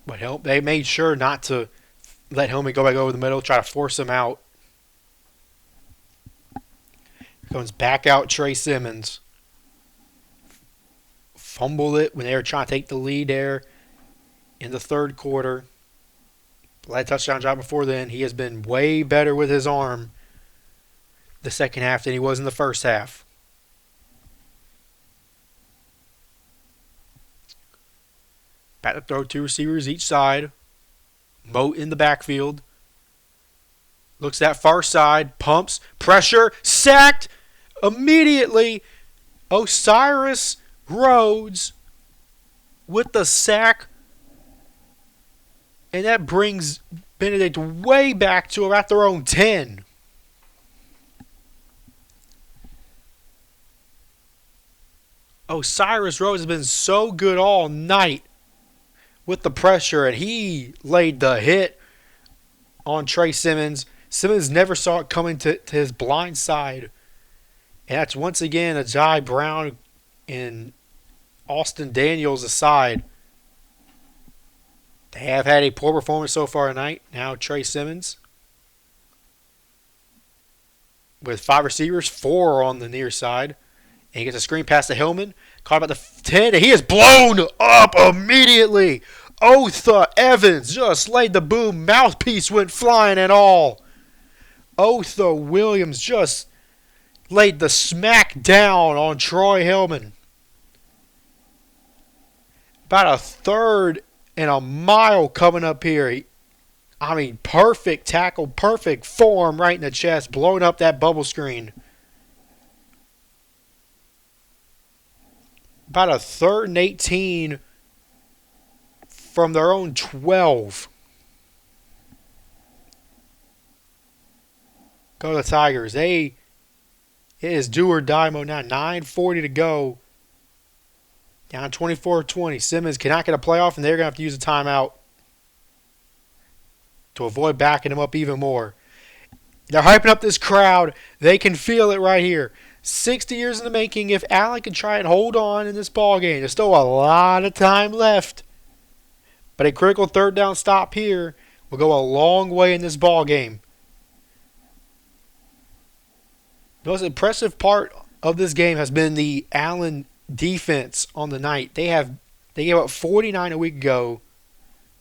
But they made sure not to let Hillman go back over the middle, try to force him out. Here comes back out Trey Simmons. Fumbled it when they were trying to take the lead there in the third quarter. Led touchdown drive before then. He has been way better with his arm the second half than he was in the first half. Back to throw, 2 receivers each side. Moat in the backfield. Looks that far side. Pumps. Pressure. Sacked immediately. Osiris Rhodes with the sack. And that brings Benedict way back to about their own 10. Osiris Rhodes has been so good all night with the pressure, and he laid the hit on Trey Simmons. Simmons never saw it coming to his blind side. And that's once again Ajayi Brown and Austin Daniels aside. They have had a poor performance so far tonight. Now Trey Simmons with 5 receivers, 4 on the near side. And he gets a screen pass to Hillman. Caught about the 10, and he is blown up immediately. Otha Evans just laid the boom. Mouthpiece went flying and all. Otha Williams just laid the smack down on Troy Hillman. About a 3rd and a mile coming up here. Perfect tackle, perfect form right in the chest, blowing up that bubble screen. About a 3rd and 18 from their own 12. Go to the Tigers. It is do or die mode now. 9:40 to go. Down 24-20. Simmons cannot get a playoff, and they're going to have to use a timeout to avoid backing him up even more. They're hyping up this crowd. They can feel it right here. 60 years in the making. If Allen can try and hold on in this ball game, there's still a lot of time left. But a critical 3rd down stop here will go a long way in this ball game. The most impressive part of this game has been the Allen defense on the night. They gave up 49 a week ago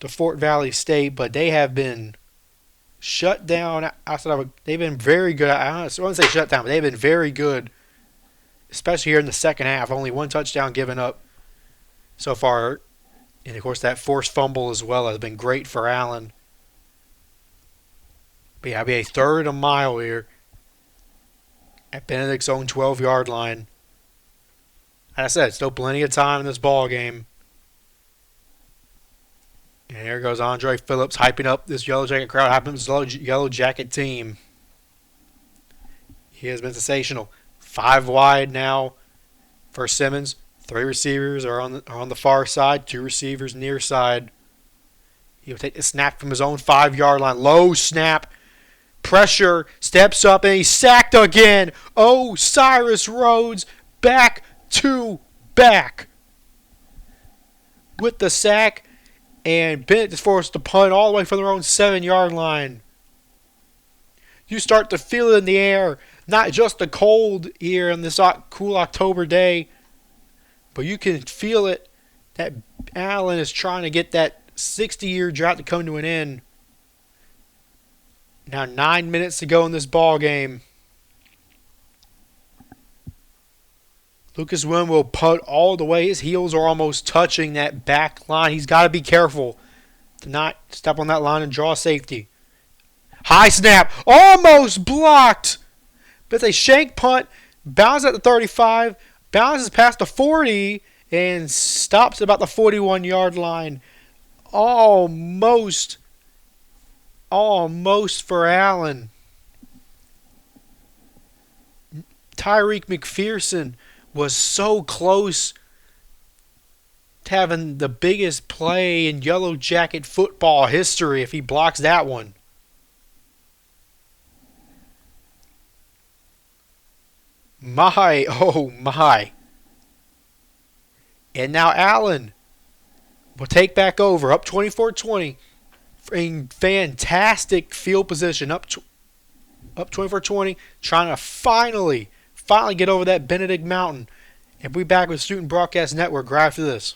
to Fort Valley State, but they have been shut down outside of. They've been very good. I wouldn't say shut down, but they've been very good, especially here in the second half. Only one touchdown given up so far, and of course that forced fumble as well has been great for Allen. But yeah, it'll be a third and a mile here at Benedict's own 12-yard line. Like I said, still plenty of time in this ball game. And here goes Andre Phillips hyping up this Yellow Jacket crowd, hyping up this Yellow Jacket team. He has been sensational. 5 wide now for Simmons. 3 receivers are on the far side. 2 receivers near side. He'll take the snap from his own 5-yard line. Low snap. Pressure. Steps up and he's sacked again. Oh, Cyrus Rhodes back to back with the sack. And Bennett is forced to punt all the way from their own 7-yard line. You start to feel it in the air. Not just the cold here on this cool October day, but you can feel it that Allen is trying to get that 60-year drought to come to an end. Now 9 minutes to go in this ball game. Lucas Wynn will punt all the way. His heels are almost touching that back line. He's got to be careful to not step on that line and draw safety. High snap. Almost blocked. But it's a shank punt. Bounces at the 35. Bounces past the 40. And stops at about the 41-yard line. Almost for Allen. Tyreek McPherson was so close to having the biggest play in Yellow Jacket football history if he blocks that one. Oh my. And now Allen will take back over, up 24-20. In fantastic field position, up 24-20, trying to finally get over that Benedict Mountain. And we'll be back with Student Broadcast Network right after this.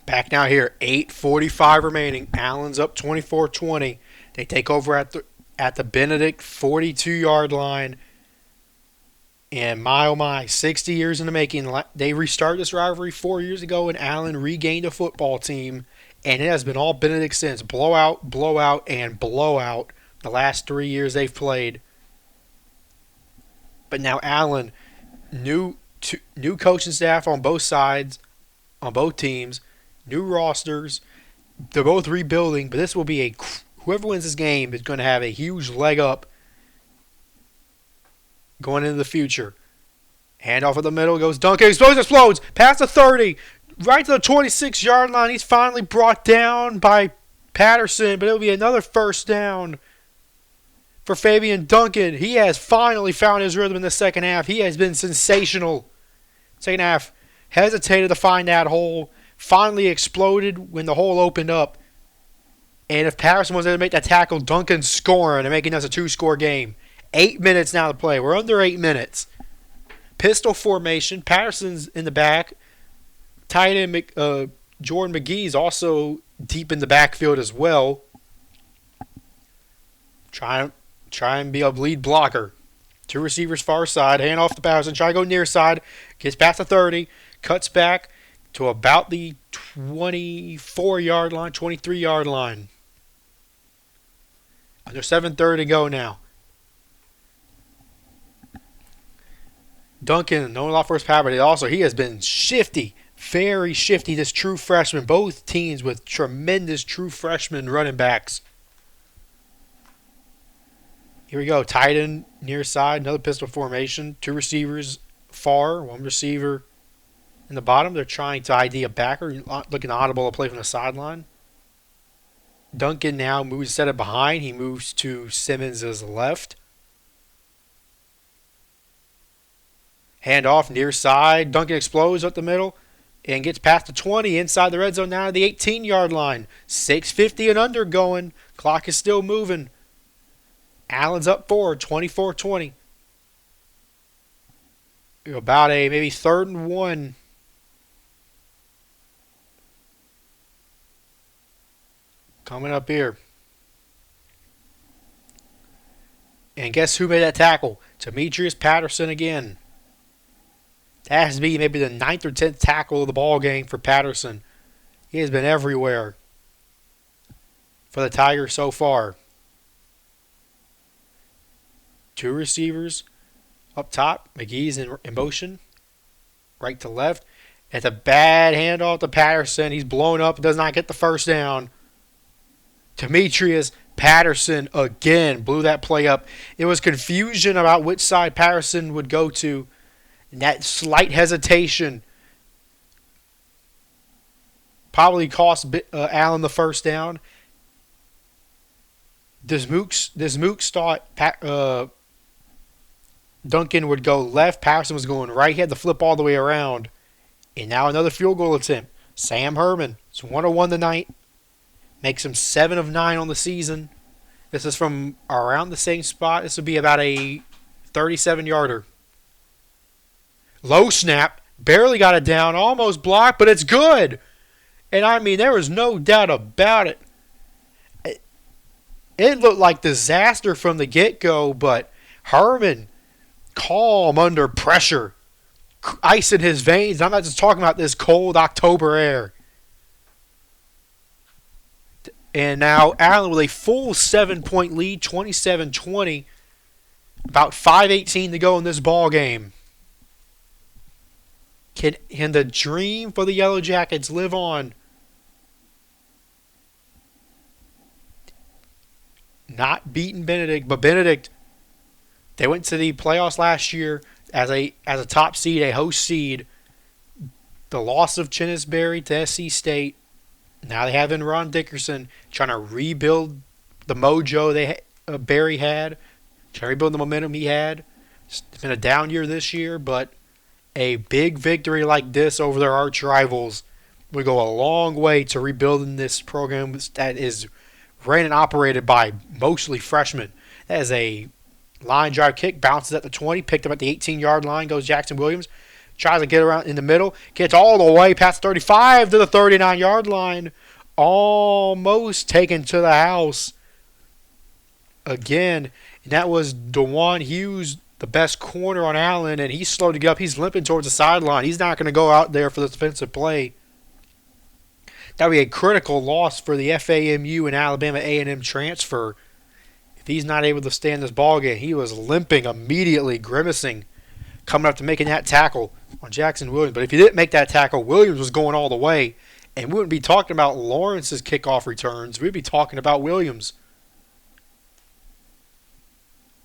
Back now here, 8:45 remaining. Allen's up 24-20. They take over at the Benedict 42-yard line. And my oh my, 60 years in the making. They restarted this rivalry 4 years ago, and Allen regained a football team. And it has been all Benedict since. Blowout, and blowout the last 3 years they've played. But now Allen, new coaching staff on both sides, on both teams, new rosters. They're both rebuilding, but this will be whoever wins this game is going to have a huge leg up going into the future. Handoff at the middle goes Duncan. Explodes. Past the 30. Right to the 26-yard line. He's finally brought down by Patterson, but it'll be another first down for Fabian Duncan. He has finally found his rhythm in the second half. He has been sensational. Second half, hesitated to find that hole. Finally exploded when the hole opened up. And if Patterson was able to make that tackle, Duncan's scoring and making us a 2-score game. 8 minutes now to play. We're under 8 minutes. Pistol formation. Patterson's in the back. Tight end Jordan McGee's also deep in the backfield as well. Try and be a lead blocker. 2 receivers far side. Hand off to Patterson. Try to go near side. Gets past the 30. Cuts back to about the 24-yard line, 23-yard line. Under 7:30 to go now. Duncan, no lot for his power, but he has been shifty. Very shifty, this true freshman. Both teams with tremendous true freshman running backs. Here we go. Tight end near side. Another pistol formation. 2 receivers far. 1 receiver in the bottom. They're trying to ID a backer. Looking audible to play from the sideline. Duncan now moves, instead of behind, he moves to Simmons' left. Hand off near side. Duncan explodes up the middle and gets past the 20 inside the red zone now to the 18-yard line. 6:50 and under going. Clock is still moving. Allen's up 4, 24-20. About a maybe 3rd and 1. Coming up here. And guess who made that tackle? Demetrius Patterson again. That has to be maybe the 9th or 10th tackle of the ball game for Patterson. He has been everywhere for the Tigers so far. 2 receivers up top. McGee's in motion. Right to left. It's a bad handoff to Patterson. He's blown up. Does not get the first down. Demetrius Patterson again blew that play up. It was confusion about which side Patterson would go to. And that slight hesitation probably cost Allen the first down. This Mooks thought Duncan would go left. Patterson was going right. He had to flip all the way around. And now another field goal attempt. Sam Herman. It's 101 tonight. Makes him 7 of 9 on the season. This is from around the same spot. This would be about a 37-yarder. Low snap. Barely got it down. Almost blocked, but it's good. And I mean, there was no doubt about it. It looked like disaster from the get-go, but Herman, calm under pressure. Ice in his veins. I'm not just talking about this cold October air. And now Allen with a full 7-point lead, 27-20. About 5:18 to go in this ball game. Can the dream for the Yellow Jackets live on? Not beating Benedict, but Benedict, they went to the playoffs last year as a top seed, a host seed. The loss of Chinnisberry to SC State. Now they have in Ron Dickerson trying to rebuild the mojo Barry had, trying to rebuild the momentum he had. It's been a down year this year, but a big victory like this over their arch rivals would go a long way to rebuilding this program that is ran and operated by mostly freshmen. That is a line drive kick, bounces at the 20, picked up at the 18-yard line, goes Jackson Williams. Tries to get around in the middle. Gets all the way past 35 to the 39-yard line. Almost taken to the house. Again. And that was DeJuan Hughes, the best corner on Allen. And he's slowed to get up. He's limping towards the sideline. He's not going to go out there for the defensive play. That would be a critical loss for the FAMU and Alabama A&M transfer. If he's not able to stand this ball game, he was limping immediately, grimacing, coming up to making that tackle on Jackson Williams. But if he didn't make that tackle, Williams was going all the way. And we wouldn't be talking about Lawrence's kickoff returns. We'd be talking about Williams.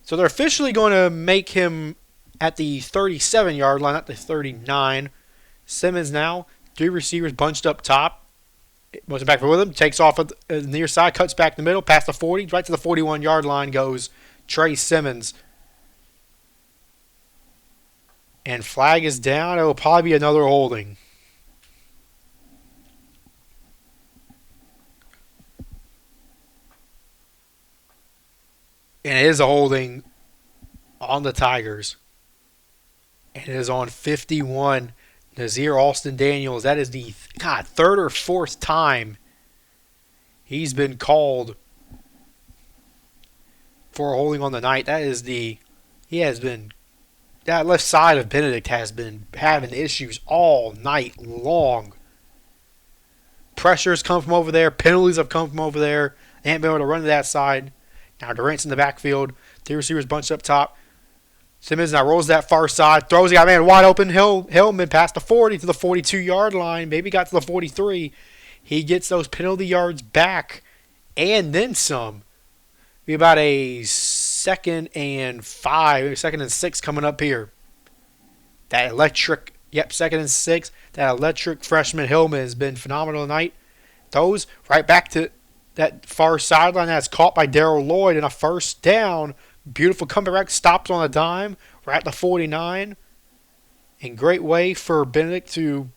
So they're officially going to make him at the 37-yard line, not the 39. Simmons now, 3 receivers bunched up top. Moves back with him, takes off at the near side, cuts back in the middle, past the 40, right to the 41-yard line goes Trey Simmons. And flag is down. It will probably be another holding. And it is a holding on the Tigers. And it is on 51. Nazir Alston Daniels. That is the 3rd or 4th time he's been called for a holding on the night. That left side of Benedict has been having issues all night long. Pressures come from over there. Penalties have come from over there. They haven't been able to run to that side. Now Durant's in the backfield. 3 receivers bunched up top. Simmons now rolls that far side. Throws. He got a man wide open. Hillman past the 40 to the 42-yard line. Maybe got to the 43. He gets those penalty yards back and then some. Be about a 2nd and 5, maybe 2nd and 6 coming up here. That electric, 2nd and 6. That electric freshman Hillman has been phenomenal tonight. Throws right back to that far sideline. That's caught by Darrell Lloyd and a first down. Beautiful comeback. Stops on a dime. Right at the 49. And great way for Benedict to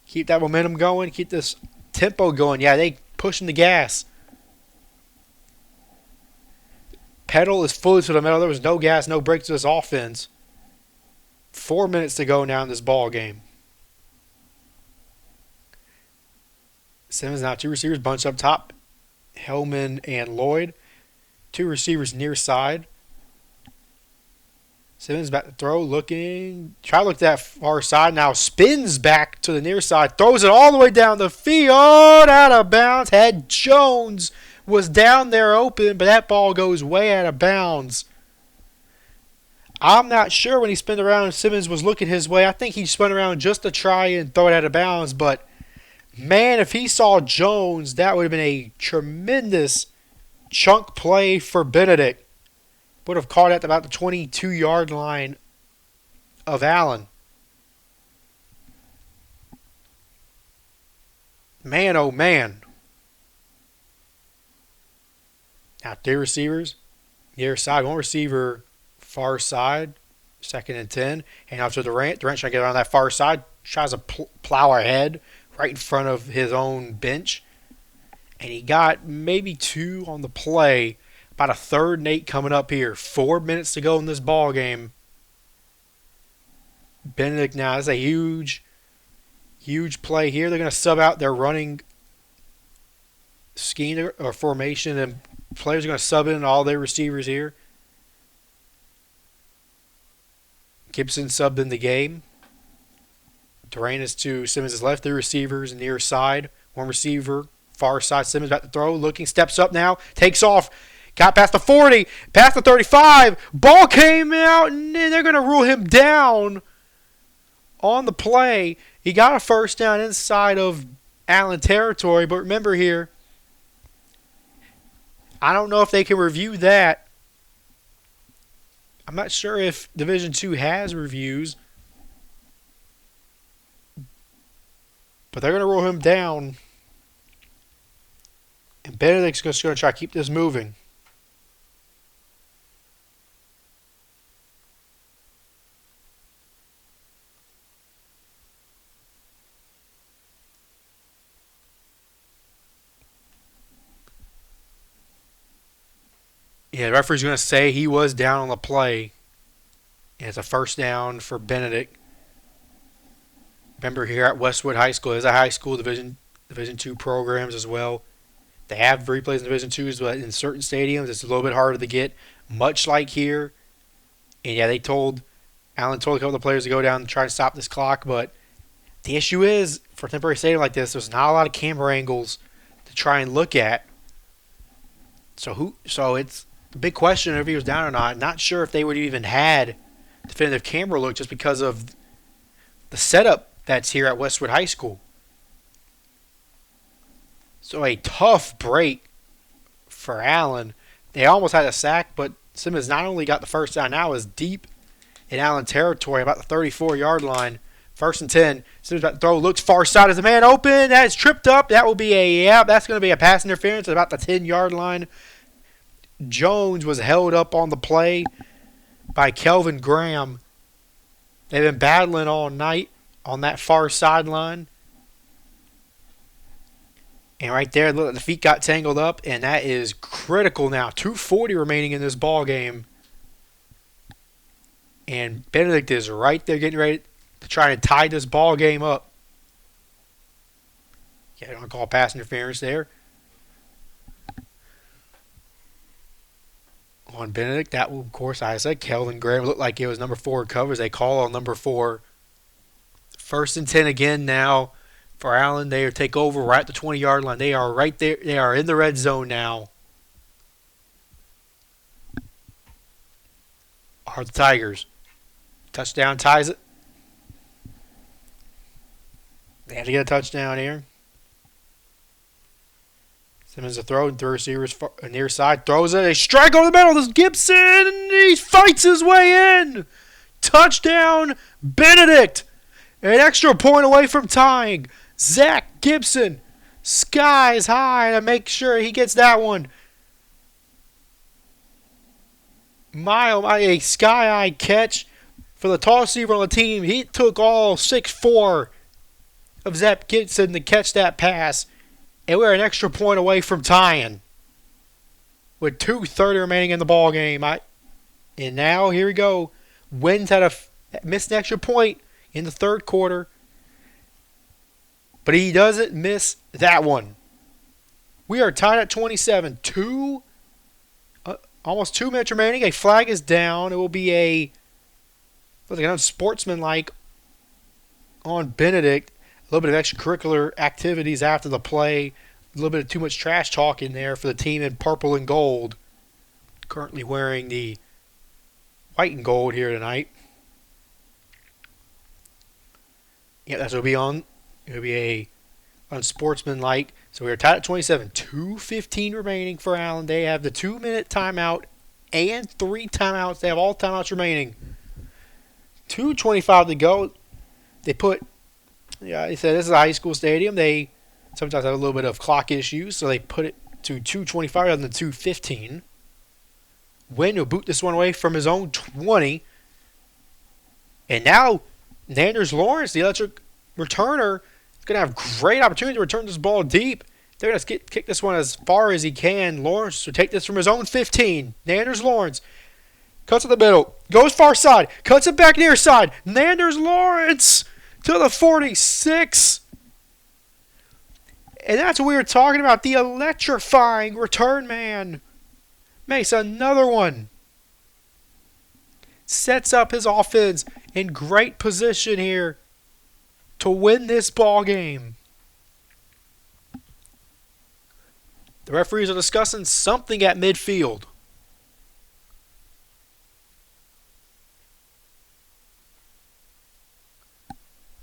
keep that momentum going. Keep this tempo going. Yeah, they pushing the gas. Pedal is fully to the metal. There was no gas, no brakes to this offense. 4 minutes to go now in this ball game. Simmons now 2 receivers bunched up top. Hellman and Lloyd. 2 receivers near side. Simmons about to throw, looking. Try to look to that far side. Now spins back to the near side. Throws it all the way down the field. Out of bounds. Had Jones was down there open, but that ball goes way out of bounds. I'm not sure when he spun around and Simmons was looking his way. I think he spun around just to try and throw it out of bounds. But, man, if he saw Jones, that would have been a tremendous chunk play for Benedict. Would have caught at about the 22-yard line of Allen. Man, oh, man. Now, 3 receivers. Near side, 1 receiver far side. 2nd and 10. Hand off to Durant. Durant trying to get around that far side. Tries to plow ahead right in front of his own bench. And he got maybe 2 on the play. About a 3rd and 8 coming up here. 4 minutes to go in this ball game. Benedict now, this is a huge play here. They're going to sub out their running scheme or formation, and players are going to sub in all their receivers here. Gibson subbed in the game. Durant is to Simmons' left. 3 receivers near side. 1 receiver far side. Simmons about to throw. Looking, steps up now. Takes off. Got past the 40. Past the 35. Ball came out, and they're going to rule him down on the play. He got a first down inside of Allen territory, but remember here, I don't know if they can review that. I'm not sure if Division II has reviews, but they're going to rule him down. And Benedict's just going to try to keep this moving. Yeah, the referee's going to say he was down on the play. And it's a first down for Benedict. Remember, here at Westwood High School, there's a high school Division II programs as well. They have replays in Division IIs, but in certain stadiums, it's a little bit harder to get, much like here. And yeah, Allen told a couple of players to go down and try to stop this clock, but the issue is, for a temporary stadium like this, there's not a lot of camera angles to try and look at. So it's the big question if he was down or not. Not sure if they would have even had definitive camera look just because of the setup that's here at Westwood High School. So a tough break for Allen. They almost had a sack, but Simmons not only got the first down, now is deep in Allen territory, about the 34-yard line. 1st and 10. Simmons about to throw, looks far side as a man open. That is tripped up. That will be that's going to be a pass interference at about the 10-yard line. Jones was held up on the play by Kelvin Graham. They've been battling all night on that far sideline. And right there, look, the feet got tangled up, and that is critical now. 2:40 remaining in this ball game. And Benedict is right there getting ready to try to tie this ball game up. Yeah, they don't call pass interference there. On Benedict, that will, of course, I said, Kelvin Graham looked like it was number 4 covers. They call on number 4. 1st and 10 again now for Allen. They take over right at the 20-yard line. They are right there. They are in the red zone now. Are the Tigers. Touchdown ties it. They have to get a touchdown here. Simmons a throw, 3 receivers near side, throws it, a strike over the middle. This is Gibson, and he fights his way in. Touchdown, Benedict. An extra point away from tying. Zach Gibson skies high to make sure he gets that one. A sky-high catch for the tall receiver on the team. He took all 6'4" of Zach Gibson to catch that pass. And we're an extra point away from tying. with 2:30 remaining in the ball game. And now here we go. Wins had missed an extra point in the third quarter, but he doesn't miss that one. We are tied at 27. Almost 2 minutes remaining. A flag is down. It will be an unsportsmanlike on Benedict. A little bit of extracurricular activities after the play. A little bit of too much trash talk in there for the team in purple and gold. Currently wearing the white and gold here tonight. Yeah, that's what it'll be on. It'll be a unsportsmanlike. So we are tied at 27. 2:15 remaining for Allen. They have the 2-minute timeout and 3 timeouts. They have all timeouts remaining. 2:25 to go. They said this is a high school stadium. They sometimes have a little bit of clock issues, so they put it to 2:25 rather than 2:15. Wynn will boot this one away from his own 20. And now, Nanders Lawrence, the electric returner, is going to have great opportunity to return this ball deep. They're going to kick this one as far as he can. Lawrence will take this from his own 15. Nanders Lawrence cuts to the middle, goes far side, cuts it back near side. Nanders Lawrence to the 46. And that's what we were talking about. The electrifying return man makes another one. Sets up his offense in great position here to win this ball game. The referees are discussing something at midfield.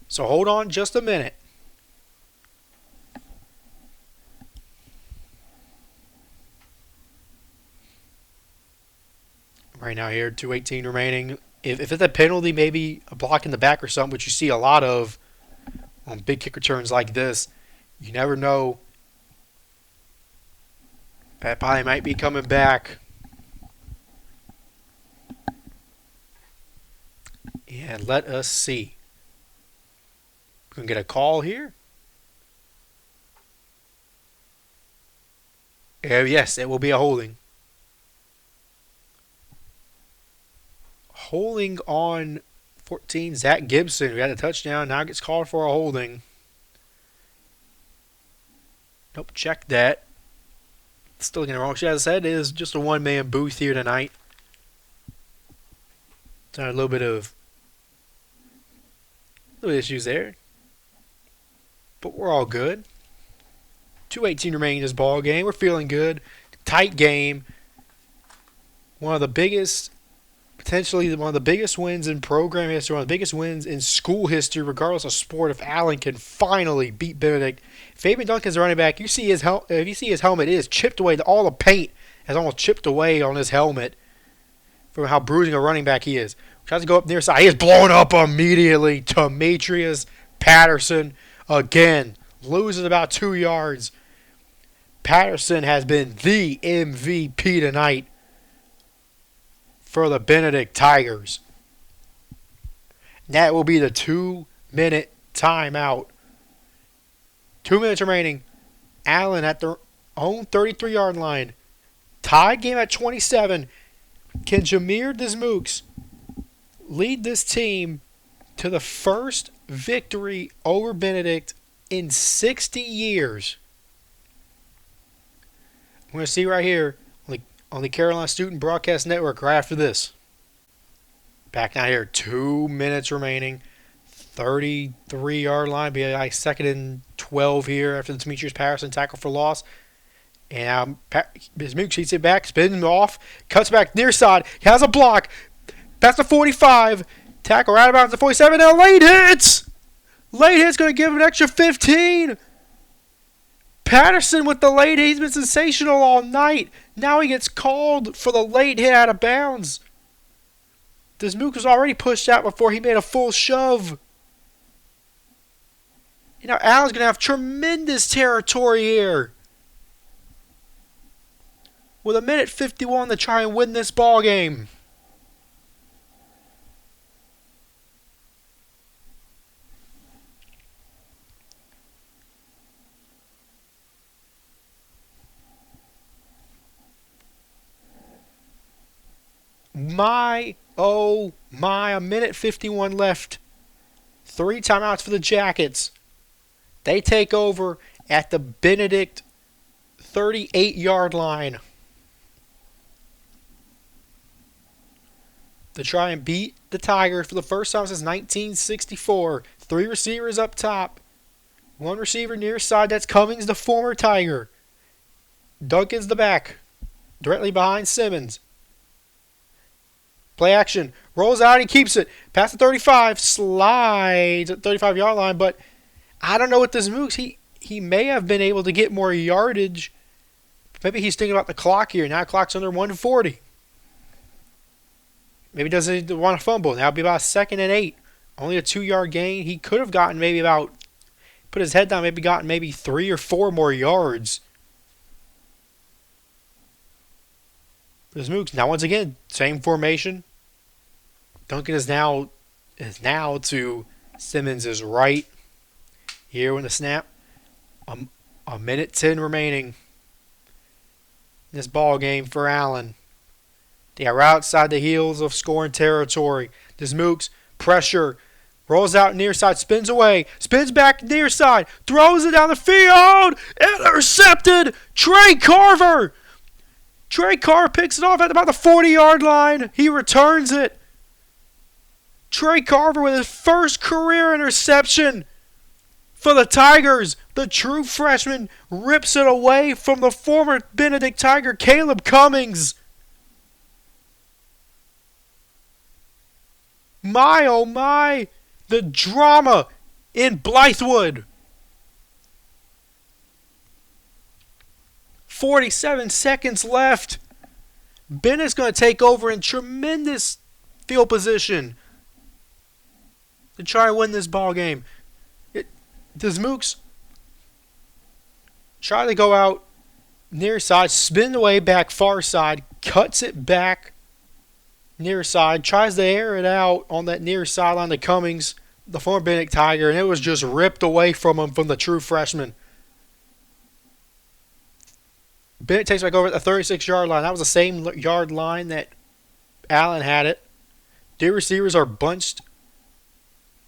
So hold on just a minute. Right now here, 2:18 remaining. If it's a penalty, maybe a block in the back or something, which you see a lot of on big kick returns like this, you never know. That probably might be coming back. And let us see. We can get a call here. Yes, it will be a holding. Holding on 14, Zach Gibson, who had a touchdown, now gets called for a holding. Nope, check that. Still getting it wrong. As I said, it is just a one-man booth here tonight. So a little bit of issues there. But we're all good. 2:18 remaining in this ball game. We're feeling good. Tight game. Potentially one of the biggest wins in program history, one of the biggest wins in school history, regardless of sport, if Allen can finally beat Benedict. Fabian Duncan's the running back. If you see his helmet, it is chipped away. All the paint has almost chipped away on his helmet from how bruising a running back he is. Tries to go up near side. He is blown up immediately. Demetrius Patterson again loses about 2 yards. Patterson has been the MVP tonight for the Benedict Tigers. That will be the 2-minute timeout. 2 minutes remaining. Allen at their own 33-yard line. Tied game at 27. Can Jameer Dismukes lead this team to the first victory over Benedict in 60 years? I'm going to see right here on the Carolina Student Broadcast Network right after this. Back now here, 2 minutes remaining. 33-yard line. Be a 2nd and 12 here after the Demetrius Patterson tackle for loss. And Dismukes heats it back, spins him off, cuts back near side. He has a block. Past the 45. Tackle right about the 47. Now late hits. Late hit's going to give him an extra 15. Patterson with the late hit. He's been sensational all night. Now he gets called for the late hit out of bounds. Dismukes was already pushed out before he made a full shove. You know, Allen's going to have tremendous territory here. With 1:51 to try and win this ball game. my, oh my, a minute 51 left. 3 timeouts for the Jackets. They take over at the Benedict 38-yard line to try and beat the Tigers for the first time since 1964. 3 receivers up top. 1 receiver near side. That's Cummings, the former Tiger. Duncan's the back, directly behind Simmons. Play action. Rolls out. He keeps it. Past the 35. Slides at the 35-yard line. But I don't know what this moves. He may have been able to get more yardage. Maybe he's thinking about the clock here. Now the clock's under 140. Maybe doesn't want to fumble. Now it'll be about 2nd and 8. Only a 2-yard gain. He could have gotten maybe about, put his head down, maybe gotten maybe 3 or 4 more yards. This moves. Now once again, same formation. Duncan is now to Simmons' right. Here when the snap. A minute 10 remaining. This ball game for Allen. They are outside the heels of scoring territory. This Mooks, pressure, rolls out near side, spins away, spins back near side, throws it down the field, intercepted. Trey Carver picks it off at about the 40-yard line. He returns it. Trey Carver with his first career interception for the Tigers. The true freshman rips it away from the former Benedict Tiger, Caleb Cummings. My, oh my, the drama in Blythewood. 47 seconds left. Bennett's going to take over in tremendous field position to try and win this ball game. Does Mooks try to go out near side, spin away back far side, cuts it back near side, tries to air it out on that near sideline to Cummings, the former Benedict Tiger, and it was just ripped away from him from the true freshman. Bennett takes back over at the 36-yard line. That was the same yard line that Allen had it. Two receivers are bunched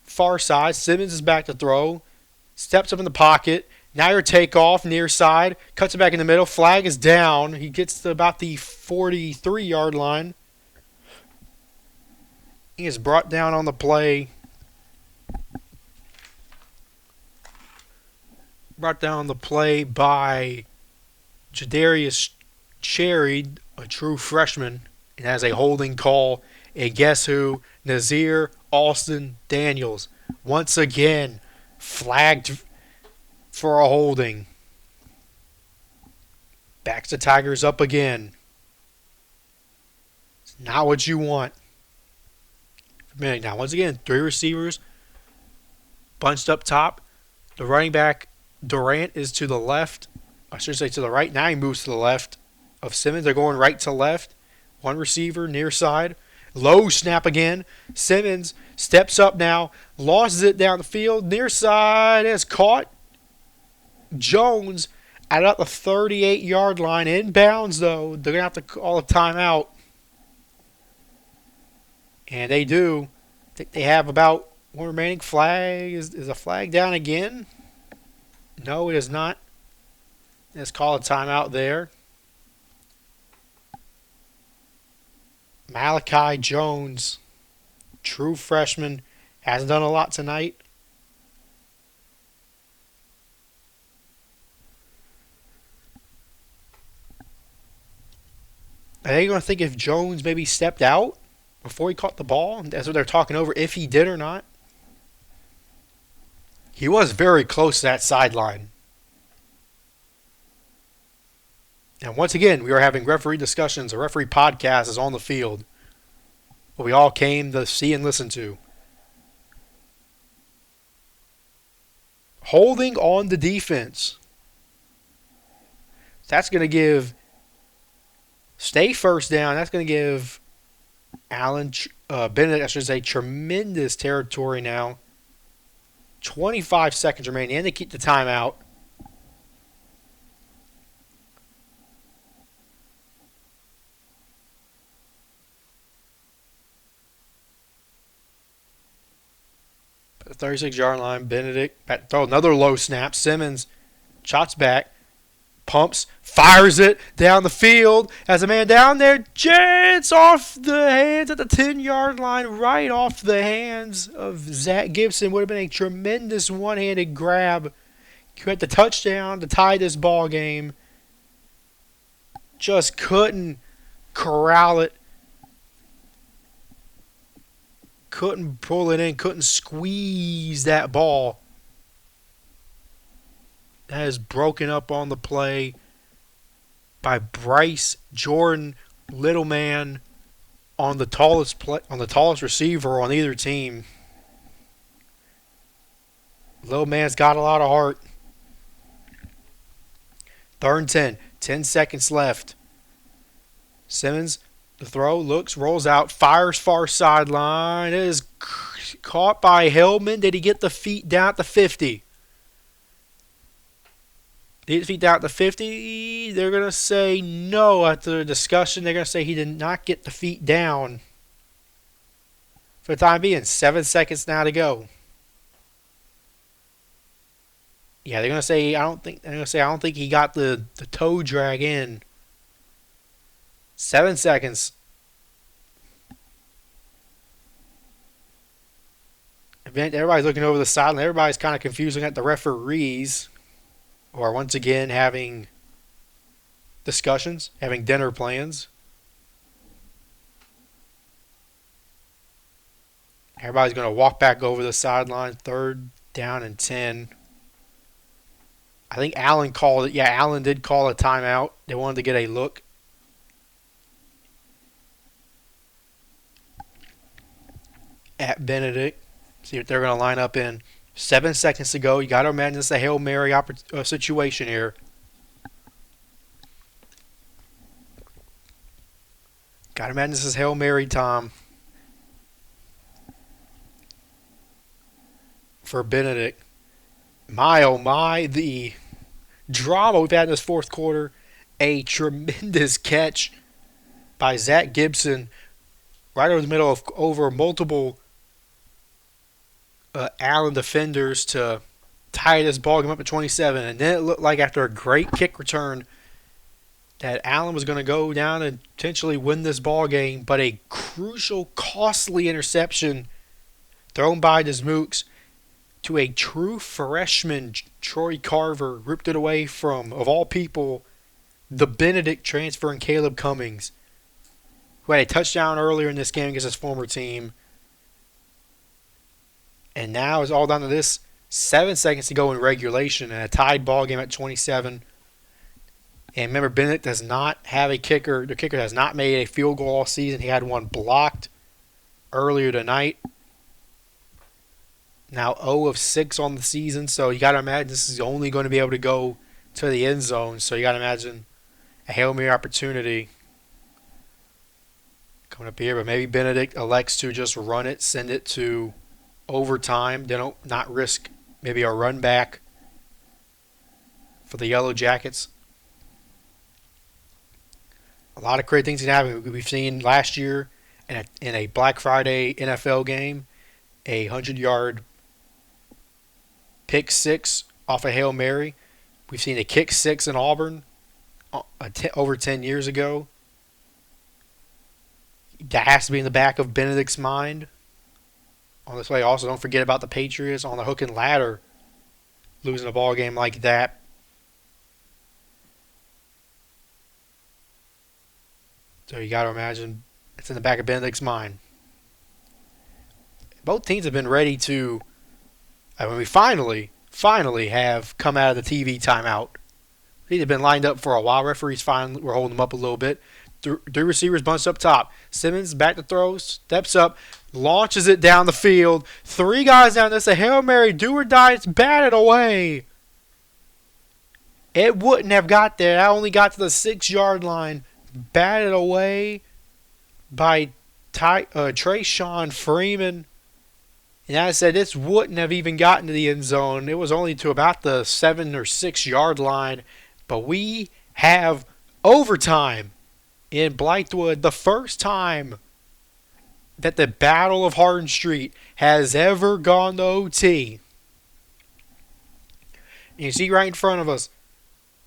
far side. Simmons is back to throw. Steps up in the pocket. Now your takeoff near side. Cuts it back in the middle. Flag is down. He gets to about the 43-yard line. He is brought down on the play. Brought down on the play by Jadarius Cherry, a true freshman, and has a holding call. And guess who? Nazir Austin Daniels. Once again, flagged for a holding. Backs the Tigers up again. It's not what you want. Now, once again, 3 receivers bunched up top. The running back, Durant, is to the left. I should say to the right. Now he moves to the left of Simmons. They're going right to left. 1 receiver near side. Low snap again. Simmons steps up now. Loses it down the field. Near side is caught. Jones at about the 38-yard line. Inbounds, though. They're going to have to call a timeout. And they do. I think they have about 1 remaining flag. Is a flag down again? No, it is not. Let's call a timeout there. Malachi Jones, true freshman, hasn't done a lot tonight. Are they going to think if Jones maybe stepped out before he caught the ball? That's what they're talking over, if he did or not. He was very close to that sideline. And once again, we are having referee discussions. A referee podcast is on the field. What we all came to see and listen to. Holding on the defense. That's going to give... Stay first down. That's going to give Benedict, I should say, tremendous territory now. 25 seconds remaining. And they keep the timeout. At the 36-yard line, Benedict back to throw another low snap. Simmons shots back, pumps, fires it down the field. As a man down there, jets off the hands at the 10-yard line, right off the hands of Zach Gibson. Would have been a tremendous one-handed grab. You had the touchdown to tie this ball game. Just couldn't corral it. Couldn't pull it in. Couldn't squeeze that ball. That is broken up on the play by Bryce Jordan, little man, on the tallest receiver on either team. Little man's got a lot of heart. 3rd and 10. 10 seconds left. Simmons, the throw, looks, rolls out, fires far sideline. It is caught by Hillman. Did he get the feet down at the 50? Did he feet down at the 50? They're going to say no after the discussion. They're going to say he did not get the feet down. For the time being, 7 seconds now to go. Yeah, they're going to say I don't think he got the toe drag in. 7 seconds. Everybody's looking over the sideline. Everybody's kind of confusing at the referees, or once again having discussions, having dinner plans. Everybody's going to walk back over the sideline. 3rd down and 10. I think Allen called it. Yeah, Allen did call a timeout. They wanted to get a look. At Benedict. See what they're going to line up in. 7 seconds to go. You got to imagine it's a Hail Mary situation here. Got to imagine this is Hail Mary time for Benedict. My, oh my, the drama we've had in this 4th quarter. A tremendous catch by Zach Gibson right over the middle of over multiple Allen defenders to tie this ball game up at 27. And then it looked like after a great kick return that Allen was going to go down and potentially win this ball game. But a crucial, costly interception thrown by Desmooks to a true freshman, Troy Carver, ripped it away from, of all people, the Benedict transfer and Caleb Cummings, who had a touchdown earlier in this game against his former team. And now it's all down to this. 7 seconds to go in regulation and a tied ball game at 27. And remember, Benedict does not have a kicker. The kicker has not made a field goal all season. He had one blocked earlier tonight. Now 0 of 6 on the season. So you got to imagine this is only going to be able to go to the end zone. So you got to imagine a Hail Mary opportunity coming up here. But maybe Benedict elects to just run it, send it to overtime. They don't not risk maybe a run back for the Yellow Jackets. A lot of great things can happen. We've seen last year in a Black Friday NFL game a 100-yard pick six off a Hail Mary. We've seen a kick six in Auburn over 10 years ago. That has to be in the back of Benedict's mind. On this way, also don't forget about the Patriots on the hook and ladder losing a ball game like that. So you got to imagine it's in the back of Benedict's mind. Both teams have been ready to. We finally have come out of the TV timeout. They've been lined up for a while. Referees finally were holding them up a little bit. Three receivers bunched up top. Simmons back to throw, steps up, launches it down the field. 3 guys down. That's a Hail Mary, do or die. It's batted away. It wouldn't have got there. I only got to the 6-yard line. Batted away by Trayshawn Freeman. And as I said, this wouldn't have even gotten to the end zone. It was only to about the 7 or 6-yard line. But we have overtime in Blythewood. The first time that the Battle of Hardin Street has ever gone to OT. And you see right in front of us,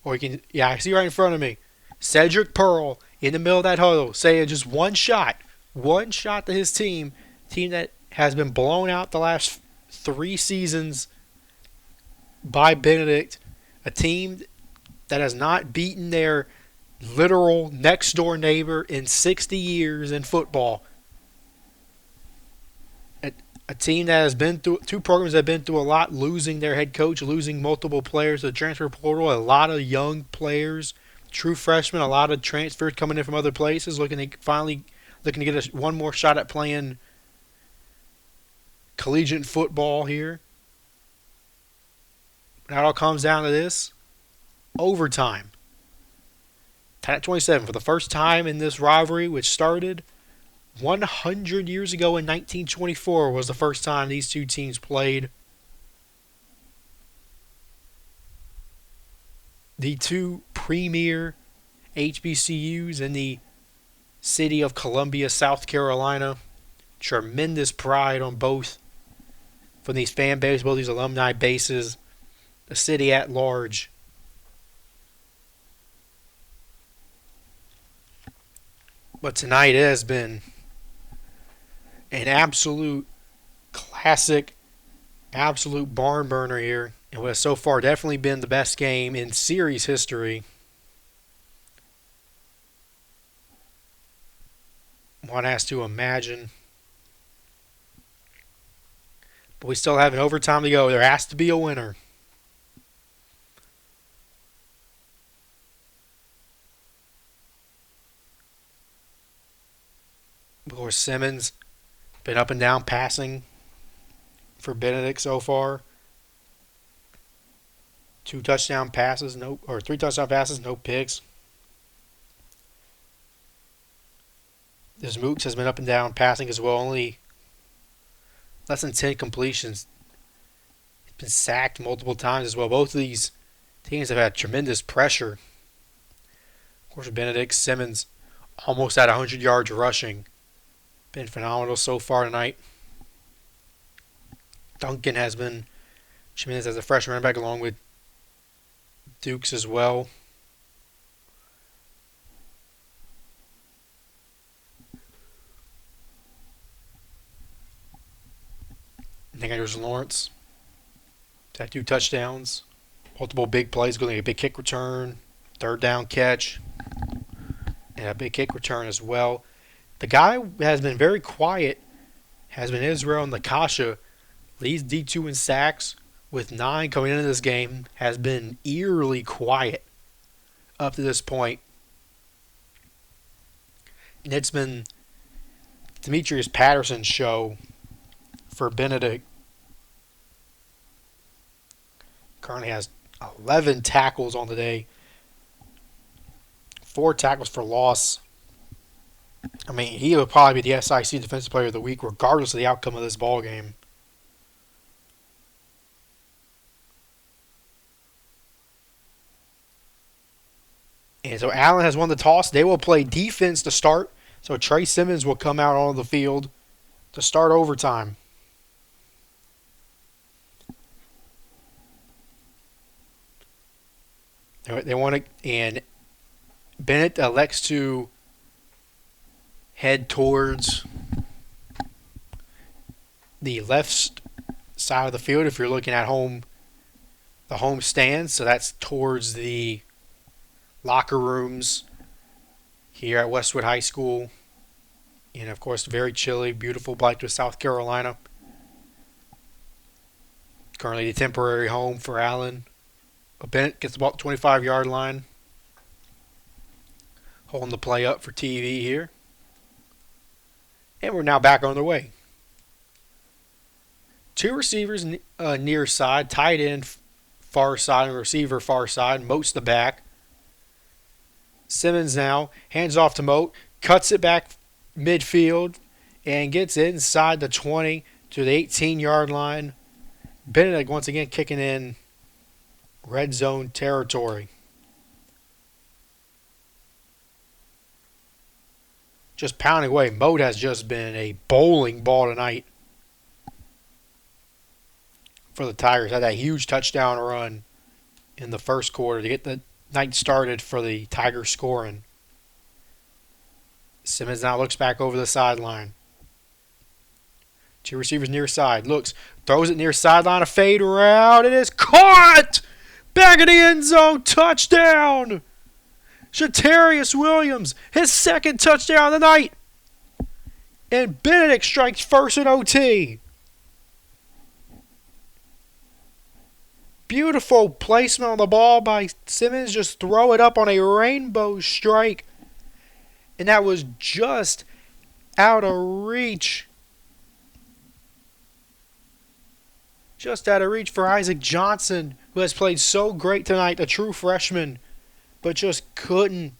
or you can, yeah, I see right in front of me, Cedric Pearl in the middle of that huddle saying just one shot to his team that has been blown out the last 3 seasons by Benedict, a team that has not beaten their literal next door neighbor in 60 years in football. A team that has been through, two programs that have been through a lot, losing their head coach, losing multiple players to the transfer portal, a lot of young players, true freshmen, a lot of transfers coming in from other places, looking to get one more shot at playing collegiate football here. And it all comes down to this: overtime. Tied at 27 for the first time in this rivalry, which started 100 years ago in 1924 was the first time these two teams played. The two premier HBCUs in the city of Columbia, South Carolina. Tremendous pride on both from these fan bases, both these alumni bases, the city at large. But tonight it has been an absolute classic, absolute barn burner here. And what has so far definitely been the best game in series history. One has to imagine. But we still have an overtime to go. There has to be a winner. Of course, Simmons been up and down passing for Benedict so far. 3 touchdown passes, no picks. This Mooks has been up and down passing as well, only less than 10 completions. He's been sacked multiple times as well. Both of these teams have had tremendous pressure. Of course, Benedict, Simmons almost at 100 yards rushing. Been phenomenal so far tonight. Duncan has been tremendous as a freshman running back, along with Dukes as well. Then there's Lawrence. Had 2 touchdowns, multiple big plays, going to a big kick return, 3rd down catch, and a big kick return as well. The guy who has been very quiet has been Israel Nakasha. Leads D2 in sacks with 9 coming into this game. Has been eerily quiet up to this point. And it's been Demetrius Patterson's show for Benedict. Currently has 11 tackles on the day. 4 tackles for loss. I mean, he will probably be the SIC Defensive Player of the Week regardless of the outcome of this ball game. And so Allen has won the toss. They will play defense to start. So Trey Simmons will come out on the field to start overtime. They want to, and Bennett elects to head towards the left side of the field if you're looking at the home stands. So that's towards the locker rooms here at Westwood High School. And of course, very chilly, beautiful Blythewood, South Carolina. Currently the temporary home for Allen. But Bennett gets about the 25-yard line. Holding the play up for TV here. And we're now back on the way. 2 receivers near side, tight end far side, and receiver far side. Moat's the back. Simmons now hands off to Moat, cuts it back midfield, and gets inside the 20 to the 18-yard line. Benedict once again kicking in red zone territory. just pounding away. Moat has just been a bowling ball tonight for the Tigers. Had that huge touchdown run in the first quarter to get the night started for the Tigers scoring. Simmons now looks back over the sideline. Two receivers near side. Looks, throws it near sideline, a fade route. It is caught! Back in the end zone, touchdown! Shatarius Williams, his second touchdown of the night. And Benedict strikes first in OT. Beautiful placement on the ball by Simmons. Just throw it up on a rainbow strike. And that was just out of reach. Just out of reach for Isaac Johnson, who has played so great tonight, a true freshman, but just couldn't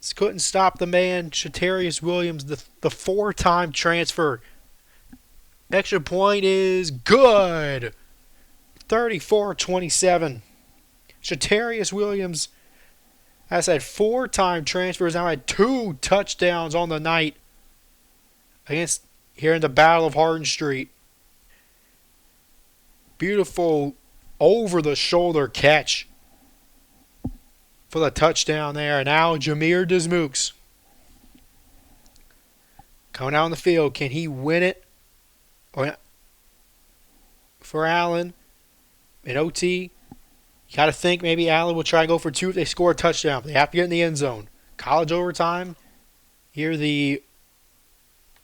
stop the man, Shatarius Williams, the four-time transfer. Extra point is good. 34-27. Shatarius Williams has had four-time transfers, now had 2 touchdowns on the night against here in the Battle of Hardin Street. Beautiful over-the-shoulder catch for the touchdown there. Now Jameer Dismukes coming out on the field. Can he win it? For Allen in OT, you got to think maybe Allen will try and go for 2 if they score a touchdown. They have to get in the end zone. College overtime. Here the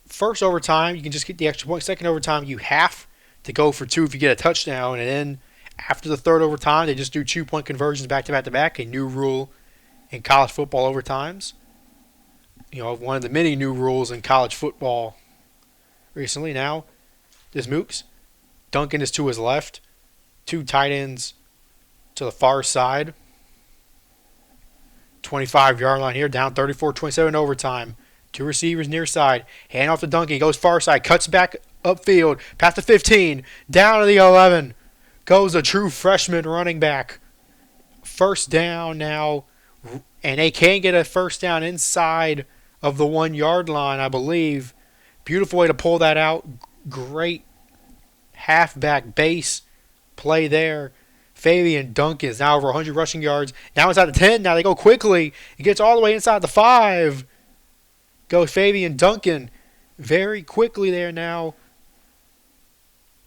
first overtime, you can just get the extra point. Second overtime, you have to go for 2 if you get a touchdown. And then after the third overtime, they just do 2-point conversions back-to-back to back. A new rule in college football overtimes. You know, one of the many new rules in college football recently. Now, this Mooks. Duncan is to his left. 2 tight ends to the far side. 25-yard line here. Down 34-27 overtime. 2 receivers near side. Hand off to Duncan. He goes far side. Cuts back upfield. Past the 15. Down to the 11. Goes a true freshman running back. First down now. And they can get a first down inside of the 1-yard line, I believe. Beautiful way to pull that out. Great halfback base play there. Fabian Duncan is now over 100 rushing yards. Now inside the 10. Now they go quickly. It gets all the way inside the 5. Goes Fabian Duncan very quickly there now.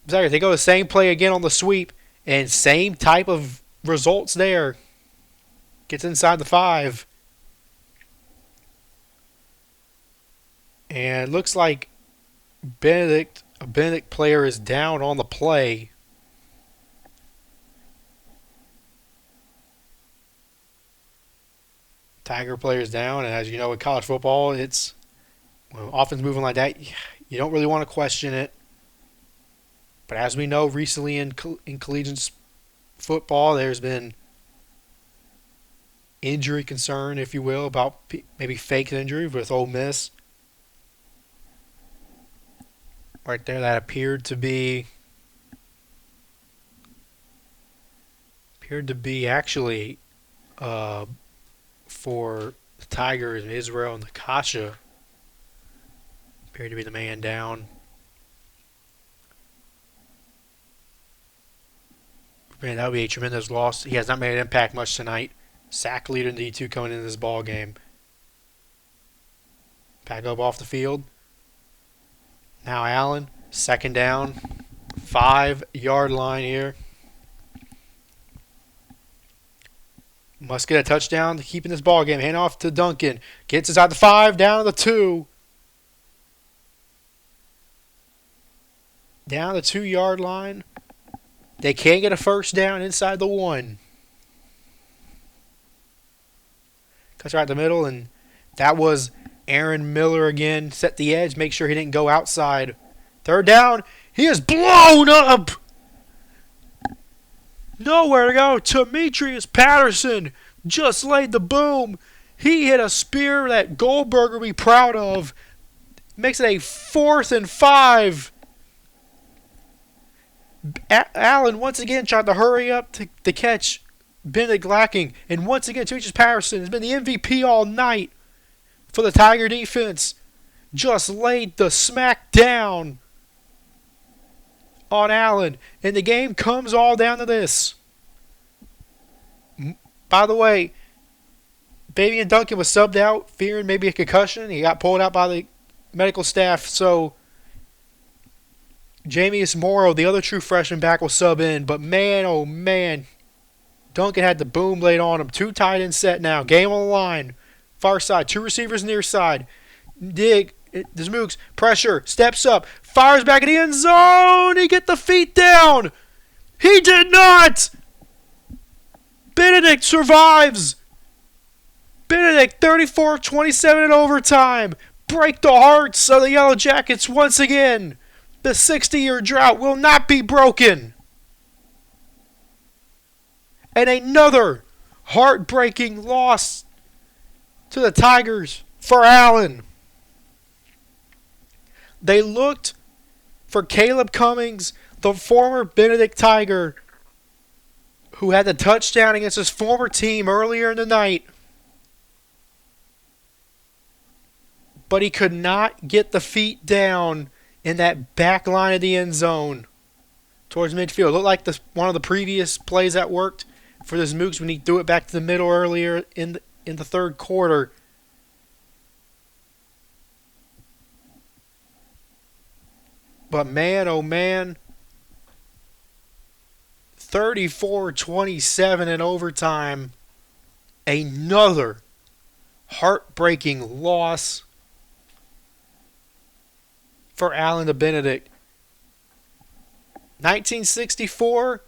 Sorry, they go the same play again on the sweep. And same type of results there. Gets inside the 5. And it looks like a Benedict player is down on the play. Tiger player's down, and as you know, in college football, it's offense moving like that. You don't really want to question it. But as we know, recently in collegiate football, there's been injury concern, if you will, about maybe fake injury with Ole Miss. Right there, that appeared to be actually for the Tigers and Israel and Nakasha. Appeared to be the man down. Man, that would be a tremendous loss. He has not made an impact much tonight. Sack leader in D2 coming into this ball game. Back up off the field. Now Allen, second down, 5-yard line here. Must get a touchdown to keep in this ball game. Hand off to Duncan. Gets inside the 5, down to the 2. Down the 2-yard line. They can't get a first down inside the 1. Cuts right the middle, and that was Aaron Miller again. Set the edge, make sure he didn't go outside. Third down. He is blown up. Nowhere to go. Demetrius Patterson just laid the boom. He hit a spear that Goldberg will be proud of. Makes it a 4th and 5. Allen once again tried to hurry up to catch Benedict lacking. And once again, Demetrius Patterson has been the MVP all night. for the Tiger defense just laid the smack down on Allen, and the game comes all down to this. By the way, Baby Duncan was subbed out, fearing maybe a concussion. He got pulled out by the medical staff, so Jamius Morrow, the other true freshman back, will sub in. But man, oh man, Duncan had the boom laid on him. 2 tight end set now. Game on the line. Far side. 2 receivers near side. Dig. There's Mooks. Pressure. Steps up. Fires back in the end zone. He get the feet down. He did not. Benedict survives. Benedict 34-27 in overtime. Break the hearts of the Yellow Jackets once again. The 60-year drought will not be broken. And another heartbreaking loss to the Tigers for Allen. They looked for Caleb Cummings, the former Benedict Tiger, who had the touchdown against his former team earlier in the night. But he could not get the feet down in that back line of the end zone towards midfield. It looked like one of the previous plays that worked for this Mooks when he threw it back to the middle earlier in the third quarter. But man, oh man, 34-27 in overtime. Another heartbreaking loss for Allen to Benedict. 1964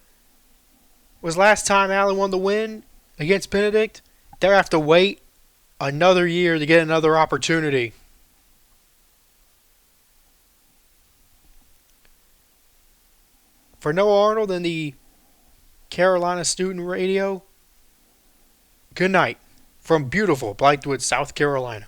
was last time Allen won the win against Benedict. They'll have to wait another year to get another opportunity. For Noah Arnold and the Carolina Student Radio, good night from beautiful Blythewood, South Carolina.